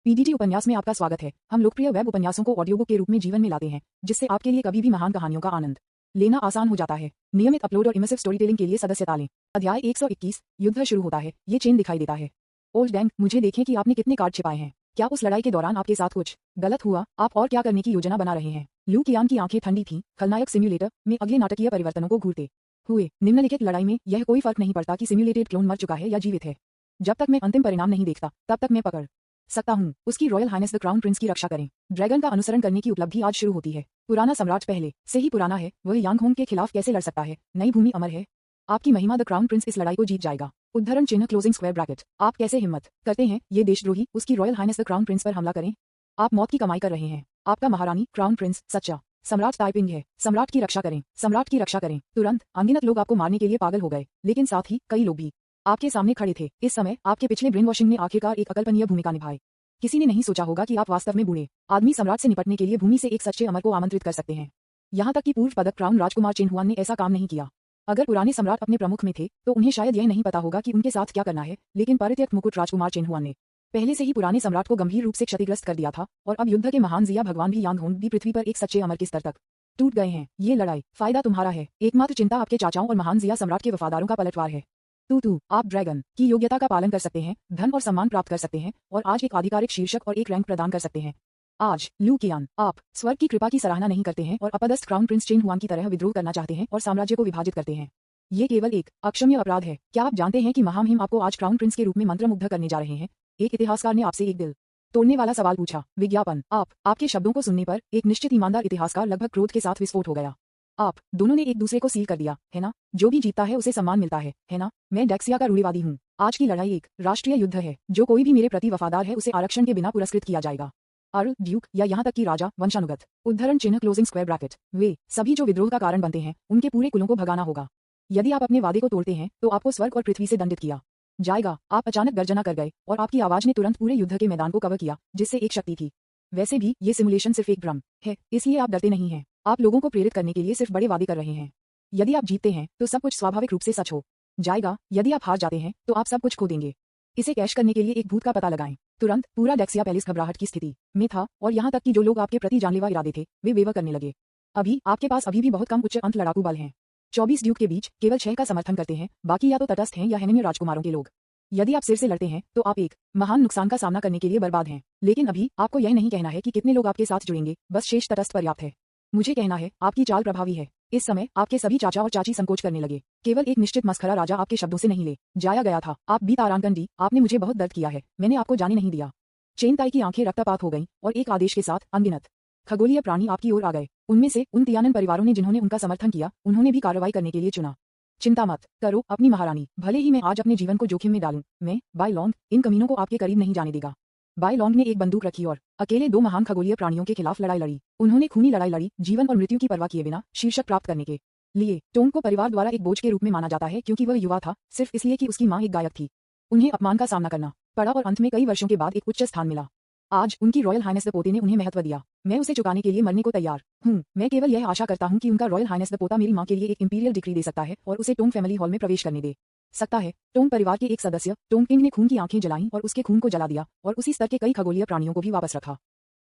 PDT उपन्यास में आपका स्वागत है। हम लोकप्रिय वेब उपन्यासों को ऑडियो बुक के रूप में जीवन में लाते हैं, जिससे आपके लिए कभी भी महान कहानियों का आनंद लेना आसान हो जाता है। नियमित अपलोड और इमर्सिव स्टोरी टेलिंग के लिए सदस्यता लें। अध्याय 121 युद्ध शुरू होता है। ये चेन दिखाई देता है। ओल्ड डैंग, मुझे देखें कि आपने कितने कार्ड छिपाए हैं। क्या उस लड़ाई के दौरान आपके साथ कुछ गलत हुआ? आप और क्या करने की योजना बना रहे हैं? लू कियान की आंखें ठंडी थीं। खलनायक सिम्युलेटर में अगले नाटकीय परिवर्तनों को घूरते हुए निम्नलिखित लड़ाई में यह कोई फर्क नहीं पड़ता कि सिम्युलेटेड क्लोन मर चुका है या जीवित है। जब तक मैं अंतिम परिणाम नहीं देखता, तब तक मैं पकड़ सकता हूँ। उसकी royal highness the crown prince की रक्षा करें। ड्रैगन का अनुसरण करने की उपलब्धि आज शुरू होती है। पुराना सम्राट पहले से ही पुराना है। वह यांग होंग के खिलाफ कैसे लड़ सकता है? नई भूमि अमर है। आपकी महिमा द क्राउन प्रिंस इस लड़ाई को जीत जाएगा। उद्धरण चिन्ह क्लोजिंग स्क्वायर ब्रैकेट। आप कैसे हिम्मत करते हैं ये देशद्रोही उसकी royal highness the crown prince पर हमला करें? आप मौत की कमाई कर रहे हैं। आपका महारानी क्राउन प्रिंस सच्चा सम्राट ताइपिंग है। सम्राट की रक्षा करें। सम्राट की रक्षा करें। तुरंत अनगिनत लोग आपको मारने के लिए पागल हो गए, लेकिन साथ ही कई लोग भी आपके सामने खड़े थे। इस समय आपके पिछले ब्रेन वॉशिंग ने आखिरकार एक अकल्पनीय भूमिका निभाई। किसी ने नहीं सोचा होगा कि आप वास्तव में बूढ़े आदमी सम्राट से निपटने के लिए भूमि से एक सच्चे अमर को आमंत्रित कर सकते हैं। यहाँ तक कि पूर्व पदक क्राउन राजकुमार चेन हुआन ने ऐसा काम नहीं किया। अगर पुराने सम्राट अपने प्रमुख में थे तो उन्हें शायद यह नहीं पता होगा कि उनके साथ क्या करना है, लेकिन परित्यक्त मुकुट राजकुमार चेन हुआन ने पहले से ही पुराने सम्राट को गंभीर रूप से क्षतिग्रस्त कर दिया था, और अब युद्ध के महान जिया भगवान भी यांग होंग भी पृथ्वी पर एक सच्चे अमर के स्तर तक टूट गए हैं। ये लड़ाई फायदा तुम्हारा है। एकमात्र चिंता आपके चाचाओं और महान जिया सम्राट के वफादारों का पलटवार है। आप ड्रैगन की योग्यता का पालन कर सकते हैं, धन और सम्मान प्राप्त कर सकते हैं, और आज एक आधिकारिक शीर्षक और एक रैंक प्रदान कर सकते हैं। आज लू कियान, आप स्वर्ग की कृपा की सराहना नहीं करते हैं और अपदस्थ क्राउन प्रिंस चेन हुआन की तरह विद्रोह करना चाहते हैं और साम्राज्य को विभाजित करते हैं। ये केवल एक अक्षम्य अपराध है। क्या आप जानते हैं कि महामहिम आपको आज क्राउन प्रिंस के रूप में मंत्रमुग्ध करने जा रहे हैं? एक इतिहासकार ने आपसे एक दिल तोड़ने वाला सवाल पूछा। विज्ञापन। आपके शब्दों को सुनने पर एक निश्चित ईमानदार इतिहासकार लगभग क्रोध के साथ विस्फोट हो गया। आप दोनों ने एक दूसरे को सील कर दिया, है ना? जो भी जीतता है उसे सम्मान मिलता है ना? मैं डेक्सिया का रूढ़िवादी हूँ। आज की लड़ाई एक राष्ट्रीय युद्ध है। जो कोई भी मेरे प्रति वफादार है उसे आरक्षण के बिना पुरस्कृत किया जाएगा। अर्ल, ड्यूक या यहाँ तक कि राजा, वंशानुगत। उद्धरण चिन्ह क्लोजिंग स्क्वायर ब्रैकेट। वे सभी जो विद्रोह का कारण बनते हैं, उनके पूरे कुलों को भगाना होगा। यदि आप अपने वादे को तोड़ते हैं तो आपको स्वर्ग और पृथ्वी से दंडित किया जाएगा। आप अचानक गर्जना कर गए और आपकी आवाज ने तुरंत पूरे युद्ध के मैदान को कवर किया, जिससे एक शक्ति थी। वैसे भी ये सिमुलेशन सिर्फ एक भ्रम है, इसलिए आप डरते नहीं हैं। आप लोगों को प्रेरित करने के लिए सिर्फ बड़े वादे कर रहे हैं। यदि आप जीतते हैं तो सब कुछ स्वाभाविक रूप से सच हो जाएगा। यदि आप हार जाते हैं तो आप सब कुछ खो देंगे। इसे कैश करने के लिए एक भूत का पता लगाएं। तुरंत पूरा डेक्सिया पैलेस घबराहट की स्थिति में था, और यहाँ तक कि जो लोग आपके प्रति जानलेवा इरादे थे वे वेवर करने लगे। आपके पास अभी भी बहुत कम उच्च अंत लड़ाकू बल हैं। 24 ड्यूक के बीच केवल 6 का समर्थन करते हैं, बाकी या तो तटस्थ हैं या हेनिम्य राजकुमारों के लोग। यदि आप सिर से लड़ते हैं तो आप एक महान नुकसान का सामना करने के लिए बर्बाद हैं। लेकिन अभी आपको यह नहीं कहना है कि कितने लोग आपके साथ जुड़ेंगे, बस शेष तटस्थ पर्याप्त है। मुझे कहना है आपकी चाल प्रभावी है। इस समय आपके सभी चाचा और चाची संकोच करने लगे। केवल एक निश्चित मस्खरा राजा आपके शब्दों से नहीं ले जाया गया था। आप बी तारांकन, आपने मुझे बहुत दर्द किया है। मैंने आपको जाने नहीं दिया। चेन ताई की आंखें रक्तपात हो गईं और एक आदेश के साथ अनगिनत खगोलीय प्राणी आपकी ओर आ गए। उनमें से उन तियानन परिवारों ने जिन्होंने उनका समर्थन किया, उन्होंने भी कार्रवाई करने के लिए चुना। चिंता मत करो अपनी महारानी। भले ही मैं आज अपने जीवन को जोखिम में डालूं, मैं बाय लॉन्ग इन कमीनों को आपके करीब नहीं जाने देगा। बाय लॉन्ग ने एक बंदूक रखी और अकेले 2 महान खगोलीय प्राणियों के खिलाफ लड़ाई लड़ी। उन्होंने खूनी लड़ाई लड़ी, जीवन और मृत्यु की परवाह किए बिना शीर्षक प्राप्त करने के लिए। टोंग को परिवार द्वारा एक बोझ के रूप में माना जाता है, क्योंकि वह युवा था, सिर्फ इसलिए कि उसकी मां एक गायक थी। उन्हें अपमान का सामना करना पड़ा और अंत में कई वर्षों के बाद एक उच्च स्थान मिला। आज उनकी रॉयल हाइनेस द पोते ने उन्हें महत्व दिया। मैं उसे चुकाने के लिए मरने को तैयार हूँ। मैं केवल यह आशा करता हूँ कि उनका रॉयल हाइनेस द पोता मेरी माँ के लिए एक इंपीरियल डिक्री दे सकता है और उसे टोंग फैमिली हॉल में प्रवेश करने दे सकता है। टोंग परिवार के एक सदस्य टोंग किंग ने खून की आंखें जलाईं और उसके खून को जला दिया, और उसी स्तर के कई खगोलीय प्राणियों को भी वापस रखा।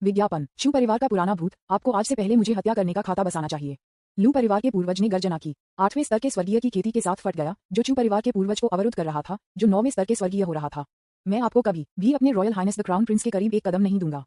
विज्ञापन। शू परिवार का पुराना भूत, आपको आज से पहले मुझे हत्या करने का खाता बसाना चाहिए। लू परिवार के पूर्वज ने गर्जना की। 8वें स्तर के स्वर्गीय की खेती के साथ फट गया, जो चू परिवार के पूर्वज को अवरुद्ध कर रहा था, जो 9वें स्तर के स्वर्गीय हो रहा था। मैं आपको कभी भी अपने royal highness the crown prince के करीब एक कदम नहीं दूंगा।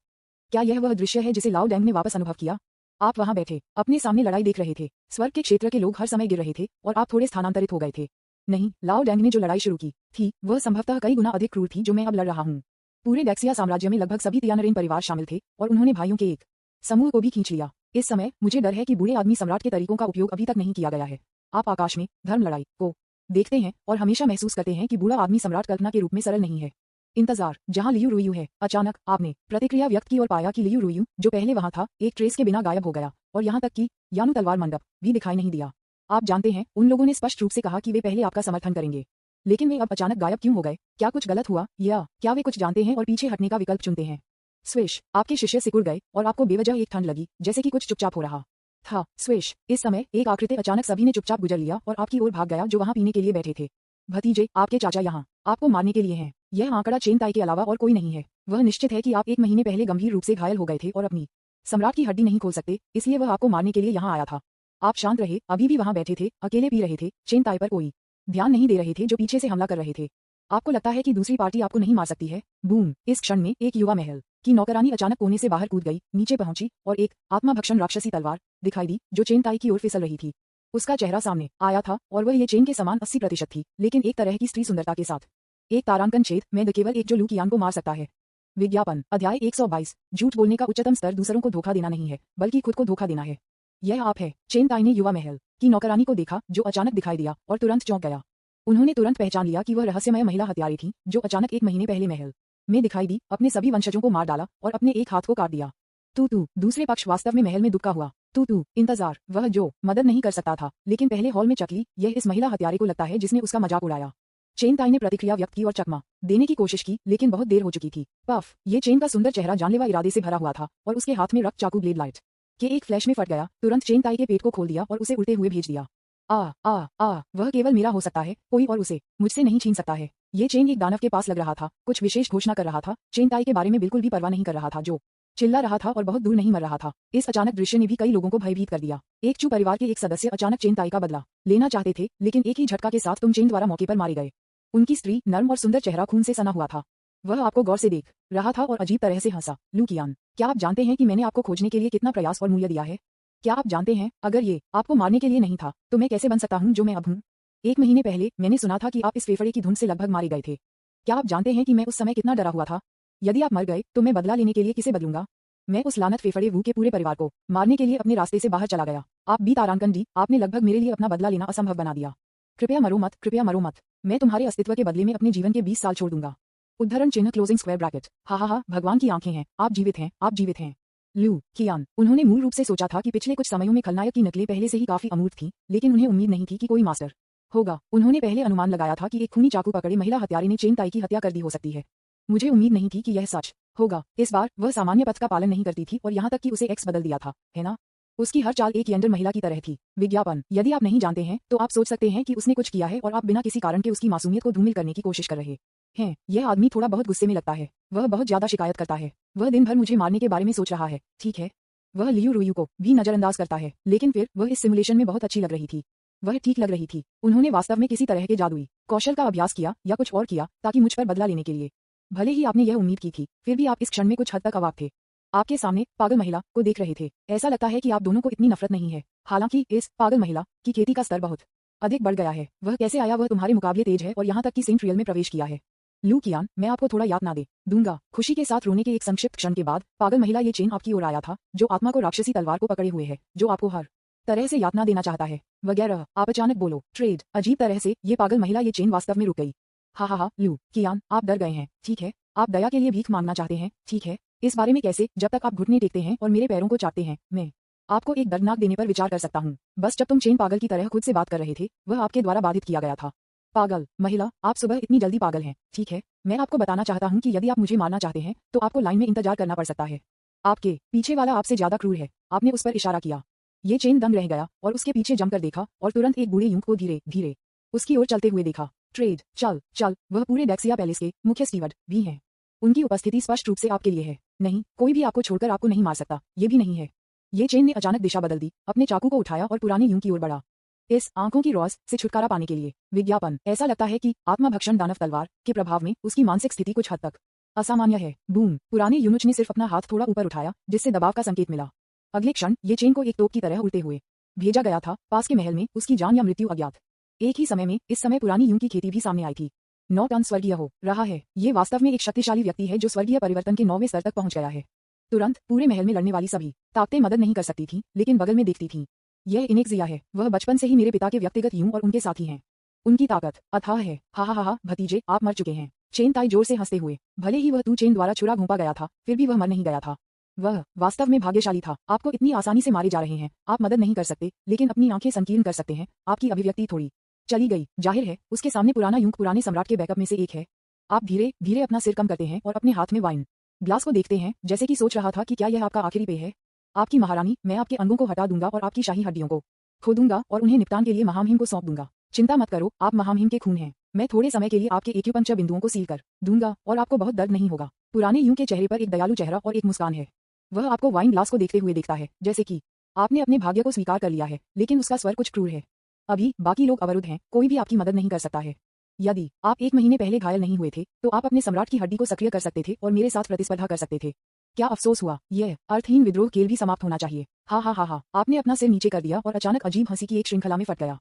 क्या यह वह दृश्य है जिसे लाओ डैंग ने वापस अनुभव किया? आप वहां बैठे अपने सामने लड़ाई देख रहे थे। स्वर्ग के क्षेत्र के लोग हर समय गिर रहे थे और आप थोड़े स्थानांतरित हो गए थे। नहीं, लाओ डैंग ने जो लड़ाई शुरू की थी वह संभवतः कई गुना अधिक क्रूर थी जो मैं अब लड़ रहा हूँ। पूरे डेक्सिया साम्राज्य में लगभग सभी तियानरीन परिवार शामिल थे, और उन्होंने भाइयों के एक समूह को भी खींच लिया। इस समय मुझे डर है कि बूढ़े आदमी सम्राट के तरीकों का उपयोग अभी तक नहीं किया गया है। आप आकाश में धर्म लड़ाई को देखते हैं और हमेशा महसूस करते हैं कि बूढ़ा आदमी सम्राट कल्पना के रूप में सरल नहीं है। इंतजार जहां लियू रुयू है। अचानक आपने प्रतिक्रिया व्यक्त की और पाया कि लियू रुयू, जो पहले वहां था, एक ट्रेस के बिना गायब हो गया, और यहाँ तक कि यानु तलवार मंडप भी दिखाई नहीं दिया। आप जानते हैं, उन लोगों ने स्पष्ट रूप से कहा कि वे पहले आपका समर्थन करेंगे, लेकिन वे अब अचानक गायब क्यों हो गए? क्या कुछ गलत हुआ, या क्या वे कुछ जानते हैं और पीछे हटने का विकल्प चुनते हैं? स्विश। आपके शिष्य सिकुड़ गए और आपको बेवजह एक ठंड लगी, जैसे कि कुछ चुपचाप हो रहा था। स्विश। इस समय एक आकृति अचानक सभी ने चुपचाप गुजर लिया और आपकी ओर भाग गया, जो वहां पीने के लिए बैठे थे। भतीजे, आपके चाचा यहाँ आपको मारने के लिए हैं। यह आंकड़ा चेन ताई के अलावा और कोई नहीं है। वह निश्चित है कि आप 1 महीने पहले गंभीर रूप से घायल हो गए थे और अपनी सम्राट की हड्डी नहीं खोल सकते, इसलिए वह आपको मारने के लिए यहाँ आया था। आप शांत रहे, अभी भी वहां बैठे थे, अकेले पी रहे थे, चेन ताई पर कोई ध्यान नहीं दे रहे थे जो पीछे से हमला कर रहे थे। आपको लगता है कि दूसरी पार्टी आपको नहीं मार सकती है। बूम! इस क्षण में एक युवा महल की नौकरानी अचानक कोने से बाहर कूद गई, नीचे पहुंची और एक आत्माभक्षण राक्षसी तलवार दिखाई दी जो चेन ताई की ओर फिसल रही थी। उसका चेहरा सामने आया था और वह ये चेन के समान 80% थी, लेकिन एक तरह की स्त्री सुंदरता के साथ। एक तारांकन छेद में केवल एक जो लू कियान को मार सकता है। विज्ञापन अध्याय 122। झूठ बोलने का उच्चतम स्तर दूसरों को धोखा देना नहीं है, बल्कि खुद को धोखा देना है। यह आप है। चेन ताई ने युवा महल की नौकरानी को देखा जो अचानक दिखाई दिया और तुरंत चौंक गया। उन्होंने तुरंत पहचान लिया कि वह रहस्यमय महिला हत्यारी थी जो अचानक 1 महीने पहले महल में दिखाई दी, अपने सभी वंशजों को मार डाला और अपने एक हाथ को काट दिया। तू दूसरे पक्ष वास्तव में महल में दुबका हुआ। तू इंतजार, वह जो मदद नहीं कर सकता था, लेकिन पहले हॉल में चकली, यह इस महिला हत्यारे को लगता है जिसने उसका मजाक उड़ाया। चेन ताई ने प्रतिक्रिया व्यक्त की और चकमा देने की कोशिश की, लेकिन बहुत देर हो चुकी थी। पफ! ये चेन का सुंदर चेहरा जानलेवा इरादे से भरा हुआ था और उसके हाथ में रक्त चाकू ब्लेड लाइट के एक फ्लैश में फट गया, तुरंत चेन ताई के पेट को खोल दिया और उसे उल्टे हुए भेज दिया। वह केवल मेरा हो सकता है, कोई और उसे मुझसे नहीं छीन सकता है। ये चेन एक दानव के पास लग रहा था, कुछ विशेष घोषणा कर रहा था, चेन ताई के बारे में बिल्कुल भी परवाह नहीं कर रहा था, जो चिल्ला रहा था और बहुत दूर नहीं मर रहा था। इस अचानक दृश्य ने भी कई लोगों को भयभीत कर दिया। एक चू परिवार के एक सदस्य अचानक चेन ताई का बदला लेना चाहते थे, लेकिन एक ही झटका के साथ तुम चेन द्वारा मौके पर मारे गए। उनकी स्त्री नर्म और सुंदर चेहरा खून से सना हुआ था। वह आपको गौर से देख रहा था और अजीब तरह से हंसा। लू कियान, क्या आप जानते हैं कि मैंने आपको खोजने के लिए कितना प्रयास और मूल्य दिया है? क्या आप जानते हैं, अगर ये आपको मारने के लिए नहीं था, तो मैं कैसे बन सकता हूँ जो मैं अब हूँ? 1 महीने पहले मैंने सुना था कि आप इस फेफड़े की धुन से लगभग मारे गए थे। क्या आप जानते हैं कि मैं उस समय कितना डरा हुआ था? यदि आप मर गए तो मैं बदला लेने के लिए किसे बदलूंगा? मैं उस लानत फेफड़े वू के पूरे परिवार को मारने के लिए अपने रास्ते से बाहर चला गया। आप बी तारांकन डी, आपने लगभग मेरे लिए अपना बदला लेना असंभव बना दिया। कृपया मरो मत, कृपया मरो मत। मैं तुम्हारे अस्तित्व के बदले में अपने जीवन के 20 साल छोड़ दूंगा। उद्धरण चिन्ह क्लोजिंग स्क्वायर ब्रैकेट। हा, भगवान की आंखें हैं, आप जीवित हैं, आप जीवित हैं। लू कियान, उन्होंने मूल रूप से सोचा था कि पिछले कुछ समयों में खलनायक की नकलें पहले से ही काफी अमूर्त थीं, लेकिन उन्हें उम्मीद नहीं थी कि कोई मास्टर होगा। उन्होंने पहले अनुमान लगाया था कि एक खूनी चाकू पकड़े महिला हत्यारे ने चेन ताई की हत्या कर दी हो सकती है। मुझे उम्मीद नहीं थी कि यह सच होगा। इस बार वह सामान्य पथ का पालन नहीं करती थी और यहाँ तक कि उसे एक्स बदल दिया था, है ना? उसकी हर चाल एक यंडर महिला की तरह थी। विज्ञापन, यदि आप नहीं जानते हैं तो आप सोच सकते हैं कि उसने कुछ किया है और आप बिना किसी कारण के उसकी मासूमियत को धूमिल करने की कोशिश कर रहे हैं। यह आदमी थोड़ा बहुत गुस्से में लगता है, वह बहुत ज्यादा शिकायत करता है, वह दिन भर मुझे मारने के बारे में सोच रहा है, ठीक है? वह लियू रुयू को भी नजरअंदाज करता है, लेकिन फिर वह इस सिमुलेशन में बहुत अच्छी लग रही थी। वह ठीक लग रही थी। उन्होंने वास्तव में किसी तरह के जादुई कौशल का अभ्यास किया या कुछ और किया ताकि मुझ पर बदला लेने के लिए। भले ही आपने यह उम्मीद की थी, फिर भी आप इस क्षण में कुछ हद तक अवाक थे। आपके सामने पागल महिला को देख रहे थे। ऐसा लगता है कि आप दोनों को इतनी नफरत नहीं है। हालांकि इस पागल महिला की खेती का स्तर बहुत अधिक बढ़ गया है। वह कैसे आया, वह तुम्हारे मुकाबले तेज है और यहाँ तक कि सेंट रियल में प्रवेश किया है। लू कियान, मैं आपको थोड़ा याद ना दे दूंगा। खुशी के साथ रोने के एक संक्षिप्त क्षण के बाद पागल महिला ये चेन आपकी ओर आया था, जो आत्मा को राक्षसी तलवार को पकड़े हुए है, जो आपको हर तरह से यातना देना चाहता है वगैरह। आप अचानक बोलो ट्रेड। अजीब तरह से ये पागल महिला ये चेन वास्तव में रुक गई। हा, लू कियान, आप डर गए हैं, ठीक है? आप दया के लिए भीख मांगना चाहते हैं, ठीक है? इस बारे में कैसे? जब तक आप घुटने टेकते हैं और मेरे पैरों को चाटते हैं, मैं आपको एक दर्दनाक देने पर विचार कर सकता हूँ। बस जब तुम चेन पागल की तरह खुद से बात कर रहे थे, वह आपके द्वारा बाधित किया गया था। पागल महिला, आप सुबह इतनी जल्दी पागल हैं, ठीक है? मैं आपको बताना चाहता हूँ कि यदि आप मुझे मारना चाहते हैं तो आपको लाइन में इंतजार करना पड़ सकता है। आपके पीछे वाला आपसे ज्यादा क्रूर है। आपने उस पर इशारा किया। ये चेन दंग रह गया और उसके पीछे जमकर देखा और तुरंत एक बूढ़े यूं को धीरे धीरे उसकी ओर चलते हुए देखा। ट्रेड, चल। वह पूरे डेक्सिया पैलेस के मुख्य स्टीवर्ड भी हैं। उनकी उपस्थिति स्पष्ट रूप से आपके लिए है। नहीं, कोई भी आपको छोड़कर आपको नहीं मार सकता, ये भी नहीं है। ये चेन ने अचानक दिशा बदल दी, अपने चाकू को उठाया और पुरानी यूं की ओर बढ़ा, इस आंखों की रौस से छुटकारा पाने के लिए। विज्ञापन, ऐसा लगता है कि आत्मभक्षण दानव तलवार के प्रभाव में उसकी मानसिक स्थिति कुछ हद तक असामान्य है। बूम! पुराने यूनुच ने सिर्फ अपना हाथ थोड़ा ऊपर उठाया, जिससे दबाव का संकेत मिला। अगले क्षण ये चेन को एक तोप की तरह उड़ते हुए भेजा गया था, पास के महल में उसकी जान या मृत्यु अज्ञात। एक ही समय में इस समय पुरानी यूं की खेती भी सामने आई थी। 9 टन स्वर्गीय हो रहा है। ये वास्तव में एक शक्तिशाली व्यक्ति है जो स्वर्गीय परिवर्तन के 9वें स्तर तक पहुंच गया है। तुरंत पूरे महल में लड़ने वाली सभी ताकतें मदद नहीं कर सकती थीं, लेकिन बगल में देखती थीं। यह इनेक्जिया है। वह बचपन से ही मेरे पिता के व्यक्तिगत यूं और उनके साथी हैं। उनकी ताकत अथाह है। हा, भतीजे, आप मर चुके हैं। चेन ताई जोर से हंसते हुए। भले ही वह तू चेन द्वारा छुरा घोंपा गया था, फिर भी वह मर नहीं गया था। वह वास्तव में भाग्यशाली था। आपको इतनी आसानी से मारे जा रहे हैं। आप मदद नहीं कर सकते, लेकिन अपनी आंखें संकीर्ण कर सकते हैं। आपकी अभिव्यक्ति थोड़ी चली गई। जाहिर है उसके सामने पुराना यूं पुराने सम्राट के बैकअप में से एक है। आप धीरे धीरे अपना सिर कम करते हैं और अपने हाथ में वाइन ग्लास को देखते हैं, जैसे कि सोच रहा था कि क्या यह आपका आखिरी पेय है। आपकी महारानी, मैं आपके अंगों को हटा दूंगा और आपकी शाही हड्डियों को खो दूंगा और उन्हें निपटान के लिए महामहिम को सौंप दूंगा। चिंता मत करो, आप महामहिम के खून हैं। मैं थोड़े समय के लिए आपके एक्यूपंक्चर बिंदुओं को सील कर दूंगा और आपको बहुत दर्द नहीं होगा। पुराने यूं के चेहरे पर एक दयालु चेहरा और एक मुस्कान है। वह आपको वाइन ग्लास को देखते हुए देखता है, जैसे कि आपने अपने भाग्य को स्वीकार कर लिया है, लेकिन उसका स्वर कुछ क्रूर है। अभी बाकी लोग अवरुद्ध हैं, कोई भी आपकी मदद नहीं कर सकता है। यदि आप 1 महीने पहले घायल नहीं हुए थे तो आप अपने सम्राट की हड्डी को सक्रिय कर सकते थे और मेरे साथ प्रतिस्पर्धा कर सकते थे। क्या अफसोस हुआ। यह अर्थहीन विद्रोह खेल भी समाप्त होना चाहिए। हा हा हा हा। आपने अपना सिर नीचे कर दिया और अचानक अजीब हंसी की एक श्रृंखला में फट गया।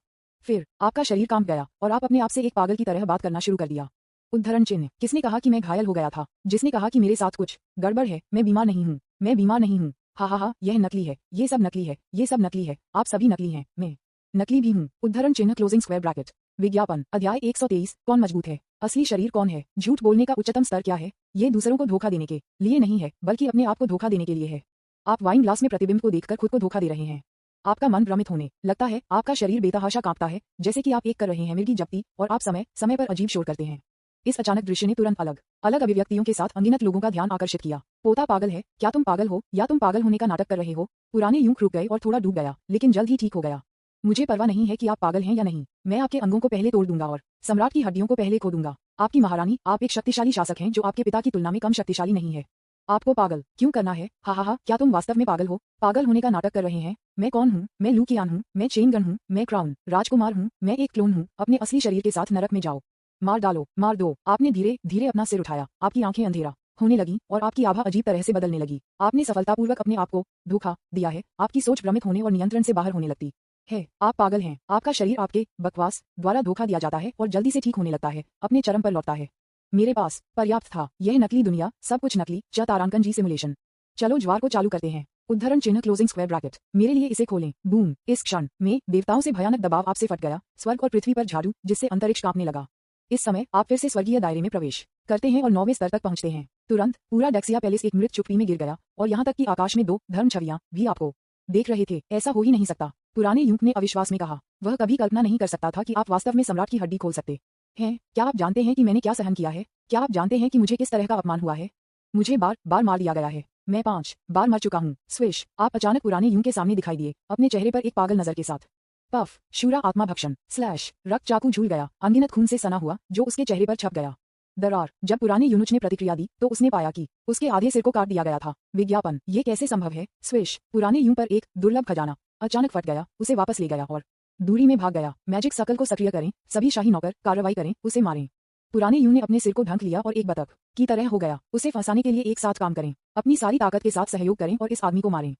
फिर आपका शरीर कांप गया और आप अपने आप से एक पागल की तरह बात करना शुरू कर दिया। उद्धरण चिन्ह। किसने कहा कि मैं घायल हो गया था? जिसने कहा कि मेरे साथ कुछ गड़बड़ है? मैं बीमार नहीं हूँ, मैं बीमार नहीं हूँ। हा हा हा। यह नकली है, ये सब नकली है, ये सब नकली है, आप सभी नकली हैं, मैं नकली भी हूँ। उद्धरण चिन्ह क्लोजिंग स्क्वायर ब्रैकेट। विज्ञापन अध्याय 123। कौन मजबूत है? असली शरीर कौन है? झूठ बोलने का उच्चतम स्तर क्या है? ये दूसरों को धोखा देने के लिए नहीं है, बल्कि अपने आप को धोखा देने के लिए है। आप वाइन ग्लास में प्रतिबिंब को देखकर खुद को धोखा दे रहे हैं। आपका मन भ्रमित होने लगता है, आपका शरीर बेतहाशा कांपता है, जैसे कि आप एक कर रहे हैं मिर्गी जप्ती, और आप समय समय पर अजीब शोर करते हैं। इस अचानक दृश्य ने तुरंत अलग अलग अभिव्यक्तियों के साथ अनगिनत लोगों का ध्यान आकर्षित किया। पोता पागल है, क्या तुम पागल हो, या तुम पागल होने का नाटक कर रहे हो? पुराने यूं रुक गए और थोड़ा डूब गया, लेकिन जल्द ही ठीक हो गया। मुझे परवाह नहीं है कि आप पागल हैं या नहीं, मैं आपके अंगों को पहले तोड़ दूंगा और सम्राट की हड्डियों को पहले खो दूंगा। आपकी महारानी, आप एक शक्तिशाली शासक हैं जो आपके पिता की तुलना में कम शक्तिशाली नहीं है। आपको पागल क्यों करना है? हा हा हा। क्या तुम वास्तव में पागल हो? पागल होने का नाटक कर रहे हैं? मैं कौन हूँ? मैं लूकियान हूँ, मैं चेनगन हूँ, मैं क्राउन राजकुमार हूँ, मैं एक क्लोन हूँ। अपने असली शरीर के साथ नरक में जाओ, मार डालो, मार दो। आपने धीरे धीरे अपना सिर उठाया, आपकी आंखें अंधेरा होने लगी और आपकी आभा अजीब तरह से बदलने लगी। आपने सफलतापूर्वक अपने आप को धोखा दिया है। आपकी सोच भ्रमित होने और नियंत्रण से बाहर होने लगती है। आप पागल हैं। आपका शरीर आपके बकवास द्वारा धोखा दिया जाता है और जल्दी से ठीक होने लगता है, अपने चरम पर लौटता है। मेरे पास पर्याप्त था। यह नकली दुनिया, सब कुछ नकली। तारांकन जी सिमुलेशन। चलो ज्वार को चालू करते हैं। उद्धरण चिन्ह क्लोजिंग स्क्वायर ब्रैकेट। मेरे लिए इसे खोलें। बूम। इस क्षण में देवताओं से भयानक दबाव आपसे फट गया, स्वर्ग और पृथ्वी पर झाड़ू, जिससे अंतरिक्ष कांपने लगा। इस समय आप फिर से स्वर्गीय दायरे में प्रवेश करते हैं और 9वें स्तर तक पहुंचते हैं। तुरंत पूरा डेक्सिया पैलेस एक मृत चुप्पी में गिर गया और यहाँ तक कि आकाश में 2 धर्म छवियां भी आपको देख रहे थे। ऐसा हो ही नहीं सकता, पुराने युग ने अविश्वास में कहा। वह कभी कल्पना नहीं कर सकता था कि आप वास्तव में सम्राट की हड्डी खोल सकते हैं। क्या आप जानते हैं कि मैंने क्या सहन किया है? क्या आप जानते हैं कि मुझे किस तरह का अपमान हुआ है? मुझे बार बार मार दिया गया है। मैं 5 बार मर चुका हूँ। स्विश। आप अचानक पुराने युग के सामने दिखाई दिए, अपने चेहरे पर एक पागल नजर के साथ। पफ। शूरा आत्मा भक्षण स्लैश। रक्त चाकू झूल गया, अनगिनत खून से सना हुआ, जो उसके चेहरे पर छप गया। दरार। जब पुराने यूनुच ने प्रतिक्रिया दी तो उसने पाया कि उसके आधे सिर को काट दिया गया था। विज्ञापन। ये कैसे संभव है? स्विश। पुराने यूं पर एक दुर्लभ खजाना अचानक फट गया, उसे वापस ले गया और दूरी में भाग गया। मैजिक सर्कल को सक्रिय करें, सभी शाही नौकर कार्रवाई करें, उसे मारें। पुराने यूं ने अपने सिर को ढक लिया और एक बतख की तरह हो गया। उसे फंसाने के लिए एक साथ काम करें, अपनी सारी ताकत के साथ सहयोग करें और इस आदमी को मारें।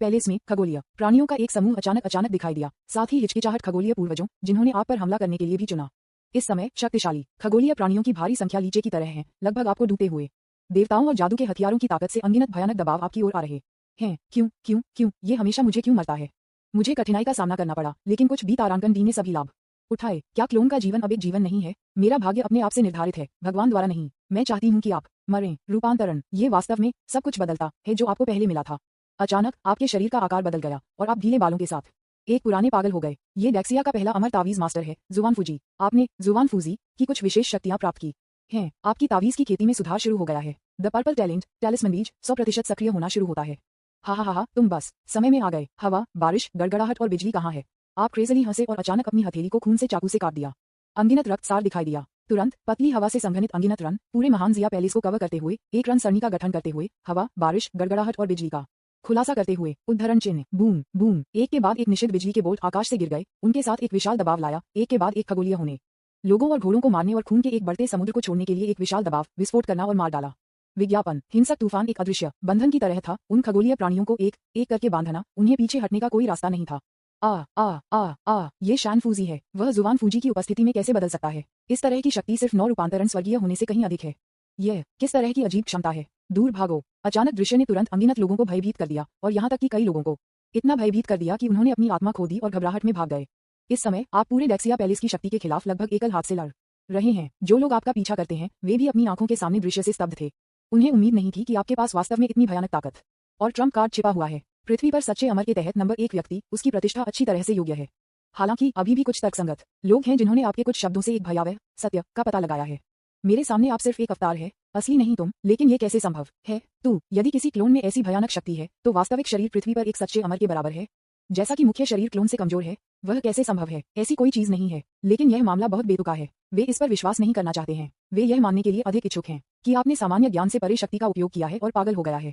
पैलेस में खगोलीय प्राणियों का एक समूह अचानक दिखाई दिया, साथ ही हिचकिचाहट खगोलीय पूर्वजों जिन्होंने आप पर हमला करने के लिए भी चुना। इस समय शक्तिशाली खगोलीय प्राणियों की भारी संख्या लीचे की तरह है, लगभग आपको डूबते हुए। देवताओं और जादू के हथियारों की ताकत से अनगिनत भयानक दबाव आपकी ओर आ रहे हैं। क्यों क्यों क्यों ये हमेशा मुझे क्यों मरता है? मुझे कठिनाई का सामना करना पड़ा, लेकिन कुछ भी तारांकन डी ने सभी लाभ उठाए। क्या क्लोन का जीवन अब एक जीवन नहीं है? मेरा भाग्य अपने आप से निर्धारित है, भगवान द्वारा नहीं। मैं चाहती हूँ कि आप मरें। रूपांतरण। ये वास्तव में सब कुछ बदलता है जो आपको पहले मिला था। अचानक आपके शरीर का आकार बदल गया और आप ढीले बालों के साथ एक पुराने पागल हो गए। ये डेक्सिया का पहला अमर तावीज मास्टर है, जुवान फूजी। आपने जुवान फूजी की कुछ विशेष शक्तियां प्राप्त की हैं। आपकी तावीज की खेती में सुधार शुरू हो गया है। द पर्पल टैलेंट टैलिस्मन बीज 100% सक्रिय होना शुरू होता है। हा हा हा। तुम बस समय में आ गए। हवा, बारिश, गड़गड़ाहट और बिजली कहाँ है? आप क्रेजली हंसे और अचानक अपनी हथेली को खून से चाकू से काट दिया। अनगिनत रक्तसार दिखाई दिया। तुरंत पतली हवा से संघनित अनगिनत रन पूरे महान जिया पैलेस को कवर करते हुए, एक रन सरणी का गठन करते हुए, हवा, बारिश, गड़गड़ाहट और बिजली का खुलासा करते हुए। उद्धरण चिन्ह। Boom boom. एक के बाद एक निषिद्ध बिजली के बोल्ट आकाश से गिर गए, उनके साथ एक विशाल दबाव लाया, एक के बाद एक खगोलीय होने लोगों और घोड़ों को मारने और खून के एक बढ़ते समुद्र को छोड़ने के लिए एक विशाल दबाव विस्फोट करना और मार डाला। विज्ञापन। हिंसक तूफान एक अदृश्य बंधन की तरह था, उन खगोलीय प्राणियों को एक एक करके बांधना, उन्हें पीछे हटने का कोई रास्ता नहीं था। आ आ आ आ। ये शान फूजी है। वह जुवान फूजी की उपस्थिति में कैसे बदल सकता है? इस तरह की शक्ति सिर्फ 9 रूपांतरण स्वर्गीय होने से कहीं अधिक है। यह किस तरह की अजीब क्षमता है? दूर भागो। अचानक दृश्य ने तुरंत अनगिनत लोगों को भयभीत कर दिया और यहाँ तक कि कई लोगों को इतना भयभीत कर दिया कि उन्होंने अपनी आत्मा खो दी और घबराहट में भाग गए। इस समय आप पूरे डेक्सिया पैलेस की शक्ति के खिलाफ लगभग एकल हाथ से लड़ रहे हैं। जो लोग आपका पीछा करते हैं वे भी अपनी आंखों के सामने दृश्य से स्तब्ध थे। उन्हें उम्मीद नहीं थी कि आपके पास वास्तव में इतनी भयानक ताकत और ट्रम्प कार्ड छिपा हुआ है। पृथ्वी पर सच्चे अमर के तहत नंबर 1 व्यक्ति, उसकी प्रतिष्ठा अच्छी तरह से योग्य है। हालांकि अभी भी कुछ तर्कसंगत लोग हैं जिन्होंने आपके कुछ शब्दों से एक भयावह सत्य का पता लगाया है। मेरे सामने आप सिर्फ एक अवतार है, असली नहीं तुम। लेकिन ये कैसे संभव है? तू, यदि किसी क्लोन में ऐसी भयानक शक्ति है तो वास्तविक शरीर पृथ्वी पर एक सच्चे अमर के बराबर है। जैसा कि मुख्य शरीर क्लोन से कमजोर है, वह कैसे संभव है? ऐसी कोई चीज नहीं है। लेकिन यह मामला बहुत बेतुका है। वे इस पर विश्वास नहीं करना चाहते हैं। वे यह मानने के लिए अधिक इच्छुक हैं कि आपने सामान्य ज्ञान से परे शक्ति का उपयोग किया है और पागल हो गया है।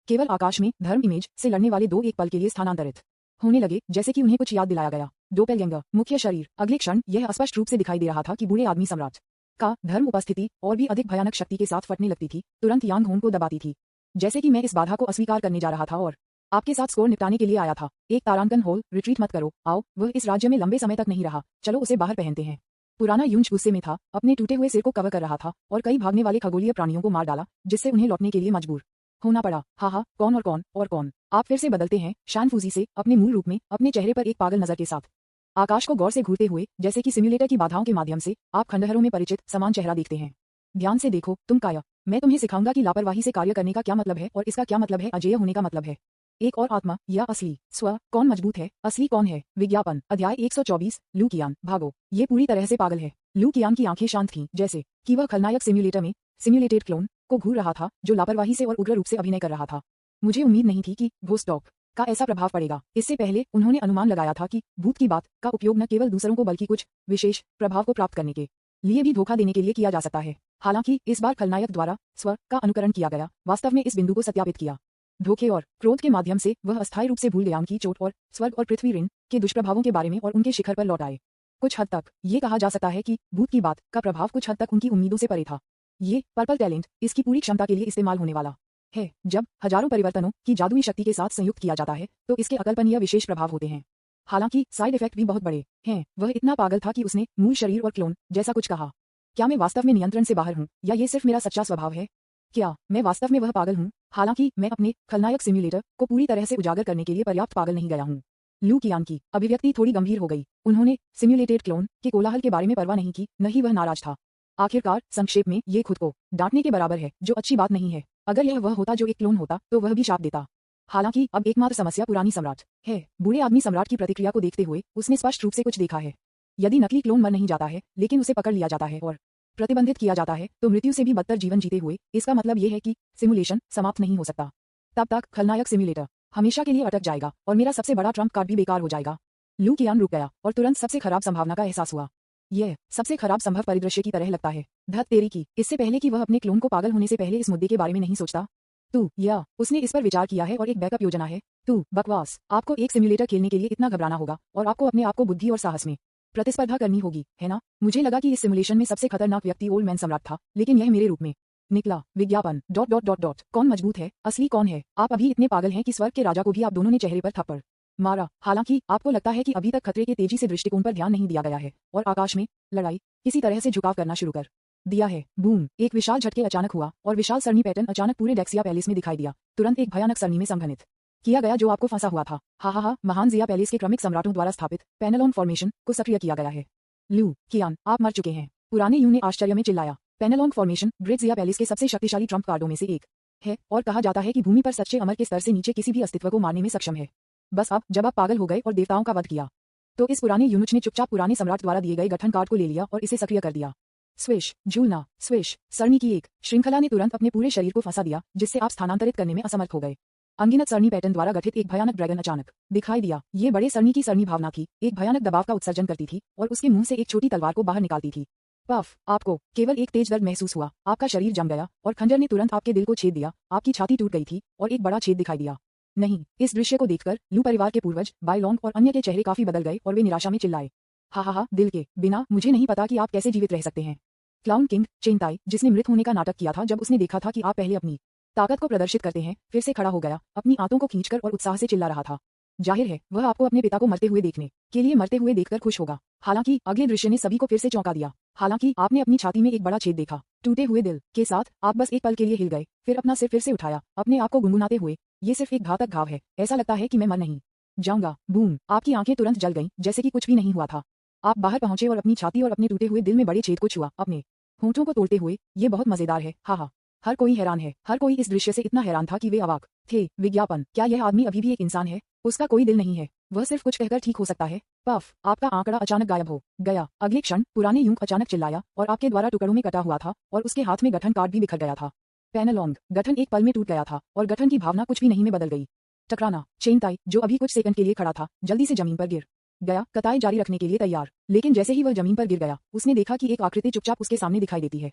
केवल आकाश में धर्म इमेज से लड़ने वाले दो एक पल के लिए स्थानांतरित होने लगे, जैसे कि उन्हें कुछ याद दिलाया गया। डोपेलगैंगर मुख्य शरीर। अगले क्षण यह स्पष्ट रूप से दिखाई दे रहा था कि बूढ़े आदमी सम्राट का धर्म उपस्थिति और भी अधिक भयानक शक्ति के साथ फटने लगती थी, तुरंत यांग होन को दबाती थी। जैसे कि मैं इस बाधा को अस्वीकार करने जा रहा था और आपके साथ स्कोर निपटाने के लिए आया था। एक तारांकन होल, रिट्रीट मत करो, आओ, वह इस राज्य में लंबे समय तक नहीं रहा, चलो उसे बाहर पहनते हैं। पुराना यूंज गुस्से में था, अपने टूटे हुए सिर को कवर कर रहा था और कई भागने वाले खगोलीय प्राणियों को मार डाला, जिससे उन्हें लौटने के लिए मजबूर होना पड़ा। हाँ, कौन और कौन और कौन। आप फिर से बदलते हैं, शानफूजी से, अपने मूल रूप में, अपने चेहरे पर एक पागल नजर के साथ। आकाश को गौर से घूरते हुए, जैसे कि सिम्युलेटर की बाधाओं के माध्यम से आप खंडहरों में परिचित समान चेहरा देखते हैं। ध्यान से देखो, तुम काया। मैं तुम्हें सिखाऊंगा कि लापरवाही से कार्य करने का क्या मतलब है और इसका क्या मतलब है अजेय होने का मतलब है। एक और आत्मा या असली स्व कौन मजबूत है, असली कौन है। विज्ञापन। अध्याय 124। लू कियान, भागो। ये पूरी तरह से पागल है। लू कियान की आंखें शांत थीं, जैसे कि वह खलनायक सिम्युलेटर में सिम्युलेटेड क्लोन को घूर रहा था, जो लापरवाही से और उग्र रूप से अभिनय कर रहा था। मुझे उम्मीद नहीं थी कि घोस्ट टॉक का ऐसा प्रभाव पड़ेगा। इससे पहले उन्होंने अनुमान लगाया था कि भूत की बात का उपयोग न केवल दूसरों को बल्कि कुछ विशेष प्रभाव को प्राप्त करने के लिए भी धोखा देने के लिए किया जा सकता है। हालांकि इस बार खलनायक द्वारा स्व का अनुकरण किया गया, वास्तव में इस बिंदु को सत्यापित किया। धोखे और क्रोध के माध्यम से वह अस्थायी रूप से भूल गया की चोट और स्वर्ग और पृथ्वी ऋण के दुष्प्रभावों के बारे में और उनके शिखर पर लौट आए। कुछ हद तक ये कहा जा सकता है कि भूत की बात का प्रभाव कुछ हद तक उनकी उम्मीदों से परे था। ये पर्पल टैलेंट इसकी पूरी क्षमता के लिए इस्तेमाल होने वाला है। जब हजारों परिवर्तनों की जादुई शक्ति के साथ संयुक्त किया जाता है तो इसके अकल्पनीय विशेष प्रभाव होते हैं। हालांकि साइड इफेक्ट भी बहुत बड़े हैं। वह इतना पागल था कि उसने मूल शरीर और क्लोन जैसा कुछ कहा। क्या मैं वास्तव में नियंत्रण से बाहर हूँ या ये सिर्फ मेरा सच्चा स्वभाव है? क्या मैं वास्तव में वह पागल हूँ? हालांकि मैं अपने खलनायक सिम्युलेटर को पूरी तरह से उजागर करने के लिए पर्याप्त पागल नहीं गया हूँ। लू कियान की अभिव्यक्ति थोड़ी गंभीर हो गई। उन्होंने सिम्युलेटेड क्लोन के कोलाहल के बारे में परवाह नहीं की, न ही वह नाराज था। आखिरकार संक्षेप में ये खुद को डांटने के बराबर है, जो अच्छी बात नहीं है। अगर यह वह होता जो एक क्लोन होता तो वह भी शाप देता। हालांकि अब एकमात्र समस्या पुरानी सम्राट है। बूढ़े आदमी सम्राट की प्रतिक्रिया को देखते हुए उसने स्पष्ट रूप से कुछ देखा है। यदि नकली क्लोन मर नहीं जाता है लेकिन उसे पकड़ लिया जाता है और प्रतिबंधित किया जाता है तो मृत्यु से भी बदतर जीवन जीते हुए, इसका मतलब ये है कि सिमुलेशन समाप्त नहीं हो सकता। तब तक खलनायक सिम्युलेटर हमेशा के लिए अटक जाएगा और मेरा सबसे बड़ा ट्रम्प कार्ड भी बेकार हो जाएगा। लू कियान रुक गया और तुरंत सबसे खराब संभावना का एहसास हुआ। यह सबसे खराब संभव परिदृश्य की तरह लगता है। धत तेरी की, इससे पहले कि वह अपने क्लोन को पागल होने से पहले इस मुद्दे के बारे में नहीं सोचता। तू या उसने इस पर विचार किया है और एक बैकअप योजना है। तू बकवास। आपको एक सिम्युलेटर खेलने के लिए इतना घबराना होगा और आपको अपने आप को बुद्धि और साहस में प्रतिस्पर्धा करनी होगी, है ना? मुझे लगा कि इस सिमुलेशन में सबसे खतरनाक व्यक्ति ओल्ड मैन सम्राट था, लेकिन यह मेरे रूप में निकला। विज्ञापन। ... कौन मजबूत है, असली कौन है? आप अभी इतने पागल हैं कि स्वर्ग के राजा को भी आप दोनों ने चेहरे पर थप्पड़ मारा। हालांकि आपको लगता है कि अभी तक खतरे के तेजी से दृष्टिकोण पर ध्यान नहीं दिया गया है और आकाश में लड़ाई किसी तरह से झुकाव करना शुरू कर दिया है। बूम! एक विशाल झटके अचानक हुआ और विशाल सरणी पैटर्न अचानक पूरे डेक्सिया पैलेस में दिखाई दिया। तुरंत एक भयानक सरणी में संघनित किया गया जो आपको फंसा हुआ था। हा, महान जिया पैलेस के क्रमिक सम्राटों द्वारा स्थापित पेनेलॉन फॉर्मेशन को सक्रिय किया गया है। लू कियान, आप मर चुके हैं। पुराने यू ने आश्चर्य में चिल्लाया। पेनेलॉन फॉर्मेशन ग्रेट जिया पैलेस के सबसे शक्तिशाली ट्रम्प कार्डों में से एक है और कहा जाता है कि भूमि पर सच्चे अमर के स्तर से नीचे किसी भी अस्तित्व को मारने में सक्षम है। बस अब जब आप पागल हो गए और देवताओं का वध किया तो इस पुराने यूनुच ने चुपचाप पुराने सम्राट द्वारा दिए गए गठन कार्ड को ले लिया और इसे सक्रिय कर दिया। स्विश, झूलना, स्विश। सरणी की एक श्रृंखला ने तुरंत अपने पूरे शरीर को फंसा दिया, जिससे आप स्थानांतरित करने में असमर्थ हो गए। अनगिनत सरणी पैटर्न द्वारा गठित एक भयानक ड्रैगन अचानक दिखाई दिया। ये बड़े सरणी की सरणी भावना थी, एक भयानक दबाव का उत्सर्जन करती थी और उसके मुंह से एक छोटी तलवार को बाहर निकालती थी। पफ! आपको केवल एक तेज दर्द महसूस हुआ, आपका शरीर जम गया और खंजर ने तुरंत आपके दिल को छेद दिया। आपकी छाती टूट गई थी और एक बड़ा छेद दिखाई दिया। नहीं, इस दृश्य को देखकर लू परिवार के पूर्वज बायलोंग और अन्य के चेहरे काफी बदल गए और वे निराशा में चिल्लाए। हा, दिल के बिना मुझे नहीं पता कि आप कैसे जीवित रह सकते हैं। क्लाउन किंग चेंगताई, जिसने मृत होने का नाटक किया था जब उसने देखा था कि आप पहले अपनी ताकत को प्रदर्शित करते हैं, फिर से खड़ा हो गया, अपनी आंतों को खींचकर और उत्साह से चिल्ला रहा था। जाहिर है वह आपको अपने पिता को मरते हुए देखने के लिए मरते हुए देखकर खुश होगा। हालांकि अगले दृश्य ने सभी को फिर से चौंका दिया। हालांकि आपने अपनी छाती में एक बड़ा छेद देखा। टूटे हुए दिल के साथ आप बस एक पल के लिए हिल गए, फिर अपना सिर फिर से उठाया, अपने आप को गुनगुनाते हुए, ये सिर्फ एक घातक घाव है, ऐसा लगता है कि मैं मर नहीं जाऊंगा। बूम! आपकी आंखें तुरंत जल गईं, जैसे कि कुछ भी नहीं हुआ था। आप बाहर पहुंचे और अपनी छाती और अपने टूटे हुए दिल में बड़े छेद को छुआ, अपने होंठों को तोड़ते हुए। ये बहुत मजेदार है। हा, हर कोई हैरान है। हर कोई इस दृश्य से इतना हैरान था कि वे अवाक थे। विज्ञापन। क्या यह आदमी अभी भी एक इंसान है? उसका कोई दिल नहीं है, वह सिर्फ कुछ कहकर ठीक हो सकता है। पफ! आपका आंकड़ा अचानक गायब हो गया। अगले क्षण पुराने यूंग अचानक चिल्लाया और आपके द्वारा टुकड़ों में कटा हुआ था और उसके हाथ में गठन कार्ड भी बिखर गया था। पेनेलॉन्ग, गठन एक पल में टूट गया था और गठन की भावना कुछ भी नहीं में बदल गई। टकराना। चेंगताई, जो अभी कुछ सेकंड के लिए खड़ा था, जल्दी से जमीन पर गिर गया, कताई जारी रखने के लिए तैयार। लेकिन जैसे ही वह जमीन पर गिर गया, उसने देखा कि एक आकृति चुपचाप उसके सामने दिखाई देती है।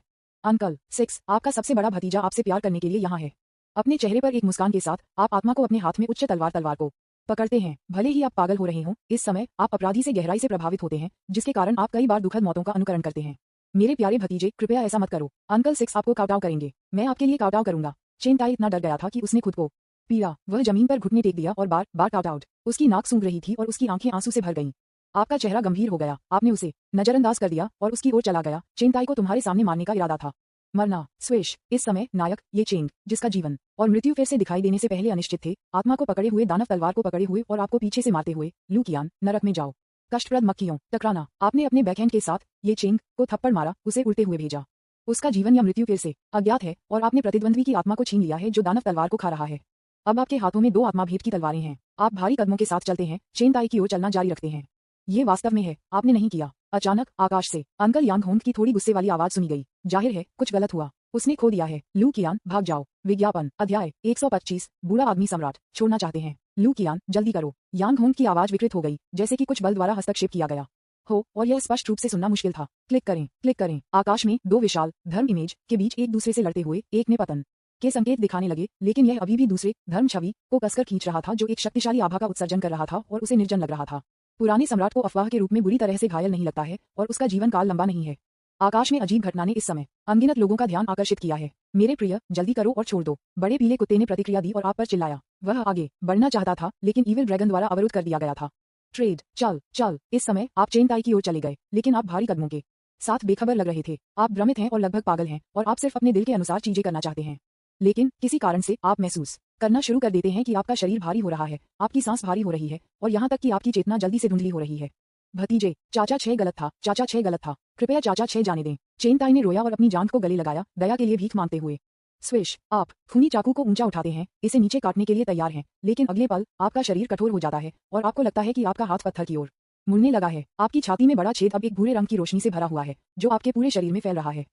अंकल 6 आपका सबसे बड़ा भतीजा आपसे प्यार करने के लिए यहाँ है। अपने चेहरे पर एक मुस्कान के साथ आप आत्मा को अपने हाथ में उच्च तलवार को पकड़ते हैं। भले ही आप पागल हो रहे हों, इस समय आप अपराधी से गहराई से प्रभावित होते हैं, जिसके कारण आप कई बार दुखद मौतों का अनुकरण करते हैं। मेरे प्यारे भतीजे, कृपया ऐसा मत करो। अंकल 6 आपको काउंटआउट करेंगे। मैं आपके लिए काउंटआउट करूंगा। चेंताई इतना डर गया था कि उसने खुद को पीड़ा। वह जमीन पर घुटने टेक दिया और बार बार काउंटआउट। उसकी नाक सूंघ रही थी और उसकी आंखें आंसू से भर गईं। आपका चेहरा गंभीर हो गया। आपने उसे नजरअंदाज कर दिया और उसकी ओर चला गया। चेंताई को तुम्हारे सामने मारने का इरादा था। मरना स्विश। इस समय नायक ये चेंग, जिसका जीवन और मृत्यु फिर से दिखाई देने से पहले अनिश्चित थे, आत्मा को पकड़े हुए, दानव तलवार को पकड़े हुए और आपको पीछे से मारते हुए। लू कियान, नरक में जाओ। कष्टप्रद मक्खियों, टकराना। आपने अपने बैकहैंड के साथ ये चेंग को थप्पड़ मारा, उसे उल्टे हुए भेजा। उसका जीवन या मृत्यु फिर से अज्ञात है और आपने प्रतिद्वंद्वी की आत्मा को छीन लिया है, जो दानव तलवार को खा रहा है। अब आपके हाथों में 2 आत्मा भेद की तलवारें हैं। आप भारी कदमों के साथ चलते हैं, चेंताई की ओर चलना जारी रखते हैं। ये वास्तव में है, आपने नहीं किया। अचानक आकाश से अंकल यांग होंग की थोड़ी गुस्से वाली आवाज सुनी गई। जाहिर है कुछ गलत हुआ। उसने खो दिया है। लू कियान, भाग जाओ। विज्ञापन अध्याय 125 बूढ़ा आदमी सम्राट छोड़ना चाहते हैं। लू कियान, जल्दी करो। यांग होंग की आवाज विकृत हो गई, जैसे कि कुछ बल द्वारा हस्तक्षेप किया गया हो, और यह स्पष्ट रूप से सुनना मुश्किल था। क्लिक करें, क्लिक करें। आकाश में 2 विशाल धर्म इमेज के बीच एक दूसरे से लड़ते हुए एक में पतन के संकेत दिखाने लगे, लेकिन यह अभी भी दूसरे धर्म छवि को कसकर खींच रहा था, जो एक शक्तिशाली आभा का उत्सर्जन कर रहा था और उसे निर्जन लग रहा था। पुराने सम्राट को अफवाह के रूप में बुरी तरह से घायल नहीं लगता है और उसका जीवन काल लंबा नहीं है। आकाश में अजीब घटना ने इस समय अनगिनत लोगों का ध्यान आकर्षित किया है। मेरे प्रिय, जल्दी करो और छोड़ दो। बड़े पीले कुत्ते ने प्रतिक्रिया दी और आप पर चिल्लाया। वह आगे बढ़ना चाहता था, लेकिन ईविल ड्रैगन द्वारा अवरुद्ध कर दिया गया था। ट्रेड, चल चल। इस समय आप चेंताई की ओर चले गए, लेकिन आप भारी कदमों के साथ बेखबर लग रहे थे। आप भ्रमित हैं और लगभग पागल हैं, और आप सिर्फ अपने दिल के अनुसार चीजें करना चाहते हैं। लेकिन किसी कारण से आप महसूस करना शुरू कर देते हैं कि आपका शरीर भारी हो रहा है, आपकी सांस भारी हो रही है, और यहाँ तक कि आपकी चेतना जल्दी से धुंधली हो रही है। भतीजे, चाचा 6 गलत था, चाचा 6 गलत था। कृपया चाचा 6 जाने दें। चेंताई ने रोया और अपनी जांघ को गले लगाया, दया के लिए भीख मांगते हुए। स्विश, आप खूनी चाकू को ऊंचा उठाते हैं, इसे नीचे काटने के लिए तैयार हैं, लेकिन अगले पल आपका शरीर कठोर हो जाता है और आपको लगता है कि आपका हाथ पत्थर की ओर मुड़ने लगा है। आपकी छाती में बड़ा छेद अब एक भूरे रंग की रोशनी से भरा हुआ है, जो आपके पूरे शरीर में फैल रहा है।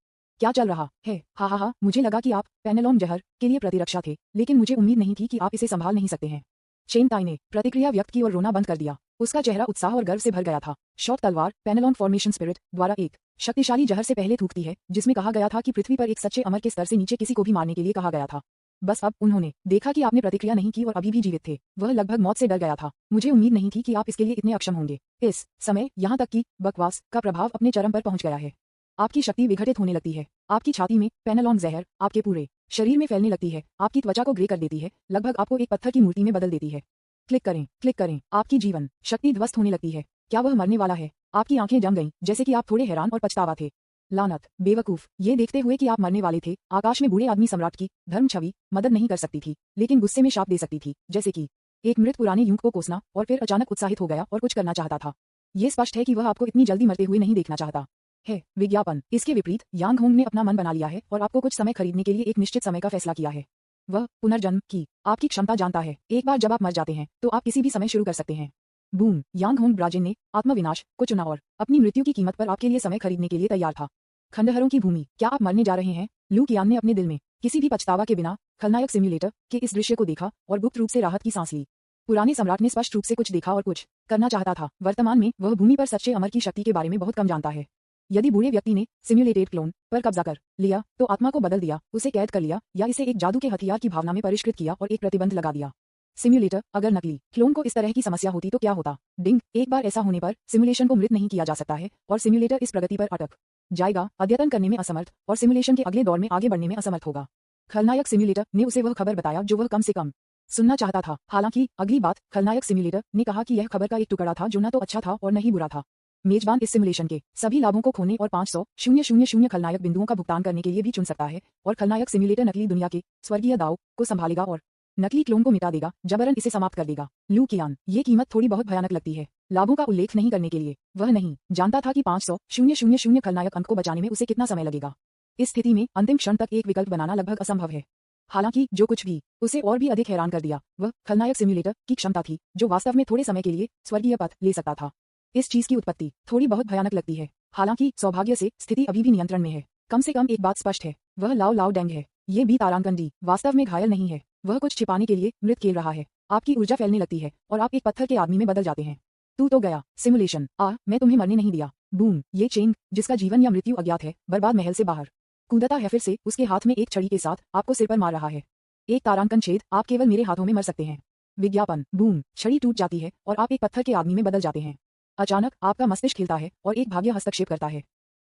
क्या चल रहा है? हा हा हा, मुझे लगा कि आप पेनेलोन जहर के लिए प्रतिरक्षा थे, लेकिन मुझे उम्मीद नहीं थी कि आप इसे संभाल नहीं सकते हैं। चेंताई ने प्रतिक्रिया व्यक्त की और रोना बंद कर दिया। उसका चेहरा उत्साह और गर्व से भर गया था। शॉर्ट तलवार पेनेलोन फॉर्मेशन स्पिरिट द्वारा एक शक्तिशाली जहर से पहले थूकती है, जिसमें कहा गया था कि पृथ्वी पर एक सच्चे अमर के स्तर से नीचे किसी को भी मारने के लिए कहा गया था। बस अब उन्होंने देखा कि आपने प्रतिक्रिया नहीं की और अभी भी जीवित थे। वह लगभग मौत से डर गया था। मुझे उम्मीद नहीं थी कि आप इसके लिए इतने अक्षम होंगे। इस समय यहाँ तक कि बकवास का प्रभाव अपने चरम पर पहुंच गया है। आपकी शक्ति विघटित होने लगती है। आपकी छाती में पेनेलोन जहर आपके पूरे शरीर में फैलने लगती है, आपकी त्वचा को ग्रे कर देती है, लगभग आपको एक पत्थर की मूर्ति में बदल देती है। क्लिक करें, क्लिक करें। आपकी जीवन शक्ति ध्वस्त होने लगती है। क्या वह मरने वाला है? आपकी आंखें जम गईं, जैसे कि आप थोड़े हैरान और पछतावा थे। लानत, बेवकूफ। ये देखते हुए कि आप मरने वाले थे, आकाश में बूढ़े आदमी सम्राट की धर्म छवि मदद नहीं कर सकती थी, लेकिन गुस्से में शाप दे सकती थी, जैसे कि एक मृत पुराने युग को कोसना, और फिर अचानक उत्साहित हो गया और कुछ करना चाहता था। ये स्पष्ट है कि वह आपको इतनी जल्दी मरते हुए नहीं देखना चाहता है। विज्ञापन इसके विपरीत, यांग होंग ने अपना मन बना लिया है और आपको कुछ समय खरीदने के लिए एक निश्चित समय का फैसला किया है। वह पुनर्जन्म की आपकी क्षमता जानता है। एक बार जब आप मर जाते हैं, तो आप किसी भी समय शुरू कर सकते हैं। बूम, यांग होंग ब्राजिन ने आत्मविनाश को चुना और अपनी मृत्यु की कीमत पर आपके लिए समय खरीदने के लिए तैयार था। खंडहरों की भूमि, क्या आप मरने जा रहे हैं? लू कियान ने अपने दिल में किसी भी पछतावा के बिना खलनायक सिम्युलेटर के इस दृश्य को देखा और गुप्त रूप से राहत की सांस ली। पुराने सम्राट ने स्पष्ट रूप से कुछ देखा और कुछ करना चाहता था। वर्तमान में वह भूमि पर सच्चे अमर की शक्ति के बारे में बहुत कम जानता है। यदि बूढ़े व्यक्ति ने सिम्युलेटेड क्लोन पर कब्जा कर लिया, तो आत्मा को बदल दिया, उसे कैद कर लिया, या इसे एक जादू के हथियार की भावना में परिष्कृत किया और एक प्रतिबंध लगा दिया। सिम्युलेटर, अगर नकली क्लोन को इस तरह की समस्या होती तो क्या होता? डिंग, एक बार ऐसा होने पर सिमुलेशन को मृत नहीं किया जा सकता है और सिम्युलेटर इस प्रगति पर अटक जाएगा, अद्यतन करने में असमर्थ, और सिमुलेशन के अगले दौर में आगे बढ़ने में असमर्थ होगा। खलनायक सिम्युलेटर ने उसे वह खबर बताया जो वह कम से कम सुनना चाहता था। हालांकि अगली बात, खलनायक सिम्युलेटर ने कहा कि यह खबर का एक टुकड़ा था जो न तो अच्छा था और न ही बुरा था। मेजबान इस सिमुलेशन के सभी लाभों को खोने और 500,000 खलनायक बिंदुओं का भुगतान करने के लिए भी चुन सकता है, और खलनायक सिम्युलेटर नकली दुनिया के स्वर्गीय दाव को संभालेगा और नकली क्लोन को मिटा देगा, जबरन इसे समाप्त कर देगा। लू कियान, ये कीमत थोड़ी बहुत भयानक लगती है। लाभों का उल्लेख नहीं करने के लिए वह नहीं जानता था कि 500,000 खलनायक अंक को बचाने में उसे कितना समय लगेगा। इस स्थिति में अंतिम क्षण तक एक विकल्प बनाना लगभग असंभव है। हालांकि जो कुछ भी उसे और भी अधिक हैरान कर दिया, वह खलनायक सिम्युलेटर की क्षमता थी, जो वास्तव में थोड़े समय के लिए स्वर्गीय पथ ले सकता था। इस चीज की उत्पत्ति थोड़ी बहुत भयानक लगती है। हालांकि सौभाग्य से स्थिति अभी भी नियंत्रण में है। कम से कम एक बात स्पष्ट है, वह लाओ लाओ डेंग है। ये बी तारांकन डी वास्तव में घायल नहीं है। वह कुछ छिपाने के लिए मृत खेल रहा है। आपकी ऊर्जा फैलने लगती है और आप एक पत्थर के आदमी में बदल जाते हैं। तू तो गया सिमुलेशन। मैं तुम्हें मरने नहीं दिया। बूम, ये चेंग, जिसका जीवन या मृत्यु अज्ञात है, बर्बाद महल से बाहर कूदता है फिर से उसके हाथ में एक छड़ी के साथ आपको सिर पर मार रहा है। एक तारांकन छेद, आप केवल मेरे हाथों में मर सकते हैं। विज्ञापन, बूम, छड़ी टूट जाती है और आप एक पत्थर के आदमी में बदल जाते हैं। अचानक आपका मस्तिष्क हिलता है और एक भाग्य हस्तक्षेप करता है।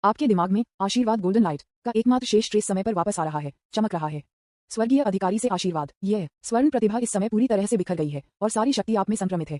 आपके दिमाग में आशीर्वाद गोल्डन लाइट का एकमात्र शेष ट्रेस समय पर वापस आ रहा है, चमक रहा है। स्वर्गीय अधिकारी से आशीर्वाद, यह स्वर्ण प्रतिभा इस समय पूरी तरह से बिखर गई है और सारी शक्ति आप में संक्रमित है।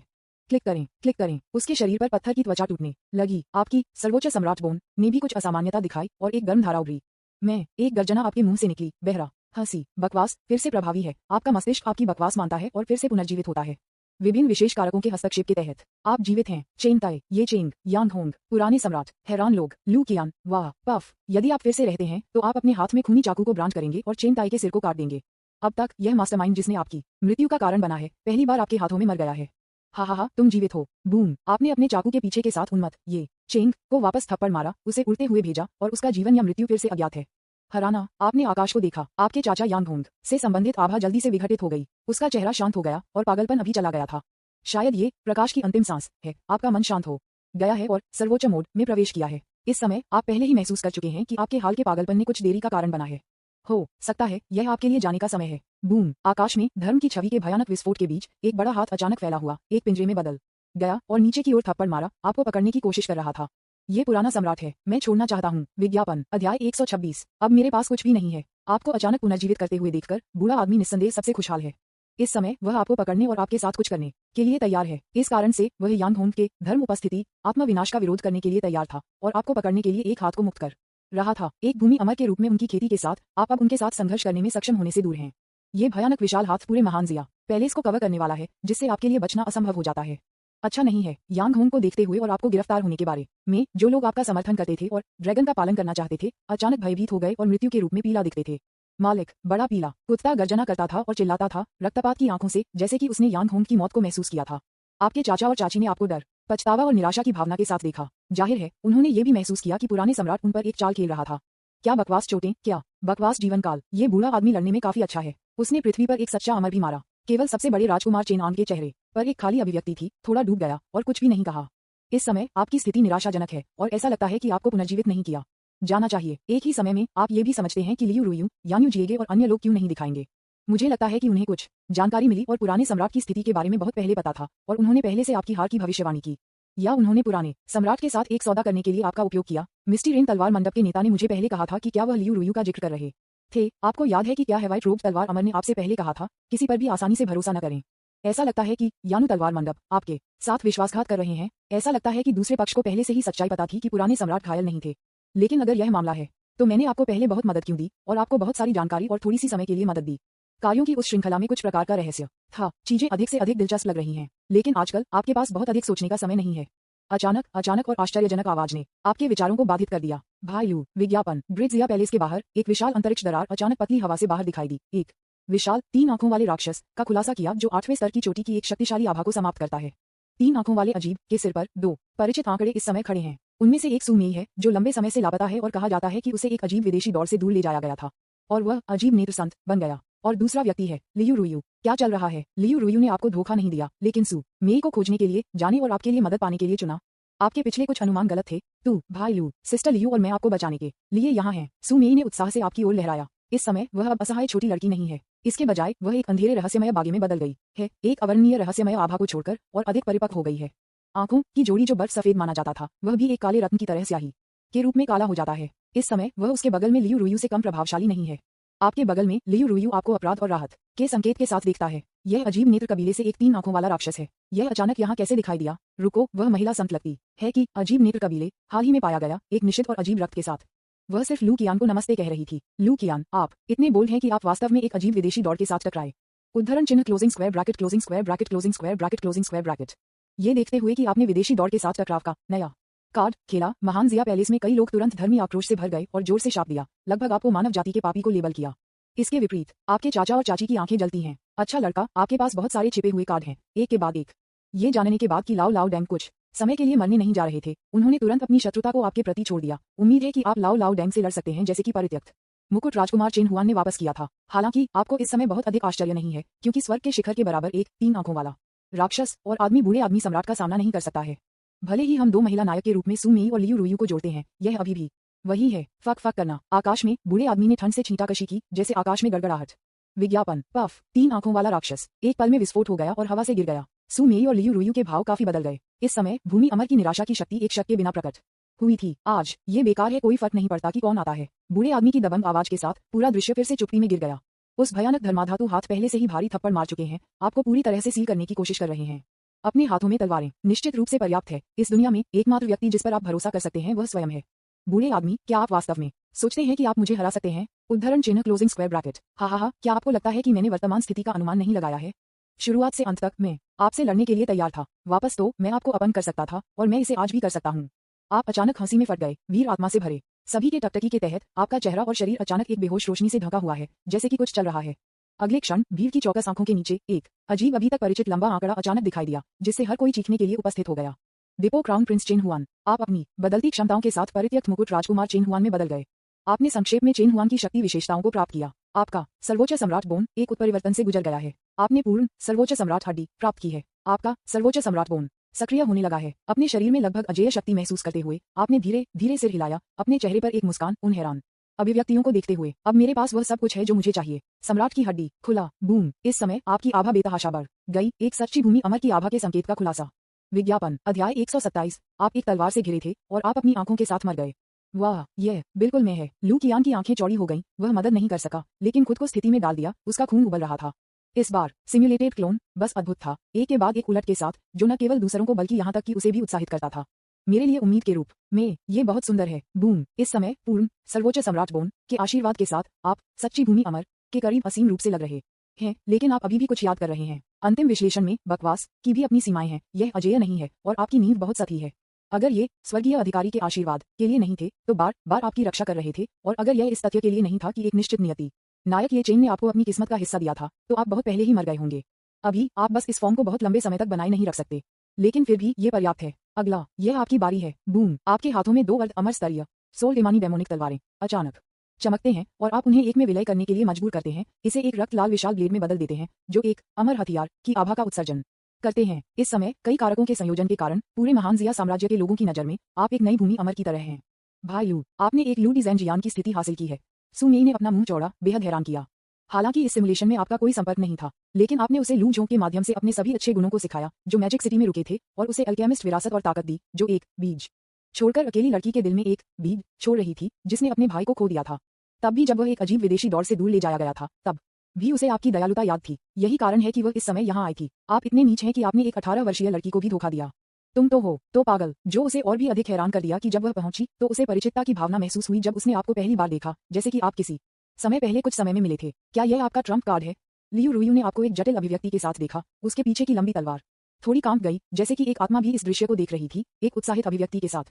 क्लिक करें, क्लिक करें। उसके शरीर पर पत्थर की त्वचा टूटने लगी। आपकी सर्वोच्च सम्राट बोन ने भी कुछ असामान्यता दिखाई और एक गर्म धारा उभरी। मैं एक गर्जना आपके मुंह से निकली, बहरा हंसी। बकवास फिर से प्रभावी है। आपका मस्तिष्क आपकी बकवास मानता है और फिर से पुनर्जीवित होता है। विभिन्न विशेष कारकों के हस्तक्षेप के तहत आप जीवित हैं। चेंग ताई, ये चेंग, यांग होंग, पुराने सम्राट, हैरान लोग, लू कियान, वाह, पफ। यदि आप फिर से रहते हैं तो आप अपने हाथ में खूनी चाकू को ब्रांच करेंगे और चेंग ताई के सिर को काट देंगे। अब तक यह मास्टरमाइंड जिसने आपकी मृत्यु का कारण बना है, पहली बार आपके हाथों में मर गया है। हा, तुम जीवित हो। बूम, आपने अपने चाकू के पीछे के साथ उन्मत्त ये चेंग को वापस थप्पड़ मारा, उसे उड़ते हुए भेजा और उसका जीवन या मृत्यु फिर से अज्ञात है। हराना, आपने आकाश को देखा। आपके चाचा यांग होंग से संबंधित आभा जल्दी से विघटित हो गई। उसका चेहरा शांत हो गया और पागलपन अभी चला गया था। शायद ये प्रकाश की अंतिम सांस है। आपका मन शांत हो गया है और सर्वोच्च मोड में प्रवेश किया है। इस समय आप पहले ही महसूस कर चुके हैं कि आपके हाल के पागलपन ने कुछ देरी का कारण बना है। हो सकता है यह आपके लिए जाने का समय है। बूम, आकाश में धर्म की छवि के भयानक विस्फोट के बीच एक बड़ा हाथ अचानक फैला हुआ एक पिंजरे में बदल गया और नीचे की ओर थप्पड़ मारा, आपको पकड़ने की कोशिश कर रहा था। ये पुराना सम्राट है, मैं छोड़ना चाहता हूँ। विज्ञापन, अध्याय 126। अब मेरे पास कुछ भी नहीं है। आपको अचानक पुनर्जीवित करते हुए देखकर बूढ़ा आदमी निस्संदेह सबसे खुशहाल है। इस समय वह आपको पकड़ने और आपके साथ कुछ करने के लिए तैयार है। इस कारण से वह यांग होंग के धर्म उपस्थिति आत्मविनाश का विरोध करने के लिए तैयार था और आपको पकड़ने के लिए एक हाथ को मुक्त कर रहा था। एक भूमि अमर के रूप में उनकी खेती के साथ आप अब उनके साथ संघर्ष करने में सक्षम होने से दूर हैं। ये भयानक विशाल हाथ पूरे महान जिया पैलेस को कवर करने वाला है, जिससे आपके लिए बचना असंभव हो जाता है। अच्छा नहीं है। यांग होंग को देखते हुए और आपको गिरफ्तार होने के बारे में जो लोग आपका समर्थन करते थे और ड्रैगन का पालन करना चाहते थे, अचानक भयभीत हो गए और मृत्यु के रूप में पीला दिखते थे। मालिक, बड़ा पीला कुत्ता गर्जना करता था और चिल्लाता था, रक्तपात की आंखों से, जैसे कि उसने यांग होंग की मौत को महसूस किया था। आपके चाचा और चाची ने आपको डर, पछतावा और निराशा की भावना के साथ देखा। जाहिर है उन्होंने ये भी महसूस किया कि पुराने सम्राट उन पर एक चाल खेल रहा था। क्या बकवास चोटें, क्या बकवास जीवन काल। ये बूढ़ा आदमी लड़ने में काफी अच्छा है। उसने पृथ्वी पर एक सच्चा अमर भी मारा। केवल सबसे बड़े राजकुमार चेनआंग के चेहरे पर एक खाली अभिव्यक्ति थी, थोड़ा डूब गया और कुछ भी नहीं कहा। इस समय आपकी स्थिति निराशाजनक है और ऐसा लगता है कि आपको पुनर्जीवित नहीं किया जाना चाहिए। एक ही समय में आप ये भी समझते हैं कि लियू रुयू, यांग जिएगे और अन्य लोग क्यों नहीं दिखाएंगे। मुझे लगता है कि उन्हें कुछ जानकारी मिली और पुराने सम्राट की स्थिति के बारे में बहुत पहले पता था और उन्होंने पहले से आपकी हार की भविष्यवाणी की, या उन्होंने पुराने सम्राट के साथ एक सौदा करने के लिए आपका उपयोग किया। मिस्टी रेन तलवार मंडप के नेता ने मुझे पहले कहा था कि क्या वह लियू रुयू का जिक्र कर रहे थे। आपको याद है कि क्या है व्हाइट रोब तलवार अमर ने आपसे पहले कहा था, किसी पर भी आसानी से भरोसा न करें। ऐसा लगता है कि यानु तलवार मंडप आपके साथ विश्वासघात कर रहे हैं। ऐसा लगता है कि दूसरे पक्ष को पहले से ही सच्चाई पता थी कि पुराने सम्राट घायल नहीं थे। लेकिन अगर यह मामला है तो मैंने आपको पहले बहुत मदद क्यों दी और आपको बहुत सारी जानकारी और थोड़ी सी समय के लिए मदद दी। कार्यों की उस श्रृंखला में कुछ प्रकार का रहस्य था। चीजें अधिक से अधिक दिलचस्प लग रही हैं, लेकिन आजकल आपके पास बहुत अधिक सोचने का समय नहीं है। अचानक और आश्चर्यजनक आवाज ने आपके विचारों को बाधित कर दिया। भाई लू, विज्ञापन, ब्रिट्जिया पैलेस के बाहर एक विशाल अंतरिक्ष दरार अचानक पतली हवा से बाहर दिखाई दी। एक विशाल 3 आंखों वाले राक्षस का खुलासा किया जो 8वें स्तर की चोटी की एक शक्तिशाली आभा को समाप्त करता है। 3 आंखों वाले अजीब के सिर पर 2 परिचित आंकड़े इस समय खड़े हैं। उनमें से एक सू मेई है जो लंबे समय से लापता है और कहा जाता है कि उसे एक अजीब विदेशी दौड़ से दूर ले जाया गया था और वह अजीब नेत्र संत बन गया। और दूसरा व्यक्ति है लियू रुयू। क्या चल रहा है? लियू रुयू ने आपको धोखा नहीं दिया, लेकिन सू मेई को खोजने के लिए जाने और आपके लिए मदद पाने के लिए चुना। आपके पिछले कुछ अनुमान गलत थे। तू, भाई लू, सिस्टर लियू और मैं आपको बचाने के लिए यहाँ हैं। सू मेई ने उत्साह से आपकी ओर लहराया। इस समय वह अब असहाय छोटी लड़की नहीं है। इसके बजाय वह एक अंधेरे रहस्यमय बागे में बदल गई है, एक अवर्णनीय रहस्यमय आभा को छोड़कर, और अधिक परिपक्व हो गई है। आंखों की जोड़ी जो बर्फ सफेद माना जाता था, वह भी एक काले रत्न की तरह स्याही के रूप में काला हो जाता है। इस समय वह उसके बगल में लियू रुयू से कम प्रभावशाली नहीं है। आपके बगल में लियू रुयू आपको अपराध और राहत के संकेत के साथ देखता है। यह अजीब नेत्र कबीले से एक 3 आंखों वाला राक्षस है। यह अचानक यहाँ कैसे दिखाई दिया? रुको, वह महिला संत लगती है कि अजीब नेत्र कबीले हाल ही में पाया गया, एक निश्चित और अजीब रक्त के साथ। वह सिर्फ लू कियान को नमस्ते कह रही थी। लू कियान, आप इतने बोल्ड हैं कि आप वास्तव में एक अजीब विदेशी दौड़ के साथ टकराए। उद्धरण चिन्ह closing square bracket closing square bracket closing square bracket closing square bracket. ये देखते हुए कि आपने विदेशी दौड़ के साथ टकराव का नया कार्ड खेला, महान जिया पैलेस में कई लोग तुरंत धर्मी आक्रोश से भर गए और जोर से शाप दिया, लगभग आपको मानव जाति के पापी को लेबल किया। इसके विपरीत आपके चाचा और चाची की आंखें जलती हैं। अच्छा लड़का, आपके पास बहुत सारे छिपे हुए कार्ड हैं, एक के बाद एक। ये जानने के बाद कि लाओ लाओ डैंग कुछ समय के लिए मरने नहीं जा रहे थे, उन्होंने तुरंत अपनी शत्रुता को आपके प्रति छोड़ दिया। उम्मीद है कि आप लाओ लाओ डैंग से लड़ सकते हैं, जैसे कि परित्यक्त मुकुट राजकुमार चेन हुआन ने वापस किया था। हालांकि आपको इस समय बहुत अधिक आश्चर्य नहीं है, क्योंकि स्वर्ग के शिखर के बराबर एक 3 आंखों वाला राक्षस और आदमी बूढ़े आदमी सम्राट का सामना नहीं कर सकता है। भले ही हम 2 महिला नायक के रूप में सू मेई और लियू रुयू को जोड़ते हैं, यह अभी भी वही है, फक फक करना। आकाश में बूढ़े आदमी ने ठंड से छींटाकशी की, जैसे आकाश में गड़गड़ाहट। विज्ञापन पफ 3 आंखों वाला राक्षस एक पल में विस्फोट हो गया और हवा से गिर गया। सु मेई और लियू रुयू के भाव काफी बदल गए। इस समय भूमि अमर की निराशा की शक्ति एक शक के बिना प्रकट हुई थी। आज ये बेकार है, कोई फर्क नहीं पड़ता कि कौन आता है। बूढ़े आदमी की दबंग आवाज के साथ पूरा दृश्य फिर से चुप्पी में गिर गया। उस भयानक धर्माधातु हाथ पहले से ही भारी थप्पड़ मार चुके हैं, आपको पूरी तरह से सील करने की कोशिश कर रहे हैं। अपने हाथों में तलवारें निश्चित रूप से पर्याप्त है। इस दुनिया में एकमात्र व्यक्ति जिस पर आप भरोसा कर सकते हैं वह स्वयं है। बूढ़े आदमी, क्या आप वास्तव में सोचते हैं कि आप मुझे हरा सकते हैं? उद्धरण चिन्ह क्लोजिंग स्क्वायर ब्रैकेट। हा, क्या आपको लगता है कि मैंने वर्तमान स्थिति का अनुमान नहीं लगाया है? शुरुआत से अंत तक मैं आपसे लड़ने के लिए तैयार था। वापस तो मैं आपको अपंग कर सकता था और मैं इसे आज भी कर सकता हूँ। आप अचानक हंसी में फट गए, वीर आत्मा से भरे। सभी के टकटकी के तहत आपका चेहरा और शरीर अचानक एक बेहोश रोशनी से ढका हुआ है, जैसे कि कुछ चल रहा है। अगले क्षण भीड़ की चौकस आंखों के नीचे एक अजीब अभी तक परिचित लंबा आंकड़ा अचानक दिखाई दिया, जिससे हर कोई चीखने के लिए उपस्थित हो गया। Depot crown Prince chain Hwan, आप अपनी बदलती क्षमताओं के साथ परित्यक्त मुकुट राजकुमार चेन हुआन में बदल गए। आपने संक्षेप में चेन हुआन की शक्ति विशेषताओं को प्राप्त किया। आपका सर्वोच्च सम्राट बोन एक उत्परिवर्तन से गुजर गया है। आपने पूर्ण सर्वोच्च सम्राट हड्डी प्राप्त की है। आपका सर्वोच्च सम्राट बोन सक्रिय होने लगा है। अपने शरीर में लगभग अजेय शक्ति महसूस करते हुए आपने धीरे धीरे सिर हिलाया, अपने चेहरे पर एक मुस्कान उन हैरान अभिव्यक्तियों को देखते हुए। अब मेरे पास वह सब कुछ है जो मुझे चाहिए। सम्राट की हड्डी खुला बूम। इस समय आपकी आभा बेतहाशा बढ़ गई, एक सच्ची भूमि अमर की आभा के संकेत का खुलासा। विज्ञापन अध्याय 127। आप एक तलवार से घिरे थे और आप अपनी आंखों के साथ मर गए। वाह, यह बिल्कुल मैं है। लू कियान की आंखें चौड़ी हो गईं, वह मदद नहीं कर सका, लेकिन खुद को स्थिति में डाल दिया। उसका खून उबल रहा था। इस बार सिम्युलेटेड क्लोन बस अद्भुत था, एक के बाद एक उलट के साथ, जो न केवल दूसरों को बल्कि यहाँ तक कि उसे भी उत्साहित करता था। मेरे लिए उम्मीद के रूप में ये बहुत सुंदर है। बूम। इस समय पूर्ण सर्वोच्च सम्राट बोन के आशीर्वाद के साथ आप सच्ची भूमि अमर के करीब असीम रूप से लग रहे हैं, लेकिन आप अभी भी कुछ याद कर रहे हैं। अंतिम विश्लेषण में बकवास की भी अपनी सीमाएं हैं। यह अजेय नहीं है और आपकी नींव बहुत सती है। अगर ये स्वर्गीय अधिकारी के आशीर्वाद के लिए नहीं थे तो बार बार आपकी रक्षा कर रहे थे, और अगर यह इस तथ्य के लिए नहीं था कि एक निश्चित नियति नायक ये चेन ने आपको अपनी किस्मत का हिस्सा दिया था, तो आप बहुत पहले ही मर गए होंगे। अभी आप बस इस फॉर्म को बहुत लंबे समय तक बनाए नहीं रख सकते, लेकिन फिर भी ये पर्याप्त है। अगला, यह आपकी बारी है। बूम। आपके हाथों में 2 अर्ध अमर स्तरीय सोल डेमानी डेमोनिक तलवारें अचानक चमकते हैं और आप उन्हें एक में विलय करने के लिए मजबूर करते हैं। इसे एक रक्त लाल विशाल ब्लेड में बदल देते हैं, जो एक अमर हथियार की आभा का उत्सर्जन करते हैं। इस समय कई कारकों के संयोजन के कारण पूरे महान जिया साम्राज्य के लोगों की नजर में आप एक नई भूमि अमर की तरह हैं। भाई लू, आपने एक लू डिजाइन जियान की स्थिति हासिल की है। सु मेई ने अपना मुंह चौड़ा बेहद हैरान किया। हालांकि इस सिमुलेशन में आपका कोई संपर्क नहीं था, लेकिन आपने उसे लू झोंक के माध्यम से अपने सभी अच्छे गुणों को सिखाया जो मैजिक सिटी में रुके थे, और उसे अल्केमिस्ट विरासत और ताकत दी, जो एक बीज छोड़कर अकेली लड़की के दिल में एक बीज छोड़ रही थी, जिसने अपने भाई को खो दिया था। तब भी जब वह एक अजीब विदेशी दौड़ से दूर ले जाया गया था, तब भी उसे आपकी दयालुता याद थी। यही कारण है कि वह इस समय यहाँ आई थी। आप इतने नीच हैं कि आपने एक 18 वर्षीय लड़की को भी धोखा दिया। तुम तो हो तो पागल, जो उसे और भी अधिक हैरान कर दिया कि जब वह पहुंची तो उसे परिचितता की भावना महसूस हुई, जब उसने आपको पहली बार देखा, जैसे कि आप किसी समय पहले कुछ समय में मिले थे। क्या यह आपका ट्रम्प कार्ड है? लियू रुयू ने आपको एक जटिल अभिव्यक्ति के साथ देखा। उसके पीछे की लंबी तलवार थोड़ी कांप गई, जैसे कि एक आत्मा भी इस दृश्य को देख रही थी, एक उत्साहित अभिव्यक्ति के साथ।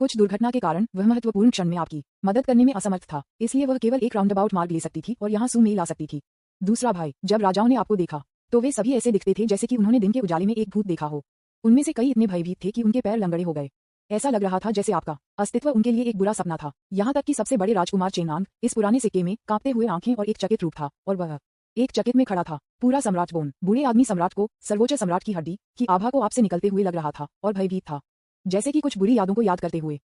कुछ दुर्घटना के कारण वह महत्वपूर्ण क्षण में आपकी मदद करने में असमर्थ था, इसलिए वह केवल एक राउंडअबाउट मार्ग ले सकती थी और यहाँ सु मेई ला सकती थी। दूसरा भाई, जब राजाओं ने आपको देखा तो वे सभी ऐसे दिखते थे जैसे कि उन्होंने दिन के उजाले में एक भूत देखा हो। उनमें से कई इतने भयभीत थे कि उनके पैर लंगड़े हो गए। ऐसा लग रहा था जैसे आपका अस्तित्व उनके लिए एक बुरा सपना था। यहाँ तक कि सबसे बड़े राजकुमार चेनांग इस पुराने सिक्के में कांपते हुए आंखें और एक चकित रूप था, और वह एक चकित में खड़ा था। पूरा सम्राट बोन बूढ़े आदमी सम्राट को सर्वोच्च सम्राट की हड्डी की आभा को आपसे निकलते हुए लग रहा था और भयभीत था, जैसे कि कुछ बुरी यादों को याद करते हुए।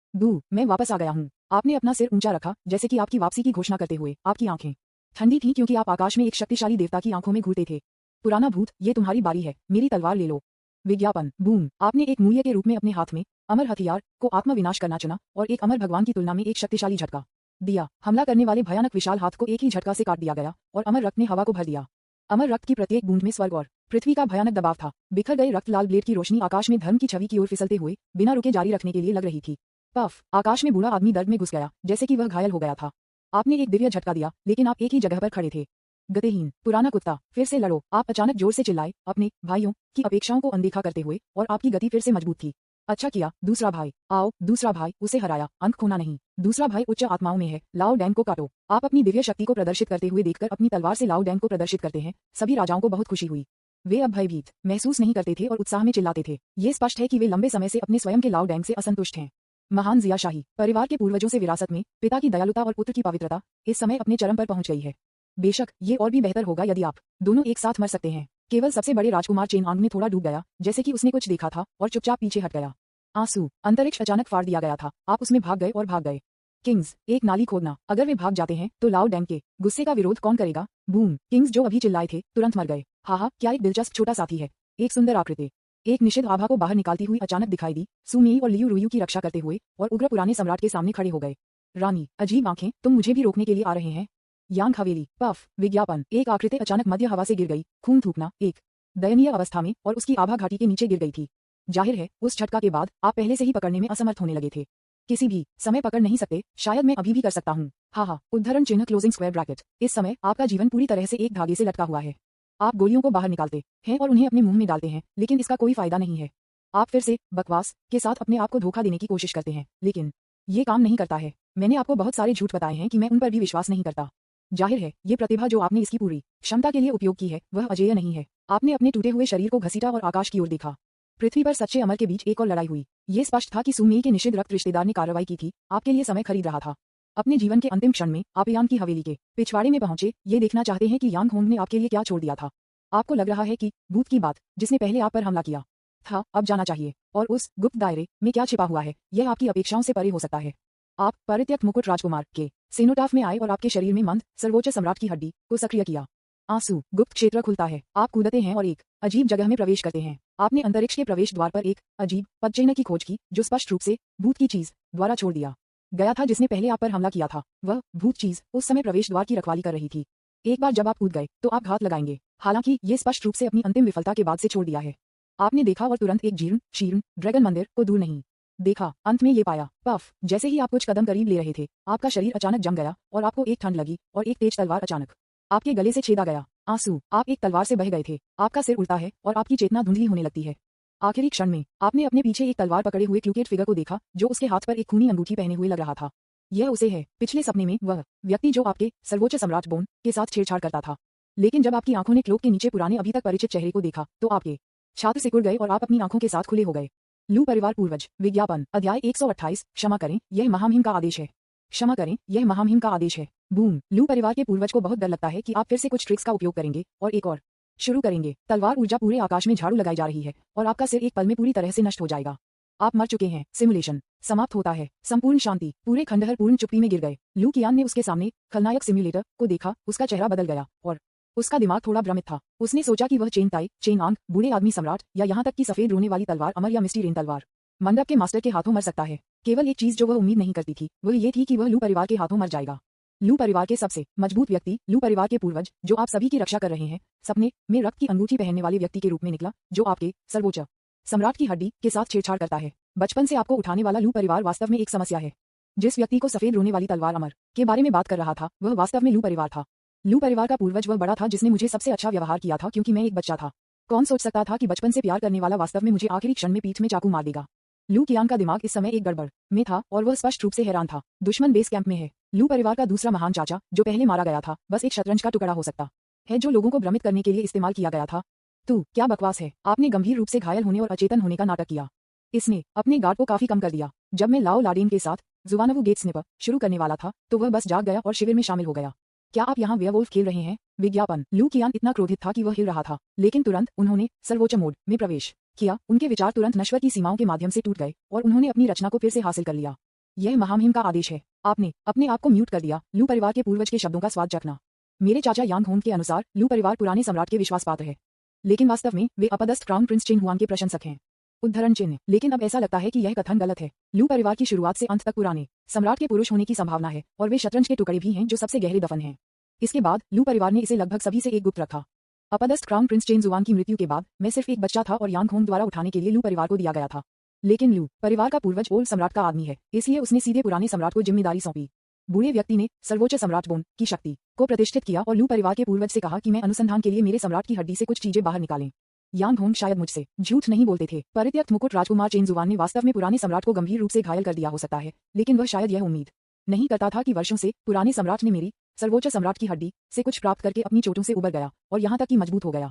मैं वापस आ गया हूँ। आपने अपना सिर ऊंचा रखा, जैसे कि आपकी वापसी की घोषणा करते हुए। आपकी आंखें ठंडी थीं क्योंकि आप आकाश में एक शक्तिशाली देवता की आंखों में घूरते थे। पुराना भूत, ये तुम्हारी बारी है, मेरी तलवार ले लो। विज्ञापन बूम। आपने एक मूल्य के रूप में अपने हाथ में अमर हथियार को आत्मविनाश करना चुना और एक अमर भगवान की तुलना में एक शक्तिशाली झटका दिया। हमला करने वाले भयानक विशाल हाथ को एक ही झटका से काट दिया गया और अमर रक्त ने हवा को भर दिया। अमर रक्त की प्रत्येक बूंद में स्वर्ग और पृथ्वी का भयानक दबाव था। बिखर गए रक्त लाल ब्लेड की रोशनी आकाश में धर्म की छवि की ओर फिसलते हुए बिना रुके जारी रखने के लिए लग रही थी। पफ। आकाश में बूढ़ा आदमी दर्द में घुस गया, जैसे कि वह घायल हो गया था। आपने एक दिव्य झटका दिया, लेकिन आप एक ही जगह पर खड़े थे। गतिहीन पुराना कुत्ता, फिर से लड़ो। आप अचानक जोर से चिल्लाए, अपने भाइयों की अपेक्षाओं को अनदेखा करते हुए, और आपकी गति फिर से मजबूत थी। अच्छा किया दूसरा भाई, आओ दूसरा भाई, उसे हराया, अंक खोना नहीं। दूसरा भाई उच्च आत्माओं में है, लाओ डैंग को काटो। आप अपनी दिव्य शक्ति को प्रदर्शित करते हुए देखकर अपनी तलवार से लाओ डैंग को प्रदर्शित करते हैं। सभी राजाओं को बहुत खुशी हुई। वे अब भयभीत महसूस नहीं करते थे और उत्साह में चिल्लाते थे। ये स्पष्ट है कि वे लंबे समय से अपने स्वयं के लाओ डैंग से असंतुष्ट हैं। महान जियाशाही परिवार के पूर्वजों से विरासत में पिता की दयालुता और पुत्र की पवित्रता इस समय अपने चरम पर पहुंच गई है। बेशक ये और भी बेहतर होगा यदि आप दोनों एक साथ मर सकते हैं। केवल सबसे बड़े राजकुमार चेनआंग में थोड़ा डूब गया, जैसे कि उसने कुछ देखा था, और चुपचाप पीछे हट गया। आंसू अंतरिक्ष अचानक फाड़ दिया गया था। आप उसमें भाग गए और भाग गए। किंग्स, एक नाली खोदना। अगर वे भाग जाते हैं तो लाओ डैंग के गुस्से का विरोध कौन करेगा? बूम। किंग्स जो अभी चिल्लाए थे तुरंत मर गए। हाहा, क्या एक दिलचस्प छोटा साथी है। एक सुंदर आकृति एक निषिद्ध आभा को बाहर निकालती हुई अचानक दिखाई दी। सुमी और लियू रुयू की रक्षा करते हुए और उग्र पुराने सम्राट के सामने खड़े हो गए। रानी, अजीब आंखें, तुम मुझे भी रोकने के लिए आ रहे हैं? यांग हवेली, पफ, विज्ञापन। एक आकृति अचानक मध्य हवा से गिर गई, खून थूकना, एक दयनीय अवस्था में, और उसकी आभा घाटी के नीचे गिर गई थी। जाहिर है, उस झटका के बाद आप पहले से ही पकड़ने में असमर्थ होने लगे थे। किसी भी समय पकड़ नहीं सकते, शायद मैं अभी भी कर सकता हूँ। हाहा, उद्धरण चिन्ह क्लोजिंग स्क्वायर ब्रैकेट। इस समय आपका जीवन पूरी तरह से एक धागे से लटका हुआ है। आप गोलियों को बाहर निकालते हैं और उन्हें अपने मुंह में डालते हैं, लेकिन इसका कोई फायदा नहीं है। आप फिर से बकवास के साथ अपने आप को धोखा देने की कोशिश करते हैं, लेकिन ये काम नहीं करता है। मैंने आपको बहुत सारे झूठ बताए हैं कि मैं उन पर भी विश्वास नहीं करता। जाहिर है, ये प्रतिभा जो आपने इसकी पूरी क्षमता के लिए उपयोग की है वह अजेय नहीं है। आपने अपने टूटे हुए शरीर को घसीटा और आकाश की ओर देखा। पृथ्वी पर सच्चे अमर के बीच एक और लड़ाई हुई। ये स्पष्ट था कि सुमी के निषिद्ध रक्त रिश्तेदार ने कार्रवाई की थी, आपके लिए समय खरीद रहा था। अपने जीवन के अंतिम क्षण में आप यांग की हवेली के पिछवाड़े में पहुंचे, ये देखना चाहते हैं कि यांग होंग ने आपके लिए क्या छोड़ दिया था। आपको लग रहा है कि भूत की बात जिसने पहले आप पर हमला किया था अब जाना चाहिए, और उस गुप्त दायरे में क्या छिपा हुआ है यह आपकी अपेक्षाओं से परे हो सकता है। आप परित्यक्त मुकुट राजकुमार के सेनोटाफ में आए और आपके शरीर में मंद सर्वोच्च सम्राट की हड्डी को सक्रिय किया। आंसू, गुप्त क्षेत्र खुलता है, आप कूदते हैं और एक अजीब जगह में प्रवेश करते हैं। आपने अंतरिक्ष के प्रवेश द्वार पर एक अजीब पदचिह्न की खोज की जो स्पष्ट रूप से भूत की चीज द्वारा छोड़ दिया गया था जिसने पहले आप पर हमला किया था। वह भूत चीज उस समय प्रवेश द्वार की रखवाली कर रही थी। एक बार जब आप कूद गए तो आप घात लगाएंगे, हालांकि ये स्पष्ट रूप से अपनी अंतिम विफलता के बाद से छोड़ दिया है। आपने देखा और तुरंत एक जीर्ण शीर्ण ड्रैगन मंदिर को दूर नहीं देखा। अंत में ये पाया, पफ, जैसे ही आप कुछ कदम करीब ले रहे थे आपका शरीर अचानक जम गया और आपको एक ठंड लगी और एक तेज तलवार अचानक आपके गले से छेदा गया। आंसू, आप एक तलवार से बह गए थे, आपका सिर उल्टा है और आपकी चेतना धुंधली होने लगती है। आखिरी क्षण में आपने अपने पीछे एक तलवार पकड़े हुए क्यूकेट फिगर को देखा जो उसके हाथ पर एक खूनी अंगूठी पहने हुए लग रहा था। यह उसे है, पिछले सपने में वह व्यक्ति जो आपके सर्वोच्च सम्राट बोन के साथ छेड़छाड़ करता था। लेकिन जब आपकी आंखों ने क्लोक के नीचे पुराने अभी तक परिचित चेहरे को देखा तो आपके छात्र सिकुड़ गए और आप अपनी आंखों के साथ खुले हो गए। लू परिवार पूर्वज, विज्ञापन, अध्याय 128। क्षमा करें, यह महामहिम का आदेश है। क्षमा करें, यह महामहिम का आदेश है। बूम। लू परिवार के पूर्वज को बहुत डर लगता है कि आप फिर से कुछ ट्रिक्स का उपयोग करेंगे और एक और शुरू करेंगे। तलवार ऊर्जा पूरे आकाश में झाड़ू लगाई जा रही है और आपका सिर एक पल में पूरी तरह से नष्ट हो जाएगा। आप मर चुके हैं। सिमुलेशन समाप्त होता है। संपूर्ण शांति। पूरे खंडहर पूर्ण चुप्पी में गिर गए। लू कियान ने उसके सामने खलनायक सिम्युलेटर को देखा। उसका चेहरा बदल गया और उसका दिमाग थोड़ा भ्रमित था। उसने सोचा कि वह चेन ताई, चेन आंग, बूढ़े आदमी सम्राट या यहाँ तक कि सफेद रोने वाली तलवार अमर या मिस्टी रेन तलवार मंडप के मास्टर के हाथों मर सकता है। केवल एक चीज जो वह उम्मीद नहीं करती थी वह ये थी कि वह लू परिवार के हाथों मर जाएगा। लू परिवार के सबसे मजबूत व्यक्ति, लू परिवार के पूर्वज जो आप सभी की रक्षा कर रहे हैं, सपने में रक्त की अंगूठी पहनने वाले व्यक्ति के रूप में निकला जो आपके सर्वोच्च सम्राट की हड्डी के साथ छेड़छाड़ करता है। बचपन से आपको उठाने वाला लू परिवार वास्तव में एक समस्या है। जिस व्यक्ति को सफेद रोने वाली तलवार अमर के बारे में बात कर रहा था वह वास्तव में लू परिवार था। लू परिवार का पूर्वज वह बड़ा था जिसने मुझे सबसे अच्छा व्यवहार किया था क्योंकि मैं एक बच्चा था। कौन सोच सकता था कि बचपन से प्यार करने वाला वास्तव में मुझे आखिरी क्षण में पीठ में चाकू मार देगा। लू कियांग का दिमाग इस समय एक गड़बड़ में था और वह स्पष्ट रूप से हैरान था। दुश्मन बेस कैंप में है। लू परिवार का दूसरा महान चाचा जो पहले मारा गया था बस एक शतरंज का टुकड़ा हो सकता है जो लोगों को भ्रमित करने के लिए इस्तेमाल किया गया था। तू क्या बकवास है। आपने गंभीर रूप से घायल होने और अचेतन होने का नाटक किया। इसने अपने गार्ड को काफी कम कर दिया। जब मैं लाओ लाडेन के साथ जुवानवू गेट स्निपर शुरू करने वाला था तो वह बस जाग गया और शिविर में शामिल हो गया। क्या आप यहाँ वेयरवुल्फ खेल रहे हैं? विज्ञापन। लू कियान इतना क्रोधित था कि वह हिल रहा था, लेकिन तुरंत उन्होंने सर्वोच्च मोड में प्रवेश किया। उनके विचार तुरंत नश्वर की सीमाओं के माध्यम से टूट गए और उन्होंने अपनी रचना को फिर से हासिल कर लिया। यह महामहिम का आदेश है। आपने अपने आप को म्यूट कर दिया। लू परिवार के पूर्वज के शब्दों का स्वाद चखना। मेरे चाचा यांग होंग के अनुसार लू परिवार पुराने सम्राट के विश्वास पात्र है, लेकिन वास्तव में वे अपदस्थ क्राउन प्रिंस चेन हुआंग के प्रशंसक हैं। उद्धरण चिन्ह। लेकिन अब ऐसा लगता है कि यह कथन गलत है। लू परिवार की शुरुआत से अंत तक पुराने सम्राट के पुरुष होने की संभावना है और वे शतरंज के टुकड़े भी हैं जो सबसे गहरे दफन हैं। इसके बाद लू परिवार ने इसे लगभग सभी से एक गुप्त रखा। अपदस्थ क्राउन प्रिंस चेन जुआन की मृत्यु के बाद मैं सिर्फ एक बच्चा था और यांग होंग द्वारा उठाने के लिए लू परिवार को दिया गया था। लेकिन लू परिवार का पूर्वज ओल्ड सम्राट का आदमी है, इसलिए उसने सीधे पुराने सम्राट को जिम्मेदारी सौंपी। बूढ़े व्यक्ति ने सर्वोच्च सम्राट बोन की शक्ति को प्रतिष्ठित किया और लू परिवार के पूर्वज से कहा कि मैं अनुसंधान के लिए मेरे सम्राट की हड्डी से कुछ चीजें बाहर निकालें। यांग होंग शायद मुझसे झूठ नहीं बोलते थे। परित्यक्त मुकुट राजकुमार चेन जुआन ने वास्तव में पुराने सम्राट को गंभीर रूप से घायल कर दिया हो सकता है, लेकिन वह शायद यह उम्मीद नहीं करता था कि वर्षों से पुराने सम्राट ने मेरी सर्वोच्च सम्राट की हड्डी से कुछ प्राप्त करके अपनी चोटों से उबर गया और यहाँ तक कि मजबूत हो गया।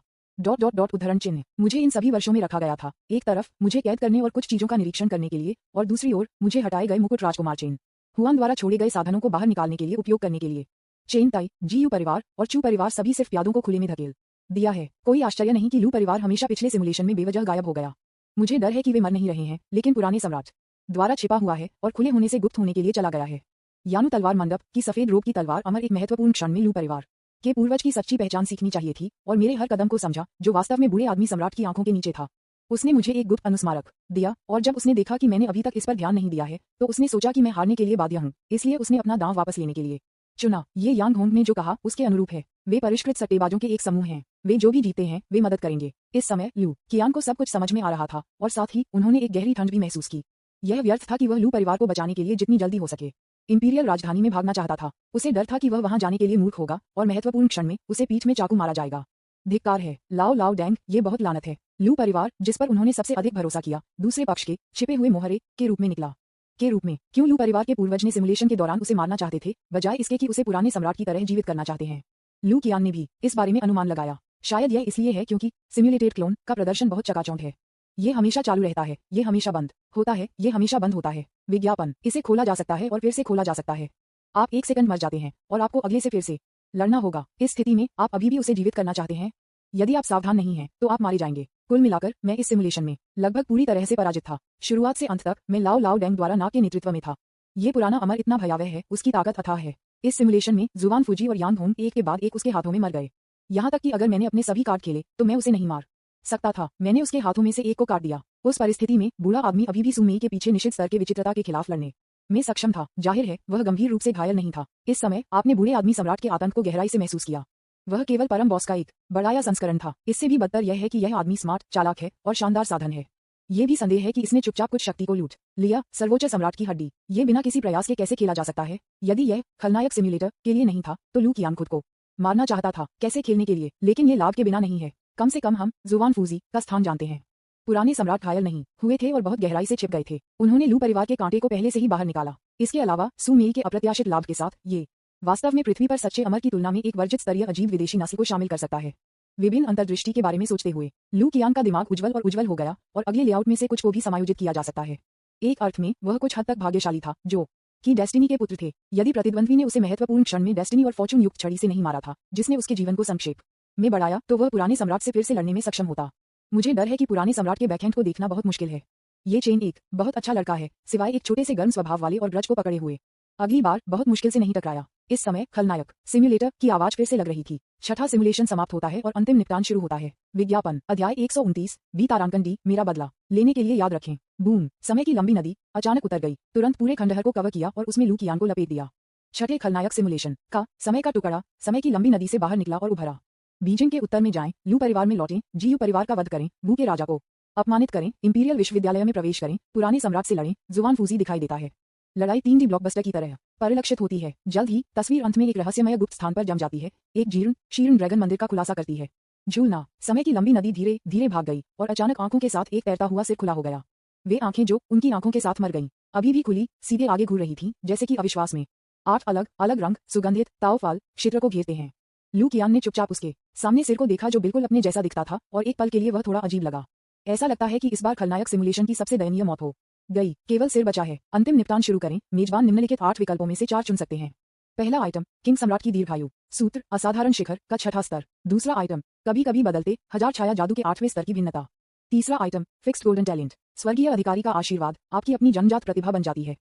उद्धरण चिन्ह। मुझे इन सभी वर्षों में रखा गया था, एक तरफ मुझे कैद करने और कुछ चीजों का निरीक्षण करने के लिए, और दूसरी ओर मुझे हटाए गए मुकुट राजकुमार चेन हुआन द्वारा छोड़े गए साधनों को बाहर निकालने के लिए उपयोग करने के लिए। चेन ताई, जीयू परिवार और चू परिवार सभी सिर्फ यादों को खुले में धकेल दिया है। कोई आश्चर्य नहीं कि लू परिवार हमेशा पिछले सिमुलेशन में बेवजह गायब हो गया। मुझे डर है कि वे मर नहीं रहे हैं, लेकिन पुराने सम्राट द्वारा छिपा हुआ है और खुले होने से गुप्त होने के लिए चला गया है। यानु तलवार मंडप की सफेद रोब की तलवार अमर एक महत्वपूर्ण क्षण में लू परिवार के पूर्वज की सच्ची पहचान सीखनी चाहिए थी और मेरे हर कदम को समझा जो वास्तव में बूढ़े आदमी सम्राट की आंखों के नीचे था। उसने मुझे एक गुप्त अनुस्मारक दिया और जब उसने देखा कि मैंने अभी तक इस पर ध्यान नहीं दिया है तो उसने सोचा कि मैं हारने के लिए बाध्य हूँ, इसलिए उसने अपना दांव वापस लेने के लिए चुना। ये यांग होंग ने जो कहा उसके अनुरूप है। वे परिष्कृत सट्टेबाजों के एक समूह हैं। वे जो भी जीते हैं वे मदद करेंगे। इस समय लू कियान को सब कुछ समझ में आ रहा था और साथ ही उन्होंने एक गहरी ठंड भी महसूस की। यह व्यर्थ था कि वह लू परिवार को बचाने के लिए जितनी जल्दी हो सके इंपीरियल राजधानी में भागना चाहता था। उसे डर था कि वह वहां जाने के लिए मूर्ख होगा और महत्वपूर्ण क्षण में उसे पीठ में चाकू मारा जाएगा। धिक्कार है लाओ लाओ डैंग, ये बहुत लानत है। लू परिवार जिस पर उन्होंने सबसे अधिक भरोसा किया दूसरे पक्ष के छिपे हुए मोहरे के रूप में निकला। के रूप में क्यों? लू परिवार के पूर्वज ने सिमुलेशन के दौरान उसे मारना चाहते थे बजाय इसके कि उसे पुराने सम्राट की तरह जीवित करना चाहते हैं। लू कियान ने भी इस बारे में अनुमान लगाया। शायद यह इसलिए है क्योंकि सिम्युलेटेड क्लोन का प्रदर्शन बहुत चकाचौंध है। ये हमेशा चालू रहता है, ये हमेशा बंद होता है, ये हमेशा बंद होता है। विज्ञापन, इसे खोला जा सकता है और फिर से खोला जा सकता है। आप एक सेकंड मर जाते हैं और आपको अगले से फिर से लड़ना होगा। इस स्थिति में आप अभी भी उसे जीवित करना चाहते हैं। यदि आप सावधान नहीं हैं तो आप मारे जाएंगे। कुल मिलाकर मैं इस सिमुलेशन में लगभग पूरी तरह से पराजित था। शुरुआत से अंत तक मैं लाओ लाओ डैंग द्वारा ना के नेतृत्व में था। ये पुराना अमर इतना भयावह है, उसकी ताकत अथाह है। इस सिमुलेशन में जुवान फूजी और यांग होंग एक के बाद एक उसके हाथों में मर गए। यहाँ तक कि अगर मैंने अपने सभी कार्ड खेले तो मैं उसे नहीं मार सकता था। मैंने उसके हाथों में से एक को काट दिया। उस परिस्थिति में बूढ़ा आदमी अभी भी सुमेई के पीछे निश्चित स्तर के विचित्रता के खिलाफ लड़ने में सक्षम था। जाहिर है वह गंभीर रूप से घायल नहीं था। इस समय आपने बूढ़े आदमी सम्राट के आतंक को गहराई से महसूस किया। वह केवल परम बॉस का एक बढ़ाया संस्करण था। इससे भी बदतर यह है कि यह आदमी स्मार्ट, चालाक है और शानदार साधन है। ये भी संदेह है कि इसने चुपचाप कुछ शक्ति को लूट लिया। सर्वोच्च सम्राट की हड्डी, ये बिना किसी प्रयास के कैसे खेला जा सकता है? यदि यह खलनायक सिम्युलेटर के लिए नहीं था तो लू कियान खुद को मारना चाहता था कैसे खेलने के लिए, लेकिन ये लाभ के बिना नहीं है। कम से कम हम जुवान फूजी का स्थान जानते हैं। पुराने सम्राट घायल नहीं हुए थे और बहुत गहराई से छिप गए थे। उन्होंने लू परिवार के कांटे को पहले से ही बाहर निकाला। इसके अलावा सुमेई के अप्रत्याशित लाभ के साथ ये वास्तव में पृथ्वी पर सच्चे अमर की तुलना में एक वर्जित स्तरीय अजीब विदेशी नस्ल को शामिल कर सकता है। विभिन्न अंतर्दृष्टि के बारे में सोचते हुए लू कियान का दिमाग उज्जवल और उज्जवल हो गया और अगले लेआउट में से कुछ को भी समायोजित किया जा सकता है। एक अर्थ में वह कुछ हद तक भाग्यशाली था जो कि डेस्टिनी के पुत्र थे। यदि प्रतिद्वंद्वी ने उसे महत्वपूर्ण क्षण में डेस्टिनी और फॉर्चून युक्त छड़ी से नहीं मारा था जिसने उसके जीवन को संक्षेप में बढ़ाया तो वह पुराने सम्राट से फिर से लड़ने में सक्षम होता। मुझे डर है कि पुराने सम्राट के बैकहैंड को देखना बहुत मुश्किल है। ये चेन एक बहुत अच्छा लड़का है सिवाय एक छोटे से गर्म स्वभाव वाले और ग्रज को पकड़े हुए। अगली बार बहुत मुश्किल से नहीं टकराया। इस समय खलनायक सिम्युलेटर की आवाज फिर से लग रही थी। छठा सिमुलेशन समाप्त होता है और अंतिम निपटान शुरू होता है। विज्ञापन अध्याय 129 बी तारांकन डी मेरा बदला लेने के लिए याद रखें। बूम, समय की लंबी नदी अचानक उतर गई, तुरंत पूरे खंडहर को कवर किया और उसमें लू कियान को लपेट दिया। छठे खलनायक सिमुलेशन का समय का टुकड़ा समय की लंबी नदी से बाहर निकला और उभरा। बीजिंग के उत्तर में जाएं, लू परिवार में लौटें, जीयू परिवार का वध करें, बू के राजा को अपमानित करें, इंपीरियल विश्वविद्यालय में प्रवेश करें, पुराने सम्राट से लड़ें। जुवान फूजी दिखाई देता है। लड़ाई 3D ब्लॉकबस्टर की तरह परिलक्षित होती है। जल्द ही तस्वीर अंत में एक रहस्यमय गुप्त स्थान पर जम जाती है, एक जीर्ण शीर्ण ड्रैगन मंदिर का खुलासा करती है। झूलना, समय की लंबी नदी धीरे धीरे भाग गई और अचानक आंखों के साथ एक तैरता हुआ सिर खुला हो गया। वे आंखें जो उनकी आंखों के साथ मर गईं, अभी भी खुली सीधे आगे घूर रही थीं, जैसे कि अविश्वास में। 8 अलग अलग रंग सुगंधित ताओफाल क्षेत्र को घेरते हैं। लू कियान ने चुपचाप उसके सामने सिर को देखा जो बिल्कुल अपने जैसा दिखता था और एक पल के लिए वह थोड़ा अजीब लगा। ऐसा लगता है कि इस बार खलनायक सिमुलेशन की सबसे दयनीय मौत हो गई। केवल सिर बचा है। अंतिम निपटान शुरू करें। मेजबान निम्नलिखित 8 विकल्पों में से 4 चुन सकते हैं। पहला आइटम किंग सम्राट की दीर्घायु सूत्र असाधारण शिखर का छठा स्तर। दूसरा आइटम कभी कभी बदलते हजार छाया जादू के 8वें स्तर की भिन्नता। तीसरा आइटम फिक्स्ड गोल्डन टैलेंट स्वर्गीय अधिकारी का आशीर्वाद आपकी अपनी जन्मजात प्रतिभा बन जाती है।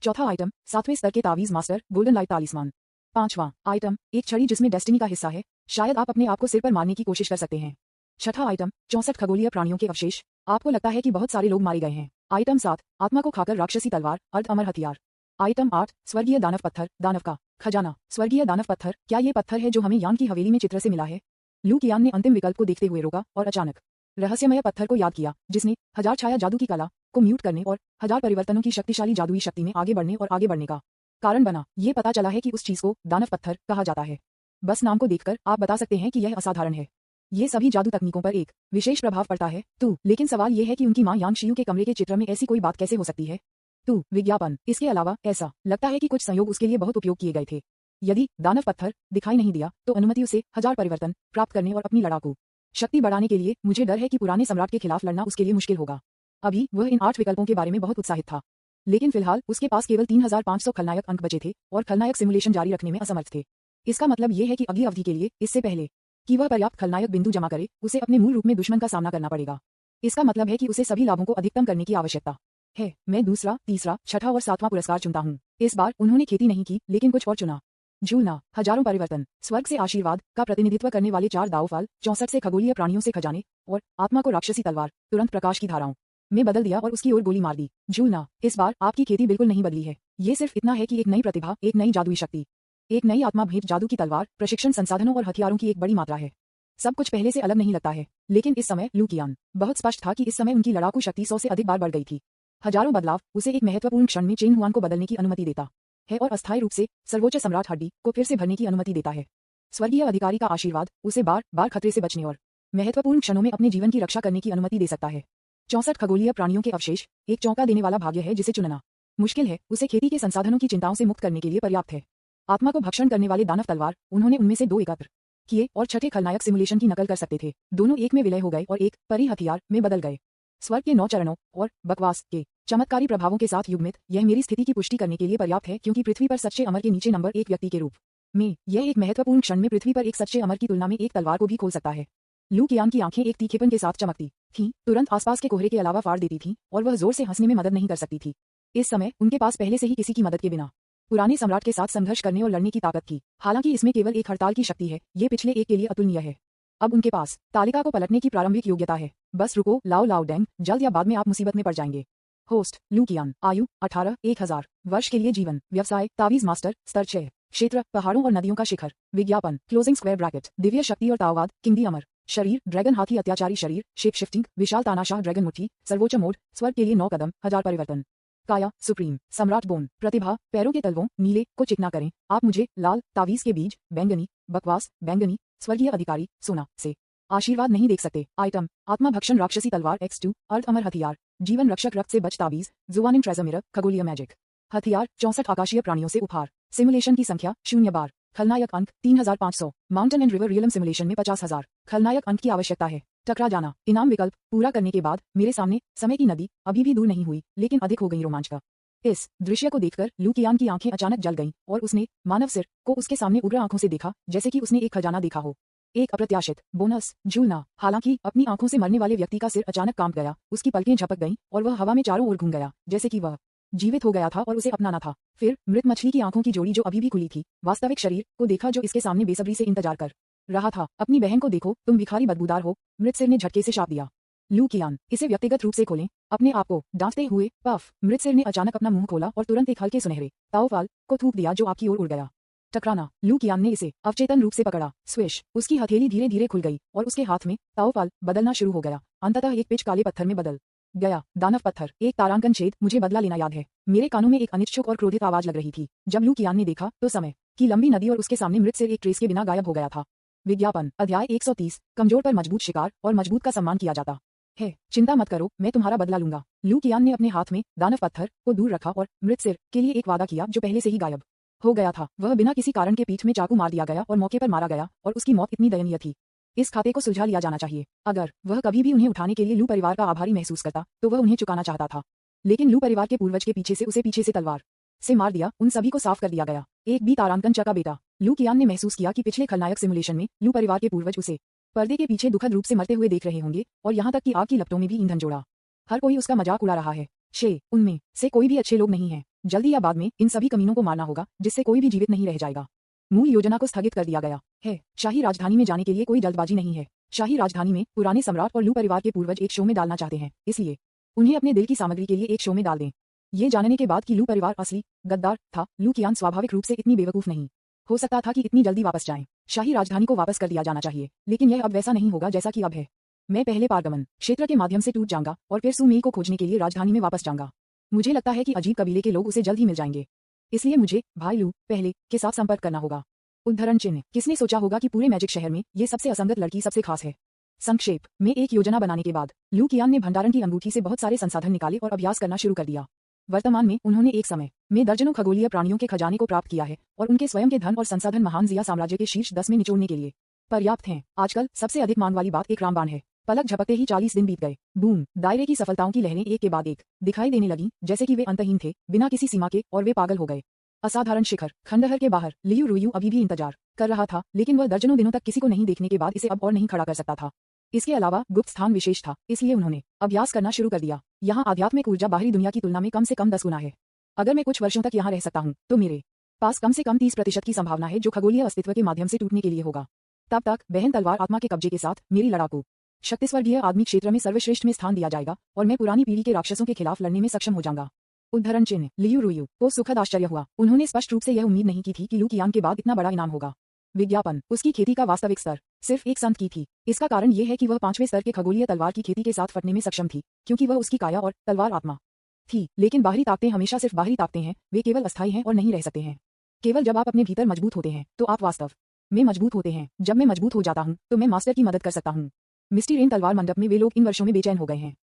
चौथा आइटम 7वें स्तर के तावीज मास्टर गोल्डन लाइट तालिस्मान। पांचवां आइटम एक छड़ी जिसमें डेस्टिनी का हिस्सा है, शायद आप अपने आप को सिर पर मारने की कोशिश कर सकते हैं। छठा आइटम 64 खगोलीय प्राणियों के अवशेष, आपको लगता है कि बहुत सारे लोग मारे गए हैं। आइटम 7 आत्मा को खाकर राक्षसी तलवार अर्ध अमर हथियार। आइटम 8 स्वर्गीय दानव पत्थर दानव का खजाना। स्वर्गीय दानव पत्थर, क्या ये पत्थर है जो हमें यान की हवेली में चित्र से मिला है? लू कियान ने अंतिम विकल्प को देखते हुए रोका और अचानक रहस्यमय पत्थर को याद किया जिसने हजार छाया जादू की कला को म्यूट करने और हजार परिवर्तनों की शक्तिशाली जादुई शक्ति में आगे बढ़ने और आगे बढ़ने का कारण बना। ये पता चला है कि उस चीज को दानव पत्थर कहा जाता है। बस नाम को देखकर आप बता सकते हैं कि यह असाधारण है। ये सभी जादू तकनीकों पर एक विशेष प्रभाव पड़ता है। लेकिन सवाल ये है कि उनकी मां यांग शियू के कमरे के चित्र में ऐसी कोई बात कैसे हो सकती है? विज्ञापन, इसके अलावा ऐसा लगता है कि कुछ संयोग उसके लिए बहुत उपयोग किए गए थे। यदि दानव पत्थर दिखाई नहीं दिया तो अनुमति उसे हजार परिवर्तन प्राप्त करने और अपनी लड़ाकू शक्ति बढ़ाने के लिए। मुझे डर है कि पुराने सम्राट के खिलाफ लड़ना उसके लिए मुश्किल होगा। अभी वह इन 8 विकल्पों के बारे में बहुत उत्साहित था, लेकिन फिलहाल उसके पास केवल 3500 खलनायक अंक बचे थे और खलनायक सिमुलेशन जारी रखने में असमर्थ थे। इसका मतलब ये है कि अगली अवधि के लिए, इससे पहले कि वह पर्याप्त खलनायक बिंदु जमा करे, उसे अपने मूल रूप में दुश्मन का सामना करना पड़ेगा। इसका मतलब है कि उसे सभी लाभों को अधिकतम करने की आवश्यकता है। मैं दूसरा, तीसरा, छठा और सातवां पुरस्कार चुनता हूँ। इस बार उन्होंने खेती नहीं की, लेकिन कुछ और चुना। झूलना, हजारों परिवर्तन, स्वर्ग से आशीर्वाद का प्रतिनिधित्व करने वाले 4 दावफाल, 64 से खगोलीय प्राणियों से खजाने और आत्मा को राक्षसी तलवार, तुरंत प्रकाश की धाराओं में बदल दिया और उसकी ओर गोली मार दी। झूलना, इस बार आपकी खेती बिल्कुल नहीं बदली है। ये सिर्फ इतना है कि एक नई प्रतिभा, एक नई जादुई शक्ति, एक नई आत्मा भेंट, जादू की तलवार, प्रशिक्षण, संसाधनों और हथियारों की एक बड़ी मात्रा है। सब कुछ पहले से अलग नहीं लगता है, लेकिन इस समय लू कियान बहुत स्पष्ट था कि इस समय उनकी लड़ाकू शक्ति 100 से अधिक बार बढ़ गई थी। हजारों बदलाव उसे एक महत्वपूर्ण क्षण में चेन हुआन को बदलने की अनुमति देता है और अस्थायी रूप से सर्वोच्च सम्राट हड्डी को फिर से भरने की अनुमति देता है। स्वर्गीय अधिकारी का आशीर्वाद उसे बार बार खतरे से बचने और महत्वपूर्ण क्षणों में अपने जीवन की रक्षा करने की अनुमति दे सकता है। 64 खगोलीय प्राणियों के अवशेष एक चौंका देने वाला भाग्य है जिसे चुनना मुश्किल है। उसे खेती के संसाधनों की चिंताओं से मुक्त करने के लिए पर्याप्त है। आत्मा को भक्षण करने वाले दानव तलवार, उन्होंने उनमें से 2 एकत्र किए और छठे खलनायक सिमुलेशन की नकल कर सकते थे। दोनों एक में विलय हो गए और एक परी हथियार में बदल गए। स्वर्ग के 9 चरणों और बकवास के चमत्कारी प्रभावों के साथ युग्मित, यह मेरी स्थिति की पुष्टि करने के लिए पर्याप्त है, क्योंकि पृथ्वी पर सच्चे अमर के नीचे नंबर 1 व्यक्ति के रूप में यह एक महत्वपूर्ण क्षण में पृथ्वी पर एक सच्चे अमर की तुलना में एक तलवार को भी खोल सकता है। लू कियान की आंखें एक तीखेपन के साथ चमकती थीं, तुरंत आसपास के कोहरे के अलावा फाड़ देती थीं और वह जोर से हंसने में मदद नहीं कर सकती थी। इस समय उनके पास पहले से ही किसी की मदद के बिना पुराने सम्राट के साथ संघर्ष करने और लड़ने की ताकत थी। हालांकि इसमें केवल एक हड़ताल की शक्ति है, ये पिछले एक के लिए अतुलनीय है। अब उनके पास तालिका को पलटने की प्रारंभिक योग्यता है। बस रुको, लाओ लाओ डेंग, जल्द या बाद में आप मुसीबत में पड़ जाएंगे। होस्ट लू कियान, आयु 18, 1000 वर्ष के लिए जीवन, व्यवसाय तावीज मास्टर, स्तर 6, क्षेत्र पहाड़ों और नदियों का शिखर, विज्ञापन क्लोजिंग स्क्वायर ब्रैकेट, दिव्य शक्ति और ताओवाद, किंगडी अमर, शरीर ड्रैगन हाथी, अत्याचारी शरीर, शेप शिफ्टिंग, विशाल तानाशाह ड्रैगन मुट्ठी, सर्वोच्च मोड, स्वर्ग के लिए 9 कदम, 1000 परिवर्तन, काया सुप्रीम, सम्राट बोन, प्रतिभा, पैरों के तलवों नीले को चिकना करें। आप मुझे लाल तावीज के बीज, बैंगनी, बकवास बैंगनी, स्वर्गीय अधिकारी सोना से आशीर्वाद नहीं देख सकते। आइटम, आत्मा भक्षण राक्षसी तलवार X2, अर्ध अमर हथियार, जीवन रक्षक रक्त से बच ताबीज, जुवानिन ट्रेजर मिरर, खगोलीय मैजिक हथियार, 64 आकाशीय प्राणियों से उपहार, सिमुलेशन की संख्या 0 बार, खलनायक अंक 3500, mountain and river realm simulation में 50,000, खलनायक अंक की आवश्यकता है। टकरा जाना, इनाम विकल्प पूरा करने के बाद मेरे सामने समय की नदी अभी भी दूर नहीं हुई, लेकिन अधिक हो गई रोमांच का। इस दृश्य को देखकर लू कियान की आंखें अचानक जल गईं और उसने मानव सिर को उसके सामने उग्र आंखों से देखा, जैसे कि उसने एक खजाना देखा हो। एक अप्रत्याशित बोनस, झूलना। हालांकि अपनी आंखों से मरने वाले व्यक्ति का सिर अचानक कांप गया, उसकी पलकें झपक गईं और वह हवा में चारों ओर घूम गया, जैसे कि वह जीवित हो गया था और उसे अपनाना था। फिर मृत मछली की आंखों की जोड़ी जो अभी भी खुली थी, वास्तविक शरीर को देखा जो इसके सामने बेसब्री से इंतजार कर रहा था। अपनी बहन को देखो, तुम भिखारी बदबूदार हो, मृत सिर ने झटके से शाप दिया। लू कियान, इसे व्यक्तिगत रूप से खोलें, अपने आप को डांटते हुए। पफ, मृत सिर ने अचानक अपना मुंह खोला और तुरंत एक हल्के सुनहरे ताओफाल को थूक दिया जो आपकी ओर उड़ गया। टकराना, लू कियान ने इसे अवचेतन रूप से पकड़ा। स्विश, उसकी हथेली धीरे धीरे खुल गई और उसके हाथ में ताओफाल बदलना शुरू हो गया। अंततः एक पिच काले पत्थर में बदल गया। दानव पत्थर, एक तारांकन छेद। मुझे बदला लेना याद है। मेरे कानों में एक अनिच्छुक और क्रोधित आवाज लग रही थी। जब लू कियान ने देखा तो समय की लंबी नदी और उसके सामने मृत सिर एक ट्रेस के बिना गायब हो गया था। विज्ञापन, अध्याय 130, कमजोर पर मजबूत शिकार और मजबूत का सम्मान किया जाता है। चिंता मत करो, मैं तुम्हारा बदला लूंगा। लू कियान ने अपने हाथ में दानव पत्थर को दूर रखा और मृत सिर के लिए एक वादा किया जो पहले से ही गायब हो गया था। वह बिना किसी कारण के पीठ में चाकू मार दिया गया और मौके पर मारा गया और उसकी मौत इतनी दयनीय थी। इस खाते को सुलझा लिया जाना चाहिए। अगर वह कभी भी उन्हें उठाने के लिए लू परिवार का आभारी महसूस करता तो वह उन्हें चुकाना चाहता था, लेकिन लू परिवार के पूर्वज के पीछे से उसे पीछे से तलवार से मार दिया। उन सभी को साफ कर दिया गया। एक बी तारांकन च का बेटा। लू कियान ने महसूस किया कि पिछले खलनायक सिमुलेशन में लू परिवार के पूर्वज उसे पर्दे के पीछे दुखद रूप से मरते हुए देख रहे होंगे और यहाँ तक कि आग की लपटों में भी ईंधन जोड़ा। हर कोई उसका मजाक उड़ा रहा है। उनमें से कोई भी अच्छे लोग नहीं हैं। जल्दी या बाद में इन सभी कमीनों को मारना होगा, जिससे कोई भी जीवित नहीं रह जाएगा। मूल योजना को स्थगित कर दिया गया है। शाही राजधानी में जाने के लिए कोई जल्दबाजी नहीं है। शाही राजधानी में पुराने सम्राट और लू परिवार के पूर्वज एक शो में डालना चाहते हैं, इसलिए उन्हें अपने दिल की सामग्री के लिए एक शो में डाल दें। ये जानने के बाद कि लू परिवार असली गद्दार था, लू कियान स्वाभाविक रूप से इतनी बेवकूफ नहीं हो सकता था कि इतनी जल्दी वापस जाएं। शाही राजधानी को वापस कर दिया जाना चाहिए, लेकिन यह अब वैसा नहीं होगा जैसा कि अब है। मैं पहले पारगमन क्षेत्र के माध्यम से टूट जाऊंगा और फिर सुमेई को खोजने के लिए राजधानी में वापस जाऊंगा। मुझे लगता है कि अजीब कबीले के लोग उसे जल्द ही मिल जाएंगे, इसलिए मुझे भाई लू पहले के साथ संपर्क करना होगा। उद्धरण चिन्ह, किसने सोचा होगा कि पूरे मैजिक शहर में ये सबसे असंगत लड़की सबसे खास है। संक्षेप में, एक योजना बनाने के बाद लू कियान ने भंडारण की अंगूठी से बहुत सारे संसाधन निकाले और अभ्यास करना शुरू कर दिया। वर्तमान में उन्होंने एक समय में दर्जनों खगोलीय प्राणियों के खजाने को प्राप्त किया है और उनके स्वयं के धन और संसाधन महान जिया साम्राज्य के शीर्ष 10 में निचोड़ने के लिए पर्याप्त हैं। आजकल सबसे अधिक मांग वाली बात एक रामबाण है। पलक झपकते ही 40 दिन बीत गए। बूम, दायरे की सफलताओं की लहरें एक के बाद एक दिखाई देने लगी, जैसे कि वे अंतहीन थे, बिना किसी सीमा के, और वे पागल हो गए। असाधारण शिखर खंडहर के बाहर लियू रुयू अभी भी इंतजार कर रहा था, लेकिन वह दर्जनों दिनों तक किसी को नहीं देखने के बाद इसे अब और नहीं खड़ा कर सकता था। इसके अलावा गुप्त स्थान विशेष था, इसलिए उन्होंने अभ्यास करना शुरू कर दिया। यहाँ आध्यात्मिक ऊर्जा बाहरी दुनिया की तुलना में कम से कम 10 गुना है। अगर मैं कुछ वर्षों तक यहाँ रह सकता हूँ तो मेरे पास कम से कम 30% की संभावना है जो खगोलीय अस्तित्व के माध्यम से टूटने के लिए होगा। तब तक बहन तलवार आत्मा के कब्जे के साथ मेरी लड़ाकू शक्ति स्वर्गीय आदमी क्षेत्र में सर्वश्रेष्ठ में स्थान दिया जाएगा और मैं पुरानी पीढ़ी के राक्षसों के खिलाफ लड़ने में सक्षम हो जाऊंगा। उद्धरण चिन्ह। लियू रुयू को सुखद आश्चर्य हुआ। उन्होंने स्पष्ट रूप से यह उम्मीद नहीं की थी कि लू कियान के बाद इतना बड़ा इनाम होगा। विज्ञापन। उसकी खेती का वास्तविक स्तर सिर्फ एक संत की थी। इसका कारण यह है कि वह 5वें स्तर के खगोलीय तलवार की खेती के साथ फटने में सक्षम थी, क्योंकि वह उसकी काया और तलवार आत्मा थी। लेकिन बाहरी ताकतें हमेशा सिर्फ बाहरी ताकतें हैं, वे केवल अस्थायी हैं और नहीं रह सकते हैं। केवल जब आप अपने भीतर मजबूत होते हैं तो आप वास्तव में मजबूत होते हैं। जब मैं मजबूत हो जाता हूं तो मैं मास्टर की मदद कर सकता हूं। मिस्टी रेन तलवार मंडप में वे लोग इन वर्षों में बेचैन हो गए हैं।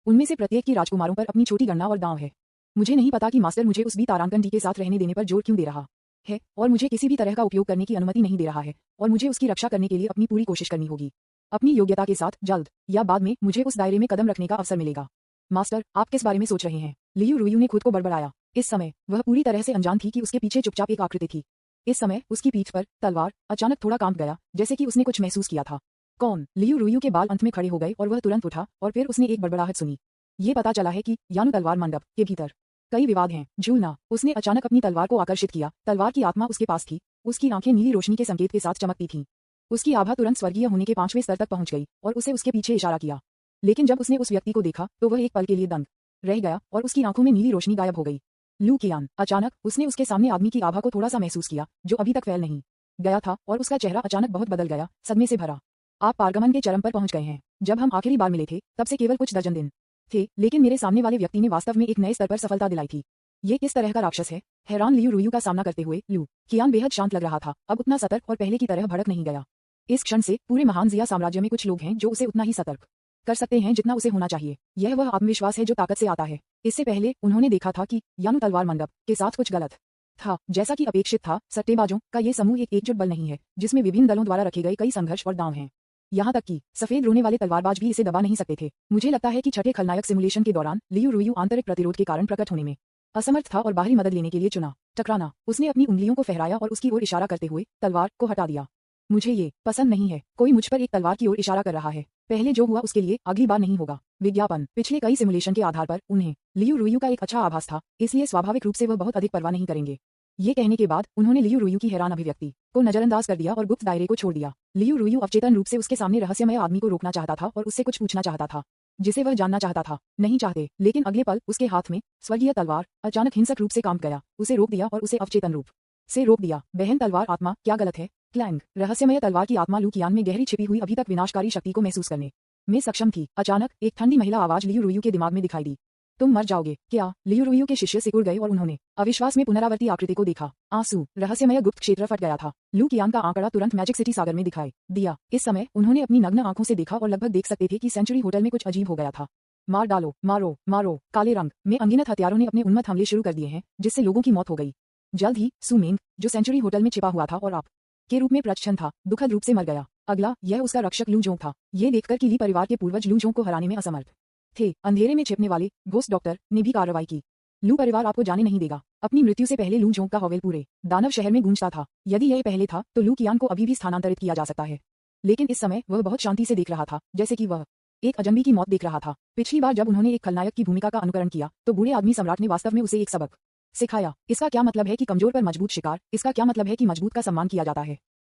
उनमें से प्रत्येक की राजकुमारों पर अपनी छोटी गणना और दांव है। मुझे नहीं पता कि मास्टर मुझे उस बी तारांकन डी के साथ रहने देने पर जोर क्यों दे रहा है और मुझे किसी भी तरह का उपयोग करने की अनुमति नहीं दे रहा है, और मुझे उसकी रक्षा करने के लिए अपनी पूरी कोशिश करनी होगी। अपनी योग्यता के साथ जल्द या बाद में मुझे उस दायरे में कदम रखने का अवसर मिलेगा। मास्टर, आप किस बारे में सोच रहे हैं? लियू रुयू ने खुद को बड़बड़ाया। इस समय वह पूरी तरह से अनजान थी कि उसके पीछे चुपचाप एक आकृति थी। इस समय उसकी पीठ पर तलवार अचानक थोड़ा कांप गया, जैसे कि उसने कुछ महसूस किया था। कौन? लियू रुयू के बाल अंत में खड़े हो गए और वह तुरंत उठा और फिर उसने एक बड़बड़ाहट सुनी। ये पता चला है कि यानु तलवार मंडप के भीतर कई विवाद हैं। झूलना। उसने अचानक अपनी तलवार को आकर्षित किया। तलवार की आत्मा उसके पास थी। उसकी आंखें नीली रोशनी के संकेत के साथ चमकती थीं। उसकी आभा तुरंत स्वर्गीय होने के 5वें स्तर तक पहुंच गई और उसे उसके पीछे इशारा किया। लेकिन जब उसने उस व्यक्ति को देखा तो वह एक पल के लिए दंग रह गया और उसकी आंखों में नीली रोशनी गायब हो गई। लू कियान। अचानक उसने उसके सामने आदमी की आभा को थोड़ा सा महसूस किया जो अभी तक फैल नहीं गया था, और उसका चेहरा अचानक बहुत बदल गया, सदमे से भरा। आप पारगमन के चरम पर पहुंच गए हैं। जब हम आखिरी बार मिले थे तब से केवल कुछ दर्जन दिन थे, लेकिन मेरे सामने वाले व्यक्ति ने वास्तव में एक नए स्तर पर सफलता दिलाई थी। ये किस तरह का राक्षस है? हैरान लियू रुयू का सामना करते हुए लू कियान बेहद शांत लग रहा था, अब उतना सतर्क और पहले की तरह भड़क नहीं गया। इस क्षण से पूरे महान जिया साम्राज्य में कुछ लोग हैं जो उसे उतना ही सतर्क कर सकते हैं जितना उसे होना चाहिए। यह वह आत्मविश्वास है जो ताकत से आता है। इससे पहले उन्होंने देखा था कि यानु तलवार मंडप के साथ कुछ गलत था। जैसा कि अपेक्षित था, सट्टेबाजों का ये समूह एक एकजुट बल नहीं है जिसमें विभिन्न दलों द्वारा रखे गए कई संघर्ष और दांव हैं। यहाँ तक कि सफेद रोने वाले तलवारबाज भी इसे दबा नहीं सकते थे। मुझे लगता है कि छठे खलनायक सिमुलेशन के दौरान लियू रुयू आंतरिक प्रतिरोध के कारण प्रकट होने में असमर्थ था और बाहरी मदद लेने के लिए चुना। टकराना। उसने अपनी उंगलियों को फहराया और उसकी ओर इशारा करते हुए तलवार को हटा दिया। मुझे ये पसंद नहीं है। कोई मुझ पर एक तलवार की ओर इशारा कर रहा है। पहले जो हुआ उसके लिए अगली बार नहीं होगा। विज्ञापन। पिछले कई सिमुलेशन के आधार पर उन्हें लियू रुयू का एक अच्छा आभास था, इसलिए स्वाभाविक रूप से वह बहुत अधिक परवाह नहीं करेंगे। ये कहने के बाद उन्होंने लियू रुयू की हैरान अभिव्यक्ति को नजरअंदाज कर दिया और गुप्त दायरे को छोड़ दिया। लियू रुयू अवचेतन रूप से उसके सामने रहस्यमय आदमी को रोकना चाहता था और उससे कुछ पूछना चाहता था जिसे वह जानना चाहता था। नहीं चाहते, लेकिन अगले पल उसके हाथ में स्वर्गीय तलवार अचानक हिंसक रूप से कांप गया, उसे रोक दिया और उसे अवचेतन रूप से रोक दिया। बहन तलवार आत्मा, क्या गलत है? क्लैंग। रहस्यमय तलवार की आत्मा लू कियान में गहरी छिपी हुई अभी तक विनाशकारी शक्ति को महसूस करने में सक्षम थी। अचानक एक ठंडी महिला आवाज लियू रुयू के दिमाग में दिखाई दी। तुम मर जाओगे क्या? लियू रुयू के शिष्य सिकुड़ गए और उन्होंने अविश्वास में पुनरावर्ती आकृति को देखा। आंसू। रहस्यमय गुप्त क्षेत्र फट गया था। लू कियान का आंकड़ा तुरंत मैजिक सिटी सागर में दिखाई दिया। इस समय उन्होंने अपनी नग्न आंखों से देखा और लगभग देख सकते थे कि सेंचुरी होटल में कुछ अजीब हो गया था। मार डालो, मारो, मारो। काले रंग में अनगिनत हथियारों ने अपने उन्मत्त हमले शुरू कर दिए हैं, जिससे लोगों की मौत हो गई। जल्द ही सुमेंग, जो सेंचुरी होटल में छिपा हुआ था और आप के रूप में प्रच्छन्न था, दुखद रूप से मर गया। अगला, यह उसका रक्षक लू जोंग था। ये देखकर कि ली परिवार के पूर्वज लू जोंग को हराने में असमर्थ थे, अंधेरे में छिपने वाले घोस्ट डॉक्टर ने भी कार्रवाई की। लू परिवार आपको जाने नहीं देगा। अपनी मृत्यु से पहले लू जोंग का हवेल पूरे दानव शहर में गूंजता था। यदि यह पहले था तो लू कियान को अभी भी स्थानांतरित किया जा सकता है, लेकिन इस समय वह बहुत शांति से देख रहा था, जैसे कि वह एक अजनबी की मौत देख रहा था। पिछली बार जब उन्होंने एक खलनायक की भूमिका का अनुकरण किया तो बूढ़े आदमी सम्राट ने वास्तव में उसे एक सबक सिखाया। इसका क्या मतलब है कि कमजोर पर मजबूत शिकार? इसका क्या मतलब है कि मजबूत का सम्मान किया जाता है?